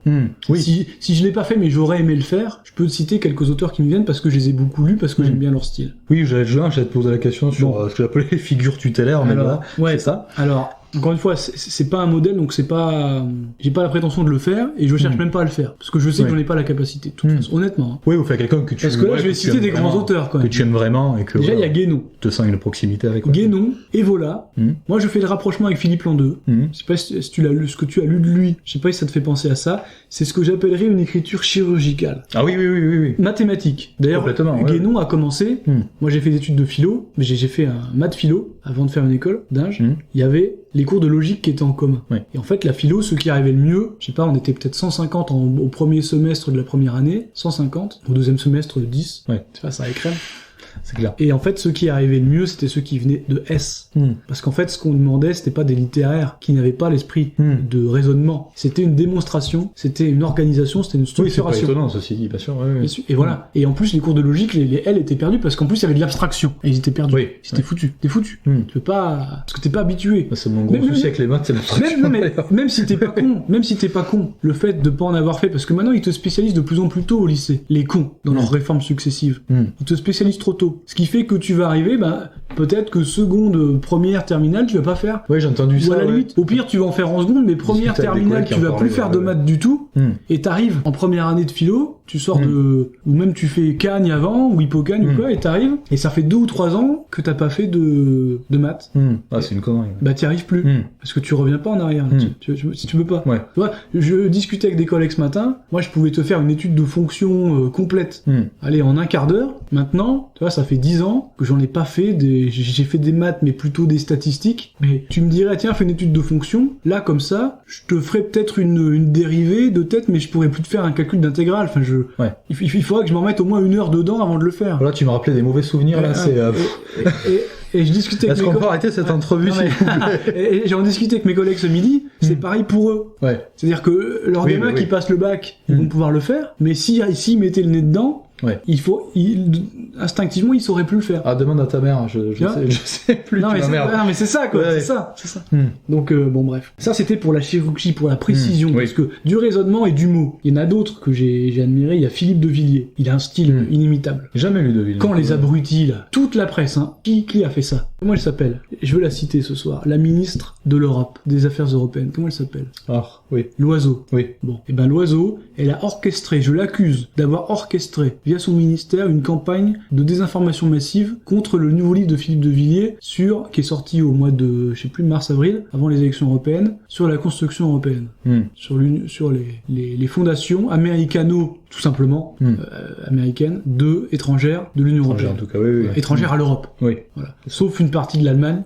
si je l'ai pas fait mais j'aurais aimé le faire, je peux te citer quelques auteurs qui me viennent parce que je les ai beaucoup lus, parce que j'aime bien leur style. Oui, j'allais te poser la question sur ce que j'appelais les figures tutélaires, mais là, c'est ça. Alors, encore une fois, c'est pas un modèle, donc c'est pas, j'ai pas la prétention de le faire, et je cherche même pas à le faire, parce que je sais que j'en ai pas la capacité, de toute façon, honnêtement. Oui, ou faire quelqu'un que tu... Parce que là, je vais citer des grands auteurs, quand même. Que tu aimes vraiment, et que... Déjà, il y a Guénon. Tu te sens une proximité avec. Guénon, Evola. Moi, je fais le rapprochement avec Philippe Landeux. Je sais pas si tu l'as lu, ce que tu as lu de lui. Je sais pas si ça te fait penser à ça. C'est ce que j'appellerais une écriture chirurgicale. Ah oui. Mathématique. D'ailleurs, Guénon a commencé. Moi, j'ai fait des études de philo, mais j'ai fait un maths philo avant de faire une école d'Inge. Il y avait les cours de logique qui étaient en commun. Et en fait, la philo, ceux qui arrivaient le mieux, je sais pas, on était peut-être 150 au premier semestre de la première année, 150, au deuxième semestre 10. C'est pas ça, avec crème. C'est clair. Et en fait, ceux qui arrivaient le mieux, c'était ceux qui venaient de S. Parce qu'en fait, ce qu'on demandait, c'était pas des littéraires qui n'avaient pas l'esprit de raisonnement. C'était une démonstration, c'était une organisation, c'était une structuration. Oui, c'est pas étonnant, ceci dit, bien sûr. Et voilà. Et en plus, les cours de logique, les L étaient perdus parce qu'en plus, il y avait de l'abstraction. Et ils étaient perdus. C'était foutu. T'es foutu. Tu peux pas, parce que t'es pas habitué. C'est mon gros souci avec les maths, c'est l'abstraction. Même si t'es pas con, le fait de pas en avoir fait, parce que maintenant, ils te spécialisent de plus en plus tôt au lycée. Les cons, dans leurs réformes successives. Ils te spécialisent trop tôt. Ce qui fait que tu vas arriver, peut-être que seconde, première, terminale, tu vas pas faire. Oui, j'ai entendu ça. Ou à la limite, au pire, tu vas en faire en seconde, mais première, terminale, tu vas plus faire de maths du tout. Et t'arrives en première année de philo, tu sors ou même tu fais Cagne avant, ou Hippocagne ou quoi, et t'arrives, et ça fait 2 ou 3 ans que t'as pas fait de maths. Ah, c'est une connerie. T'y arrives plus. Parce que tu reviens pas en arrière, si tu veux pas. Tu vois, je discutais avec des collègues ce matin, moi je pouvais te faire une étude de fonction complète. Allez, en un quart d'heure. Maintenant, tu vois, ça fait 10 ans que j'en ai pas fait j'ai fait des maths, mais plutôt des statistiques. Mais tu me dirais, tiens, fais une étude de fonction. Là, comme ça, je te ferais peut-être une dérivée de tête, mais je pourrais plus te faire un calcul d'intégrale. Enfin, il faudrait que je m'en mette au moins 1 heure dedans avant de le faire. Voilà, tu me rappelais des mauvais souvenirs, là, c'est... Et je discutais avec Est-ce qu'on peut arrêter cette entrevue, s'il vous plaît ? Et j'en discutais avec mes collègues ce midi, c'est pareil pour eux. C'est-à-dire que leurs gamins qui passent le bac, ils vont pouvoir le faire, mais s'ils mettaient le nez dedans, instinctivement, ils sauraient plus le faire. Ah, demande à ta mère, je sais plus. Non, mais c'est ça, quoi. C'est ça. Donc, bon, bref. Ça, c'était pour la chirurgie, pour la précision, parce que du raisonnement et du mot. Il y en a d'autres que j'ai admiré. Il y a Philippe de Villiers. Il a un style inimitable. Jamais lu de Villiers. Quand les abrutis, là, toute la presse, qui a fait ça? Comment elle s'appelle? Je veux la citer ce soir. La ministre de l'Europe, des Affaires européennes. Comment elle s'appelle? Loiseau. Bon. Et Loiseau, elle a orchestré, je l'accuse d'avoir orchestré via son ministère une campagne de désinformation massive contre le nouveau livre de Philippe de Villiers qui est sorti au mois de, mars-avril, avant les élections européennes, sur la construction européenne. Sur les fondations américano, tout simplement, américaines, étrangères de l'Union européenne. En tout cas, Étrangères à l'Europe. Voilà. Sauf une partie de l'Allemagne,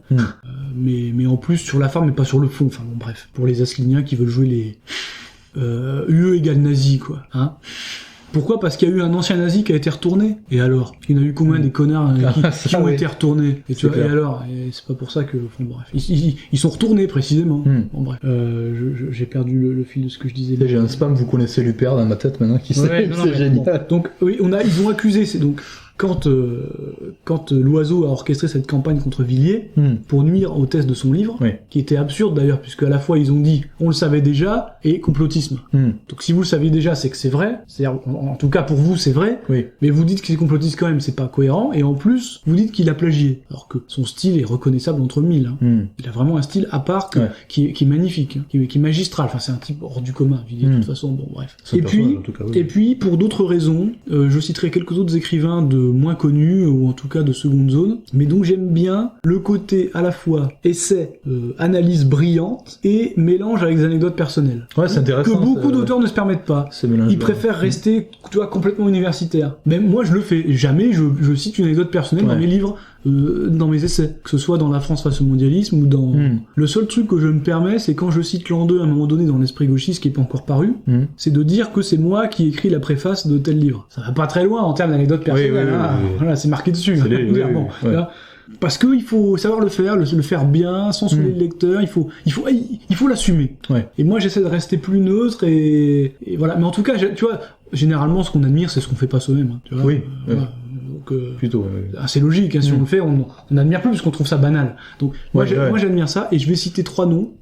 mais en plus sur la forme, mais pas sur le fond. Enfin bon, bref. Pour les assliniens qui veulent jouer les UE égale nazi, quoi. Hein. Pourquoi ? Parce qu'il y a eu un ancien nazi qui a été retourné. Et alors ? Il y en a eu combien des connards qui ont été retournés ? Et tu vois, et alors ? Et c'est pas pour ça que... Bon, bref. Ils sont retournés, précisément. Bon, bref. J'ai perdu le fil de ce que je disais. J'ai un spam, vous connaissez Lupère dans ma tête maintenant, qui ouais, c'est génial. Bon. Donc, oui, ils ont accusé, c'est donc... Quand Loiseau a orchestré cette campagne contre Villiers pour nuire au test de son livre, qui était absurde d'ailleurs, puisque à la fois ils ont dit on le savait déjà et complotisme. Donc si vous le saviez déjà, c'est que c'est vrai, c'est-à-dire en tout cas pour vous c'est vrai, mais vous dites que c'est complotiste quand même, c'est pas cohérent, et en plus vous dites qu'il a plagié, alors que son style est reconnaissable entre mille. Il a vraiment un style à part qui est magnifique, qui est magistral. Enfin c'est un type hors du commun, Villiers de toute façon. Bon bref. Et puis pour d'autres raisons, je citerai quelques autres écrivains de moins connus, ou en tout cas de seconde zone, mais donc j'aime bien le côté à la fois essai, analyse brillante, et mélange avec des anecdotes personnelles. Ouais, c'est intéressant. Que beaucoup d'auteurs ne se permettent pas. Ils préfèrent rester, tu vois, complètement universitaire. Même moi, je le fais. Jamais je cite une anecdote personnelle dans mes livres, dans mes essais. Que ce soit dans La France face au mondialisme, ou dans... Le seul truc que je me permets, c'est quand je cite l'an 2 à un moment donné dans L'Esprit gauchiste, qui est pas encore paru, c'est de dire que c'est moi qui écris la préface de tel livre. Ça va pas très loin en termes d'anecdotes personnelles. Voilà, c'est marqué dessus. Là, parce que il faut savoir le faire bien, sans saouler le lecteur. Il faut l'assumer. Et moi, j'essaie de rester plus neutre et voilà. Mais en tout cas, tu vois, généralement, ce qu'on admire, c'est ce qu'on fait pas soi-même. Tu vois, voilà. Donc, plutôt. C'est logique. Si on le fait, on admire plus parce qu'on trouve ça banal. Donc moi, j'admire ça, et je vais citer 3 noms.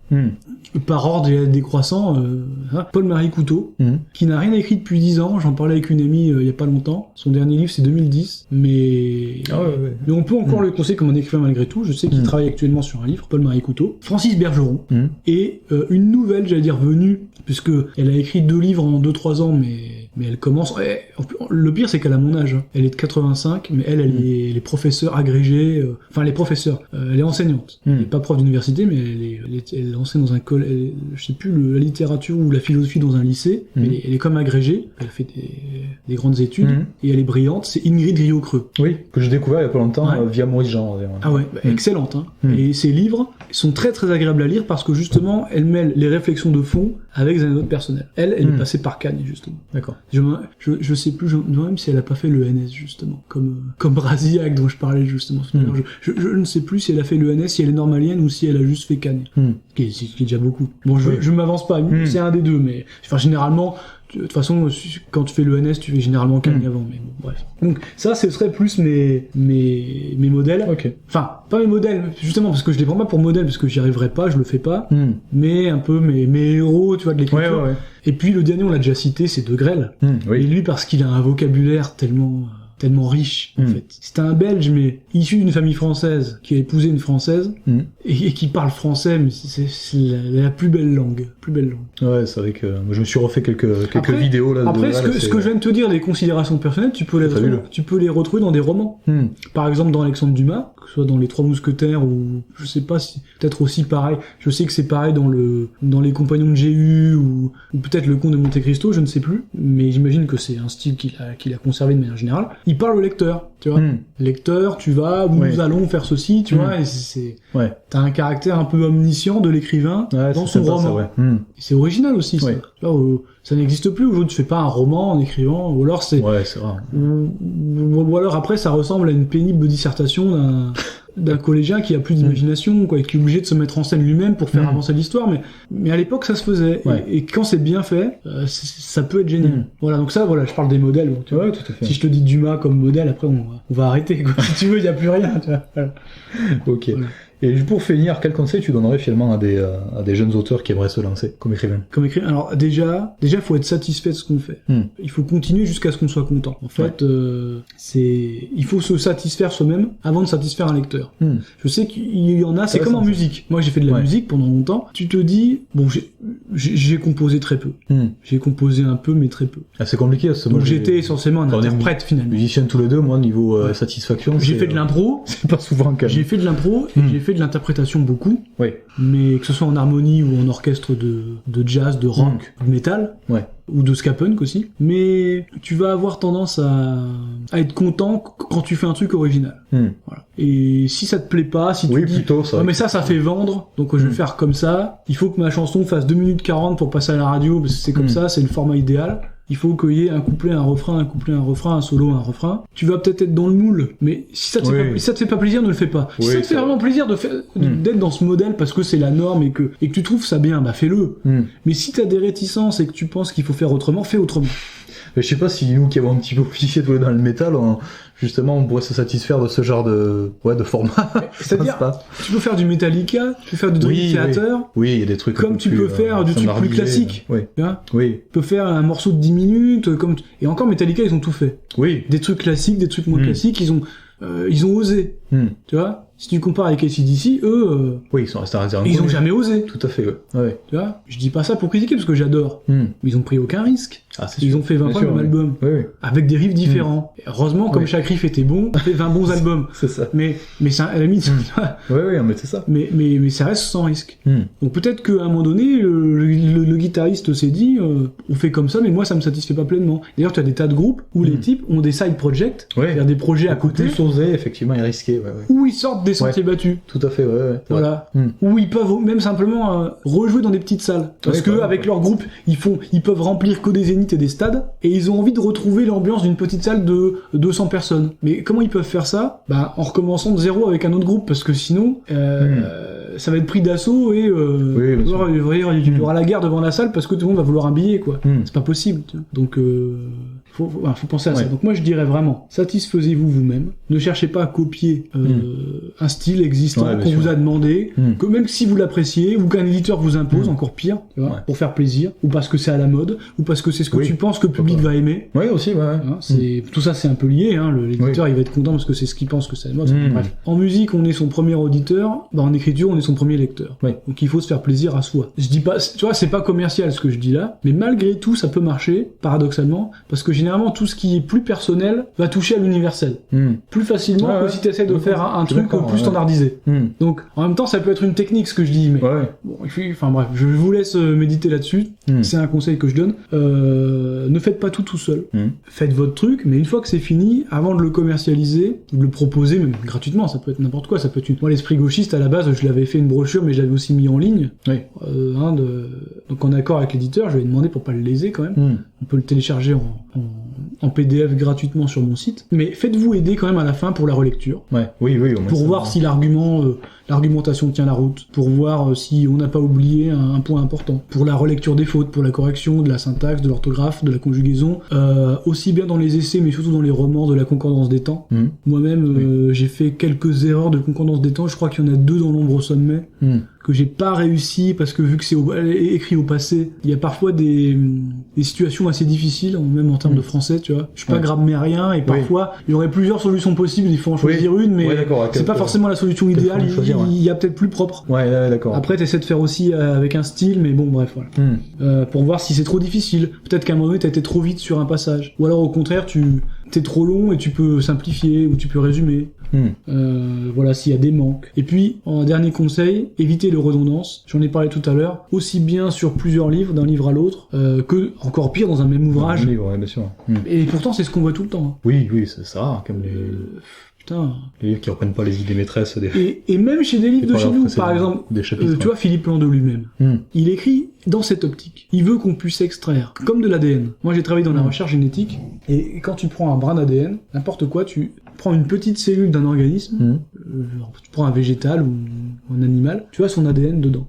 Par ordre décroissant, Paul-Marie Couteau, qui n'a rien écrit depuis 10 ans. J'en parlais avec une amie il y a pas longtemps. Son dernier livre c'est 2010, mais on peut encore le conseiller comme un écrivain malgré tout. Je sais qu'il travaille actuellement sur un livre, Paul-Marie Couteau. Francis Bergeron, et une nouvelle, j'allais dire venue, puisque elle a écrit 2 livres en 2-3 ans, mais elle commence... Le pire, c'est qu'elle a mon âge. Elle est de 85, mais elle est professeure agrégée... Enfin, elle est professeure. Elle est enseignante. Elle n'est pas prof d'université, mais elle enseigne dans un collège... Je sais plus, la littérature ou la philosophie dans un lycée. Mais elle est comme agrégée. Elle fait des grandes études. Et elle est brillante. C'est Ingrid Riocreux. Oui, que j'ai découvert il y a pas longtemps via Maurice Jean. Ah ouais, excellente. Et ses livres sont très très agréables à lire parce que justement, elle mêle les réflexions de fond avec des anecdotes personnelles. Elle est passée par Cannes, justement. D'accord. Je sais plus, je me demande même si elle a pas fait l'ENS, justement, comme Brasillac dont je parlais justement. Je ne sais plus si elle a fait l'ENS, si elle est normalienne ou si elle a juste fait Cannes, qui est déjà beaucoup. Bon, je m'avance pas, c'est un des deux, mais enfin généralement. De toute façon, quand tu fais l'ENS, tu fais généralement Cannes avant, mais bon, bref. Donc ça, ce serait plus mes modèles. Enfin, pas mes modèles, justement, parce que je les prends pas pour modèles, parce que j'y arriverai pas, je le fais pas, mais un peu mes héros, tu vois, de l'écriture. Et puis le dernier, on l'a déjà cité, c'est De Grelle. Et lui, parce qu'il a un vocabulaire tellement riche, en fait. C'est un Belge, mais issu d'une famille française, qui a épousé une Française, et qui parle français, mais c'est la plus belle langue. Ouais, c'est vrai que moi, je me suis refait quelques vidéos là. Après, ce que je viens de te dire, les considérations personnelles, tu peux les retrouver dans des romans. Par exemple, dans Alexandre Dumas, que ce soit dans Les Trois Mousquetaires, ou je sais pas si, peut-être aussi pareil. Je sais que c'est pareil dans Les Compagnons de Jéhu, ou peut-être Le Comte de Monte Cristo, je ne sais plus, mais j'imagine que c'est un style qu'il a conservé de manière générale. Il parle au lecteur, tu vois. Lecteur, tu vas, nous allons faire ceci, tu vois, et t'as un caractère un peu omniscient de l'écrivain dans son roman. C'est original aussi, ça. Tu vois, ça n'existe plus aujourd'hui, tu fais pas un roman en écrivant, ou alors c'est rare. Ou alors après ça ressemble à une pénible dissertation d'un collégien qui a plus d'imagination, quoi, et qui est obligé de se mettre en scène lui-même pour faire avancer l'histoire, mais à l'époque ça se faisait, et quand c'est bien fait, ça peut être génial. Voilà, donc ça, je parle des modèles. Donc, tu vois, tout à fait. Si je te dis Dumas comme modèle, après on va arrêter, quoi. Si tu veux, il y a plus rien, tu vois. Voilà. Ok. Voilà. Et pour finir, quel conseil tu donnerais finalement à des jeunes auteurs qui aimeraient se lancer comme écrivain? Alors déjà, faut être satisfait de ce qu'on fait. Il faut continuer jusqu'à ce qu'on soit content. En fait, il faut se satisfaire soi-même avant de satisfaire un lecteur. Je sais qu'il y en a, c'est comme en musique. Moi, j'ai fait de la musique pendant longtemps. Tu te dis, bon, j'ai composé très peu. J'ai composé un peu, mais très peu. C'est compliqué. Donc j'étais essentiellement un interprète finalement. Musicien tous les deux, moi, niveau satisfaction. J'ai fait de l'impro. C'est pas souvent le cas. J'ai fait de l'impro et j'ai fait de l'interprétation beaucoup, mais que ce soit en harmonie ou en orchestre de jazz, de rock, de métal, ou de ska punk aussi. Mais tu vas avoir tendance à être content quand tu fais un truc original. Voilà. Et si ça te plaît pas, si tu dis plutôt, ça. Mais ça fait vendre, donc je vais faire comme ça. Il faut que ma chanson fasse 2 minutes 40 pour passer à la radio, parce que c'est comme ça, c'est le format idéal. il faut qu'il y ait un couplet, un refrain, un couplet, un refrain, un solo, un refrain. Tu vas peut-être être dans le moule, mais si ça te fait pas plaisir, ne le fais pas. Si ça te fait vraiment plaisir d'être dans ce modèle parce que c'est la norme et que tu trouves ça bien, bah fais-le. Mais si t'as des réticences et que tu penses qu'il faut faire autrement, fais autrement. Mais je sais pas si nous qui avons un petit peu officié dans le métal, justement, on pourrait se satisfaire de ce genre de format. C'est-à-dire, tu peux faire du Metallica, tu peux faire du Dream Theater. Oui, il y a des trucs comme tu peux faire du truc plus classique. Oui. Tu peux faire un morceau de 10 minutes, et encore Metallica, ils ont tout fait. Oui. Des trucs classiques, des trucs moins classiques, ils ont osé. Tu vois? Si tu compares avec AC/DC, eux, ils sont restés ils ont jamais osé. Tout à fait, ouais. Tu vois? Je dis pas ça pour critiquer parce que j'adore. Mais ils ont pris aucun risque. Ils ont fait 20 fois le même album. Avec des riffs différents. Et heureusement, comme chaque riff était bon, on fait 20 bons albums. C'est ça. Mais ça, à la limite, mais c'est ça. Mais ça reste sans risque. Donc peut-être qu'à un moment donné, le guitariste s'est dit, on fait comme ça, mais moi ça me satisfait pas pleinement. D'ailleurs, tu as des tas de groupes où les types ont des side projects, c'est-à-dire des projets à côté. Plus osés, effectivement, et risqués, Où ils sortent des sentiers battus. Tout à fait, Voilà. Où ils peuvent même simplement rejouer dans des petites salles. Parce que avec leur groupe, ils peuvent remplir que des zéniths et des stades, et ils ont envie de retrouver l'ambiance d'une petite salle de 200 personnes. Mais comment ils peuvent faire ça? En recommençant de zéro avec un autre groupe, parce que sinon, ça va être pris d'assaut et il y aura la guerre devant la salle parce que tout le monde va vouloir un billet, quoi. C'est pas possible. Tu vois. Donc faut penser à ça. Donc moi je dirais vraiment, satisfaisez-vous vous-même. Ne cherchez pas à copier un style existant qu'on vous a demandé, que même si vous l'appréciez, ou qu'un éditeur vous impose, encore pire, tu vois, pour faire plaisir, ou parce que c'est à la mode, ou parce que c'est ce que tu penses que le public va aimer. Oui, aussi, Tout ça c'est un peu lié, l'éditeur il va être content parce que c'est ce qu'il pense que c'est à la mode. Bref. En musique, on est son premier auditeur, en écriture, on est son premier lecteur. Donc il faut se faire plaisir à soi. Je dis pas, tu vois, c'est pas commercial ce que je dis là, mais malgré tout, ça peut marcher, paradoxalement, parce que généralement, tout ce qui est plus personnel va toucher à l'universel. Plus facilement que si tu essaies de faire un truc plus standardisé. Donc, en même temps, ça peut être une technique, ce que je dis, mais bon, enfin bref, je vous laisse méditer là-dessus. C'est un conseil que je donne. Ne faites pas tout seul. Faites votre truc, mais une fois que c'est fini, avant de le commercialiser, de le proposer, même gratuitement, ça peut être n'importe quoi, ça peut être moi, l'esprit gauchiste, à la base, je l'avais fait une brochure, mais je l'avais aussi mis en ligne. Donc en accord avec l'éditeur, je lui ai demandé pour pas le léser quand même. On peut le télécharger en PDF gratuitement sur mon site. Mais faites-vous aider quand même à la fin pour la relecture. Pour voir si l'argumentation tient la route, pour voir si on n'a pas oublié un point important, pour la relecture des fautes, pour la correction de la syntaxe, de l'orthographe, de la conjugaison, aussi bien dans les essais mais surtout dans les romans, de la concordance des temps. Moi-même, j'ai fait quelques erreurs de concordance des temps, je crois qu'il y en a 2 dans l'ombre au sommet, que j'ai pas réussi parce que vu que c'est écrit au passé, il y a parfois des situations assez difficiles, même en termes de français, tu vois. Je suis pas grammairien et parfois il y aurait plusieurs solutions possibles, il faut en choisir une, mais c'est pas forcément la solution idéale, il y a peut-être plus propre. Après t'essaies de faire aussi avec un style, mais bon bref voilà. Pour voir si c'est trop difficile. Peut-être qu'à un moment donné t'as été trop vite sur un passage. Ou alors au contraire t'es trop long et tu peux simplifier ou tu peux résumer. Voilà, s'il y a des manques. Et puis, en dernier conseil, évitez les redondances. J'en ai parlé tout à l'heure. Aussi bien sur plusieurs livres, d'un livre à l'autre, que, encore pire, dans un même ouvrage. Bien sûr. Et pourtant, c'est ce qu'on voit tout le temps. Oui, c'est ça, comme les livres qui reprennent pas les idées maîtresses. Et même chez des livres de chez nous, par exemple, tu vois, Philippe Landau lui-même, il écrit dans cette optique. Il veut qu'on puisse extraire, comme de l'ADN. Moi, j'ai travaillé dans la recherche génétique, et quand tu prends un brin d'ADN, n'importe quoi, tu prends une petite cellule d'un organisme, tu prends un végétal ou un animal, tu as son ADN dedans,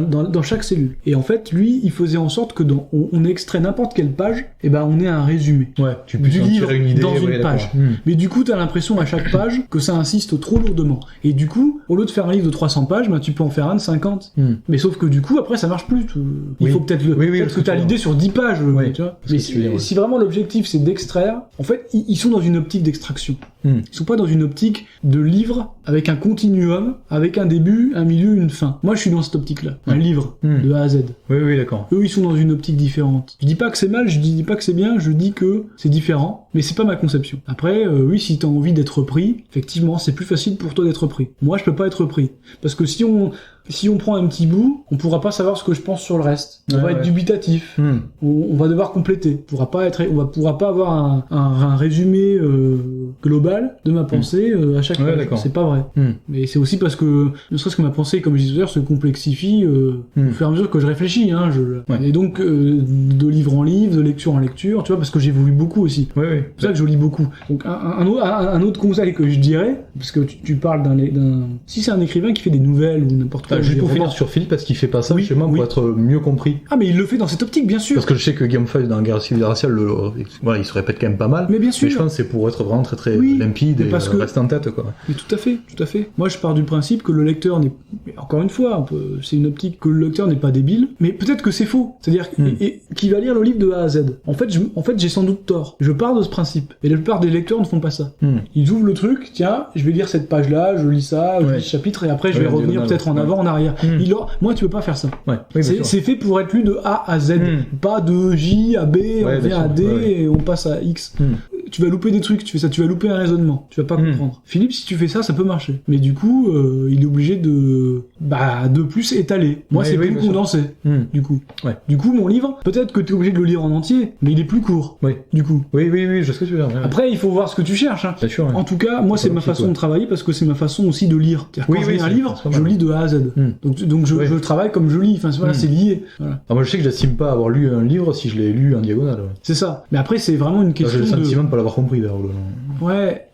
dans chaque cellule. Et en fait, lui, il faisait en sorte que on extrait n'importe quelle page, et ben on ait un résumé tu peux du livre une idée, dans une page. Mais du coup, t'as l'impression à chaque page que ça insiste trop lourdement. Et du coup, au lieu de faire un livre de 300 pages, ben tu peux en faire un de 50. Mais sauf que du coup, après, ça marche plus. Il faut peut-être que t'as l'idée sur 10 pages, tu vois. Mais si vraiment l'objectif c'est d'extraire, en fait, ils sont dans une optique d'extraction. Ils sont pas dans une optique de livre avec un continuum, avec un début, un milieu, une fin. Moi, je suis dans cette optique-là. Un livre, de A à Z. Oui, d'accord. Eux, ils sont dans une optique différente. Je dis pas que c'est mal, je dis pas que c'est bien, je dis que c'est différent, mais c'est pas ma conception. Après, oui, si t'as envie d'être pris, effectivement, c'est plus facile pour toi d'être pris. Moi, je peux pas être pris. Parce que si on si on prend un petit bout, on pourra pas savoir ce que je pense sur le reste. On va être dubitatif. On va devoir compléter. On pourra pas avoir un résumé global de ma pensée à chaque fois. C'est pas vrai. Mais c'est aussi parce que, ne serait-ce que ma pensée, comme je disais tout à l'heure, se complexifie au fur et à mesure que je réfléchis. Et donc, de livre en livre, de lecture en lecture, tu vois, parce que j'évolue beaucoup aussi. C'est pour ça que je lis beaucoup. Donc, un autre conseil que je dirais, parce que tu parles si c'est un écrivain qui fait des nouvelles ou n'importe quoi. Juste pour finir sur Philippe, parce qu'il fait pas ça chez moi pour être mieux compris. Ah, mais il le fait dans cette optique, bien sûr. Parce que je sais que Guillaume Fay, dans Guerre civile et raciale, il se répète quand même pas mal. Mais bien sûr. Mais je pense que c'est pour être vraiment très très limpide et rester en tête, quoi. Mais tout à fait. Moi, je pars du principe que le lecteur n'est, encore une fois, c'est une optique que le lecteur n'est pas débile, mais peut-être que c'est faux. C'est-à-dire qu'il va lire le livre de A à Z. En fait, j'ai sans doute tort. Je pars de ce principe. Et la plupart des lecteurs ne font pas ça. Ils ouvrent le truc, tiens, je vais lire cette page-là, je lis ça, je lis ce chapitre, et après je vais revenir peut-être en avant, en arrière. Moi, tu peux pas faire ça. C'est fait pour être lu de A à Z, pas de J à B, on vient à D et on passe à X. Tu vas louper des trucs, tu fais ça, tu vas louper un raisonnement, tu vas pas comprendre. Philippe, si tu fais ça, ça peut marcher. Mais du coup, il est obligé de plus étaler. Moi, c'est plus condensé, du coup. Du coup, mon livre, peut-être que t'es obligé de le lire en entier, mais il est plus court, du coup. Oui, je sais ce que tu veux dire. Après, il faut voir ce que tu cherches. Bien sûr, en tout cas, moi, c'est ma façon de travailler parce que c'est ma façon aussi de lire. Quand je lis un livre, je lis de A à Z. Donc je travaille comme je lis. Enfin, voilà, c'est lié. Voilà. Moi, je sais que j'estime pas avoir lu un livre si je l'ai lu en diagonale. C'est ça. Mais après, c'est vraiment une question j'ai le sentiment de pas l'avoir compris, vers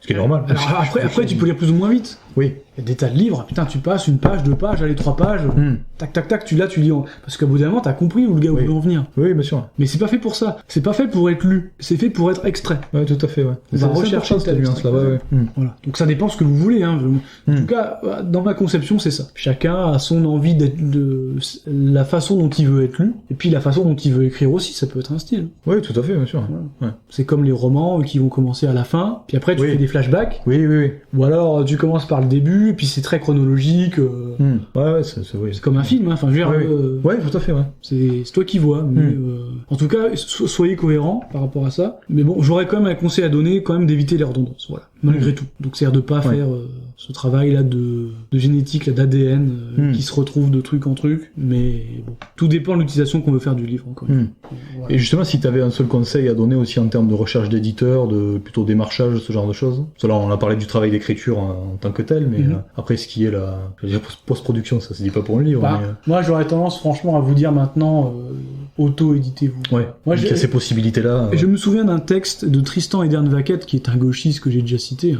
ce qui est normal. Alors après, tu peux lire plus ou moins vite. Oui. Il y a des tas de livres, putain, tu passes une page, 2 pages, allez, 3 pages, tac, tu lis parce qu'à bout d'un moment, t'as compris où le gars veut en venir. Oui, bien sûr. Mais c'est pas fait pour ça. C'est pas fait pour être lu. C'est fait pour être extrait. Ouais, tout à fait, On va rechercher cette nuance là, Voilà. Donc ça dépend ce que vous voulez, En tout cas, dans ma conception, c'est ça. Chacun a son envie la façon dont il veut être lu, et puis la façon dont il veut écrire aussi, ça peut être un style. Oui, tout à fait, bien sûr. Voilà. C'est comme les romans qui vont commencer à la fin, puis après tu fais des flashbacks. Oui. Ou alors tu commences par le début, et puis c'est très chronologique. C'est comme un film, Enfin, je veux dire, tout à fait, c'est toi qui vois. Mais, en tout cas, soyez cohérents par rapport à ça. Mais bon, j'aurais quand même un conseil à donner, quand même d'éviter les redondances, malgré tout. Donc c'est-à-dire de pas faire ce travail-là de génétique, d'ADN, qui se retrouve de truc en truc. Mais bon, tout dépend de l'utilisation qu'on veut faire du livre, encore une fois. Et justement, si tu avais un seul conseil à donner aussi en termes de recherche d'éditeur, de plutôt démarchage, ce genre de choses. Parce que là, on a parlé du travail d'écriture en tant que tel, mais après, ce qui est la post-production, ça se dit pas pour un livre. Moi, j'aurais tendance, franchement, à vous dire maintenant, auto-éditez-vous. Moi, il y a ces possibilités-là. Je me souviens d'un texte de Tristan Edern-Vaquette, qui est un gauchiste que j'ai déjà cité,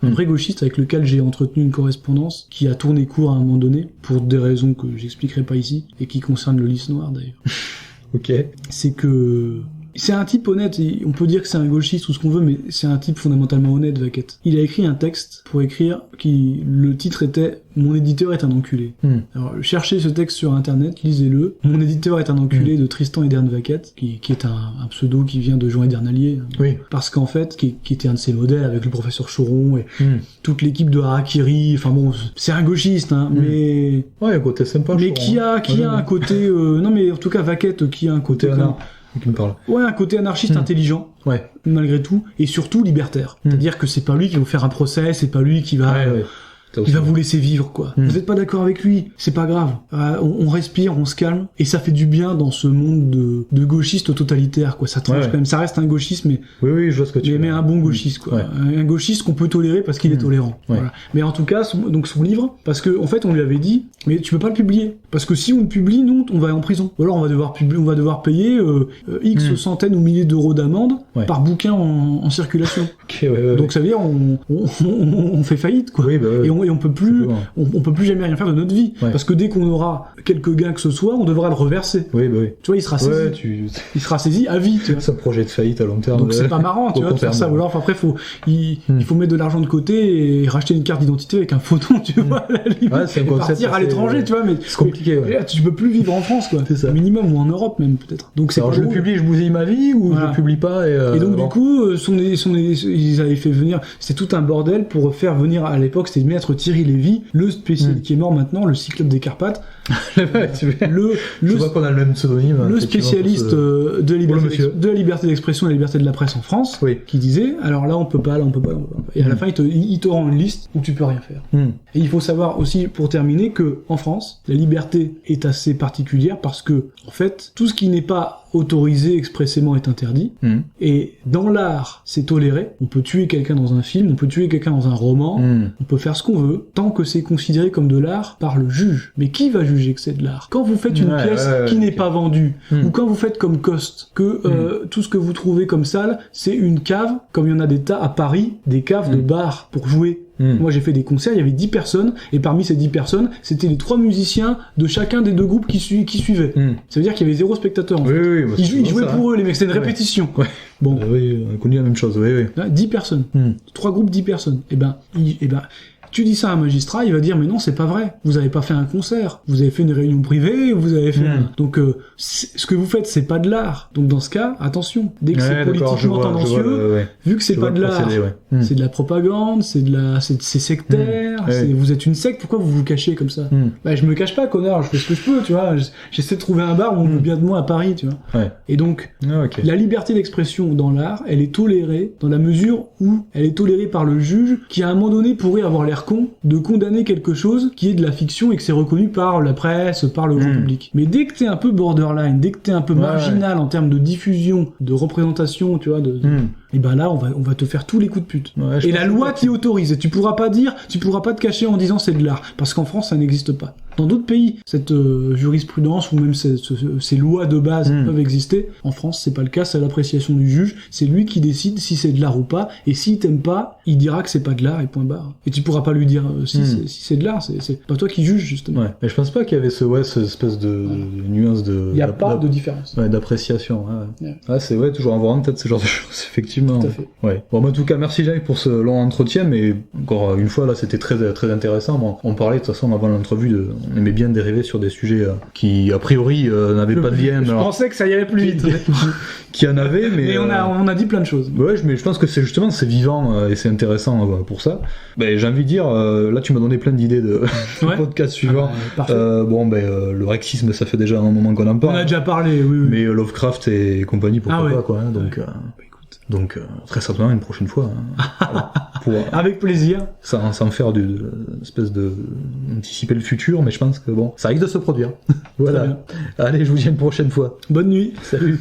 un vrai gauchiste avec lequel j'ai entretenu une correspondance, qui a tourné court à un moment donné, pour des raisons que j'expliquerai pas ici, et qui concerne le lys noir, d'ailleurs. Ok. C'est un type honnête, on peut dire que c'est un gauchiste ou ce qu'on veut, mais c'est un type fondamentalement honnête, Vaquette. Il a écrit un texte pour écrire le titre était « Mon éditeur est un enculé ». Alors, cherchez ce texte sur internet, lisez-le. « Mon éditeur est un enculé » de Tristan Edern-Vaquette, qui est un pseudo qui vient de Jean Edernalier. Parce qu'en fait, qui était un de ses modèles avec le professeur Choron et toute l'équipe de Harakiri. Enfin bon, c'est un gauchiste, mais... Ouais, un côté sympa. Mais qui a un côté... non, mais en tout cas, Vaquette, qui a un côté... Qui me parle. Un côté anarchiste intelligent, malgré tout, et surtout libertaire. C'est-à-dire que c'est pas lui qui va vous faire un procès, c'est pas lui qui va... Il va vous laisser vivre, quoi. Vous êtes pas d'accord avec lui, c'est pas grave. On respire, on se calme, et ça fait du bien dans ce monde de gauchistes totalitaires, quoi. Ça tranche quand même. Ça reste un gauchiste, mais... Oui, je vois ce que tu veux. Mais un bon gauchiste, quoi. Un gauchiste qu'on peut tolérer parce qu'il est tolérant. Voilà. Mais en tout cas, son livre, parce que, en fait, on lui avait dit, mais tu peux pas le publier. Parce que si on le publie, nous, on va aller en prison. Ou alors on va devoir payer X centaines ou milliers d'euros d'amende par bouquin en circulation. Donc ça veut dire, on fait faillite, quoi. Et on peut plus jamais rien faire de notre vie. Parce que dès qu'on aura quelques gains que ce soit, on devra le reverser. Tu vois, il sera saisi. Il sera saisi à vie, tu vois. C'est un projet de faillite à long terme. Donc c'est pas marrant, tu vois, de faire ça. Ou alors, après, il faut mettre de l'argent de côté et racheter une carte d'identité avec un photo, tu vois, à la limite. C'est un concept partir à l'étranger, tu vois, mais c'est compliqué. Tu peux plus vivre en France, quoi. C'est ça. Minimum, ou en Europe même, peut-être. Donc c'est alors, je le publie, je bousille ma vie, ou je le publie pas, et donc, du coup, ils avaient fait venir, c'était tout un bordel pour faire venir, à l'époque, c'était maître Thierry Lévy, le spécialiste qui est mort maintenant, le Cyclope des Carpates. Je vois qu'on a le même pseudonyme. Le spécialiste de la liberté d'expression et de la liberté de la presse en France, qui disait, alors là on peut pas. Et à la fin il te rend une liste où tu peux rien faire. Et il faut savoir aussi, pour terminer, que en France, la liberté est assez particulière parce que, en fait, tout ce qui n'est pas autorisé expressément est interdit. Et dans l'art, c'est toléré. On peut tuer quelqu'un dans un film, on peut tuer quelqu'un dans un roman, on peut faire ce qu'on veut, tant que c'est considéré comme de l'art par le juge. Mais qui va juger que c'est de l'art? Quand vous faites une pièce qui n'est pas vendue, ou quand vous faites comme Coste, que tout ce que vous trouvez comme salle, c'est une cave, comme il y en a des tas à Paris, des caves de bars pour jouer. Moi j'ai fait des concerts, il y avait 10 personnes, et parmi ces 10 personnes, c'était les 3 musiciens de chacun des 2 groupes qui suivaient. Ça veut dire qu'il y avait 0 spectateur en fait. Ils jouaient pour eux, les mecs, c'était une répétition. Bon. Oui, on a connu la même chose, 10 personnes. 3 groupes, 10 personnes. Et ben, tu dis ça à un magistrat, il va dire, mais non, c'est pas vrai. Vous avez pas fait un concert. Vous avez fait une réunion privée, vous avez fait Donc, ce que vous faites, c'est pas de l'art. Donc, dans ce cas, attention. Dès que c'est politiquement tendancieux, vu que c'est pas de l'art, c'est de la propagande, c'est sectaire, vous êtes une secte, pourquoi vous vous cachez comme ça? Bah, je me cache pas, connard, je fais ce que je peux, tu vois. J'essaie de trouver un bar où on veut bien de moi à Paris, tu vois. Et donc, la liberté d'expression dans l'art, elle est tolérée dans la mesure où elle est tolérée par le juge qui, à un moment donné, pourrait avoir l'air con de condamner quelque chose qui est de la fiction et que c'est reconnu par la presse, par le grand public. Mais dès que t'es un peu borderline, dès que t'es un peu marginal en termes de diffusion, de représentation, tu vois, et ben là, on va te faire tous les coups de pute. Et la loi t'y autorise. Et tu pourras pas te cacher en disant c'est de l'art. Parce qu'en France, ça n'existe pas. Dans d'autres pays, cette jurisprudence ou même ces lois de base peuvent exister. En France, c'est pas le cas, c'est l'appréciation du juge. C'est lui qui décide si c'est de l'art ou pas. Et s'il t'aime pas, il dira que c'est pas de l'art et point barre. Et tu pourras pas lui dire si c'est de l'art. C'est pas toi qui juge, justement. Mais je pense pas qu'il y avait cette espèce de nuance de... Il y a pas de différence. D'appréciation. C'est toujours avoir en tête ce genre de choses, effectivement. Tout à fait. Bon, en tout cas, merci Jacques pour ce long entretien, mais encore une fois, là, c'était très, très intéressant. Bon, on parlait, de toute façon, avant l'entrevue, on aimait bien dériver sur des sujets qui, a priori, n'avaient pas de lien. Je pensais que ça irait plus vite. Qui en avait, mais... Et on a dit plein de choses. Mais je pense que c'est justement, c'est vivant et c'est intéressant pour ça. J'ai envie de dire, là, tu m'as donné plein d'idées de podcast suivant. Le rexisme, ça fait déjà un moment qu'on en parle. On a déjà parlé, oui. Mais Lovecraft et compagnie, pourquoi pas, quoi. Donc, très certainement une prochaine fois. Avec plaisir. Sans faire espèce de anticiper le futur, mais je pense que ça risque de se produire. Voilà. Allez, je vous dis à une prochaine fois. Bonne nuit. Salut.